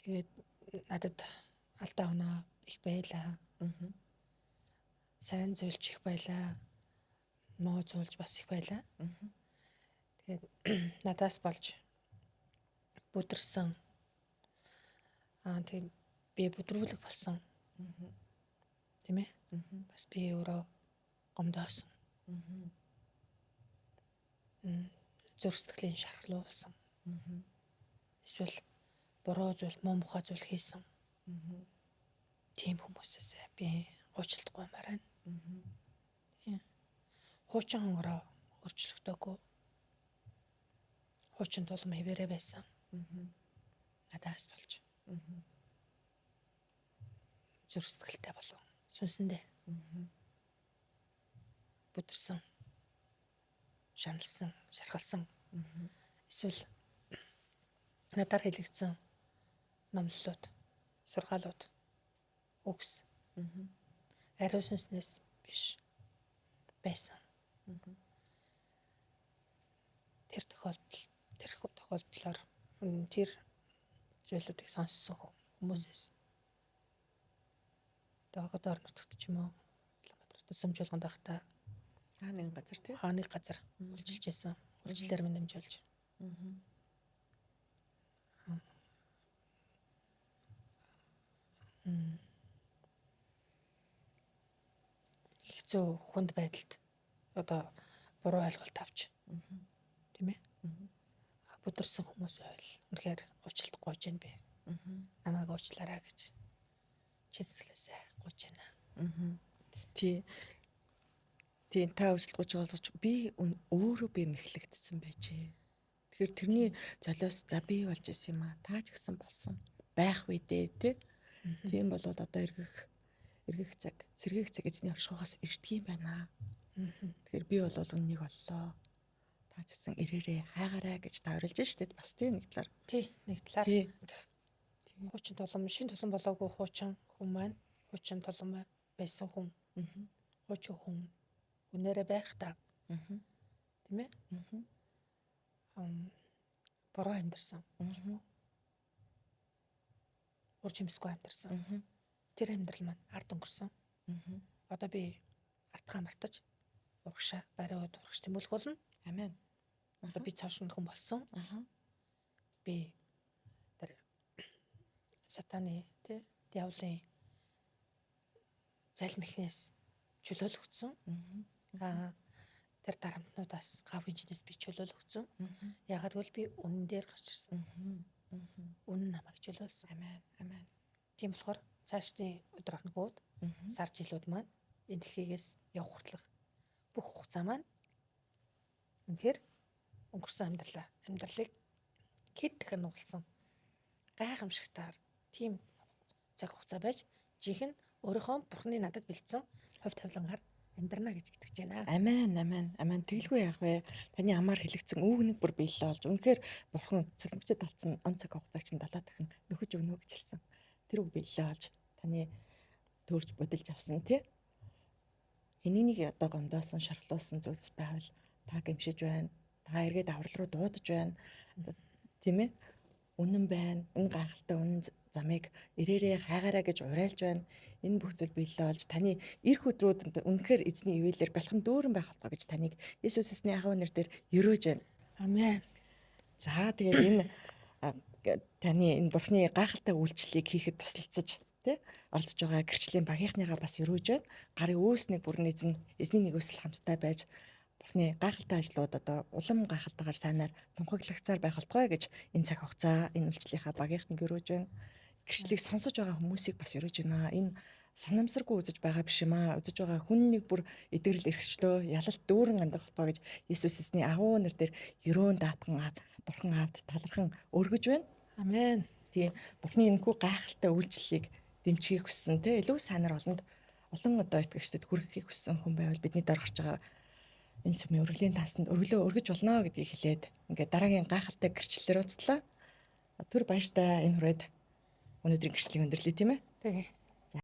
Тэгээд надад алдаа оноо их байлаа. Сайн зүйлч их байлаа. Муу зүйлч бас их байлаа. Тэгээд надаас болж бүдэрсэн. Тийм би бүдрүүлэг болсон. Тийм ээ. Бас би өөрөө гомдоосон. Зүрх сэтгэлийн шархлуулсан. Эсвэл буруу зүйл, муу мухай зүйл хийсэн. Тийм хүмүүсээс би уучлалтгүй мараа. Хуучин хонгороо хөрчлөгдөөгүй. Хуучин тулам хэвээрээ байсан. Надаас болж. Зүрх сэтгэлтэй болов. Сүнсэндээ. Бүдэрсэн. Шаналсан, шархалсан. Эсвэл надаар хэлэгдсэн номлолууд, сургаалууд, үгс. Ариун сүнснээс биш байсан. Тэр тохиолдлоор тэр зүйлүүдийг сонссон хүмүүсээс дагадаар нутагт ч юм уу Улаанбаатар тусламжуулганд байхдаа Хааны газар тий. хааны газар үйлчилж байсан. Үйлчлэлээр минь дамжуулж. Хэцүү хүнд байдалд одоо буруу ойлголт авч. Тийм ээ. Бүдэрсэн хүмүүс байвал үнэхээр уучлалт гуйж байна би. Намайг уучлаарай гэж чэцгэлээсээ гуйж байна. Тий та уучлалт гуйж байгаа би өөрөө би мэхлэгдсэн байжээ. Тэгэхээр тэрний золиос за би болж исэн юм аа. Та ч гэсэн болсон байх үе дээ тий. Тийм болоод одоо эргэх цаг, сэргээх цаг эзний оршихугаас ирдэг юм байна. Тэгэхээр би бол үннийг оллоо. Та ч гэсэн ирээрээ хайгаарай гэж та орилж штэ бас тий нэг талаар. Тий, нэг талаар. Хуучин тулам, шин тулам болоогүй хуучин хүн маань, хуучин тулам байсан хүн. Хуучин хүн үнээрээ байх та. Тийм ээ? Бороо амьдэрсэн. Урж хэмсгүй амьдэрсэн. Тэр амьдрал маань ард өнгөрсөн. Одоо би артхаа мартаж урагшаа бариуд урагш тэмүүлэх болно. Амен. Одоо би цааш нь хүн болсон. Би тэр сатаны тий диавлын залим ихнээс чөлөөлөгдсөн. Тэр дарамтнуудаас гав хинжнээс би чөлөөлөгдсөн. Ягаад гэвэл би үнэн дээр гарч ирсэн. Үнэн намайг чөлөөлсөн. Амен. Тийм болохоор цаашдын өдөр хоногуд сар жилүүд маань энэ дэлхийгээс явх хүртэлх бүх хугацаа маань үнэхээр өнгөрсөн амьдралыг хэд дахин нугалсан гайхамшигтаар тийм цаг хугацаа байж жинхэнэ өөрийнхөө бурхны надад бэлдсэн хувь тавилангаар амьдрна гэж итгэж байна. Амен. Тэгэлгүй яах вэ? Таны амаар хэлэгдсэн үүгнийг бүр биелэл олж. Үнэхээр бурхан цөлмөгчөд алдсан он цаг хугацааг чинь 70 дахин нөхөж өгнө гэж хэлсэн. Тэр үг биелэл олж таны төрж бодолж авсан тий. Энийнийг одоо гомдоосон, шархлуулсан зүйлс байвал та гэмшиж байна. Та эргээд аврал руу дуудаж байна. Тийм ээ? Үнэн байна. Энэ гайхалтай үнэн замыг ирээрээ хайгаарай гэж уриалж байна. Энэ бүх зүйл биелэл олж таны ирэх өдрүүдэд үнэхээр эзний ивэлээр бэлхэн дүүрэн байх болтгоо гэж таныг Есүс эсний агуу нэр дээр өрөөж байна. Амен. За тэгээд энэ таны энэ бурхны гайхалтай үйлчлэлийг хийхэд тусалцаж тий оролцож байгаа гэрчлийн багийнхныгаа бас өрөөж байна. Гарын үүснийг бүрэн эзний нэгөөсөл хамтдаа байж бурхны гайхалтай ажлууд одоо улам гайхалтайгаар сайнаар тунхаглагцаар байх болтугай гэж энэ цаг хугацаа энэ үйлчлэлийнхаа багийнхныг өрөөж байна. Гэрчлэлийг сонсож байгаа хүмүүсийг бас өрөөж байна. Энэ санамсаргүй үзэж байгаа биш юм аа. Үзэж байгаа хүн нэг бүр эдгэрэл эрхчлөө ялалт дүүрэн амьдрах болтугай гэж Есүс эсний агуу нэр дээр өрөөн даатган бурхан аавд талархан өргөж байна. Амен. Тийм бурхны энэхүү гайхалтай үйлчлэлийг дэмжихийг хүссэн те илүү сайнаар олон одоо итгэгчдэд хүргэхийг хүссэн хүн байвал бидний дор гарч байгаа энэ сүмийн өргөлийн таасанд өргөлөө өргөж болно гэдгийг хэлээд ингээд дараагийн гайхалтай гэрчлэлээр уулзлаа. Тэр баяртай энэ хүрээд өнөөдрийн гэрчлэлийг өндөрлөе тийм ээ. Тэгээ.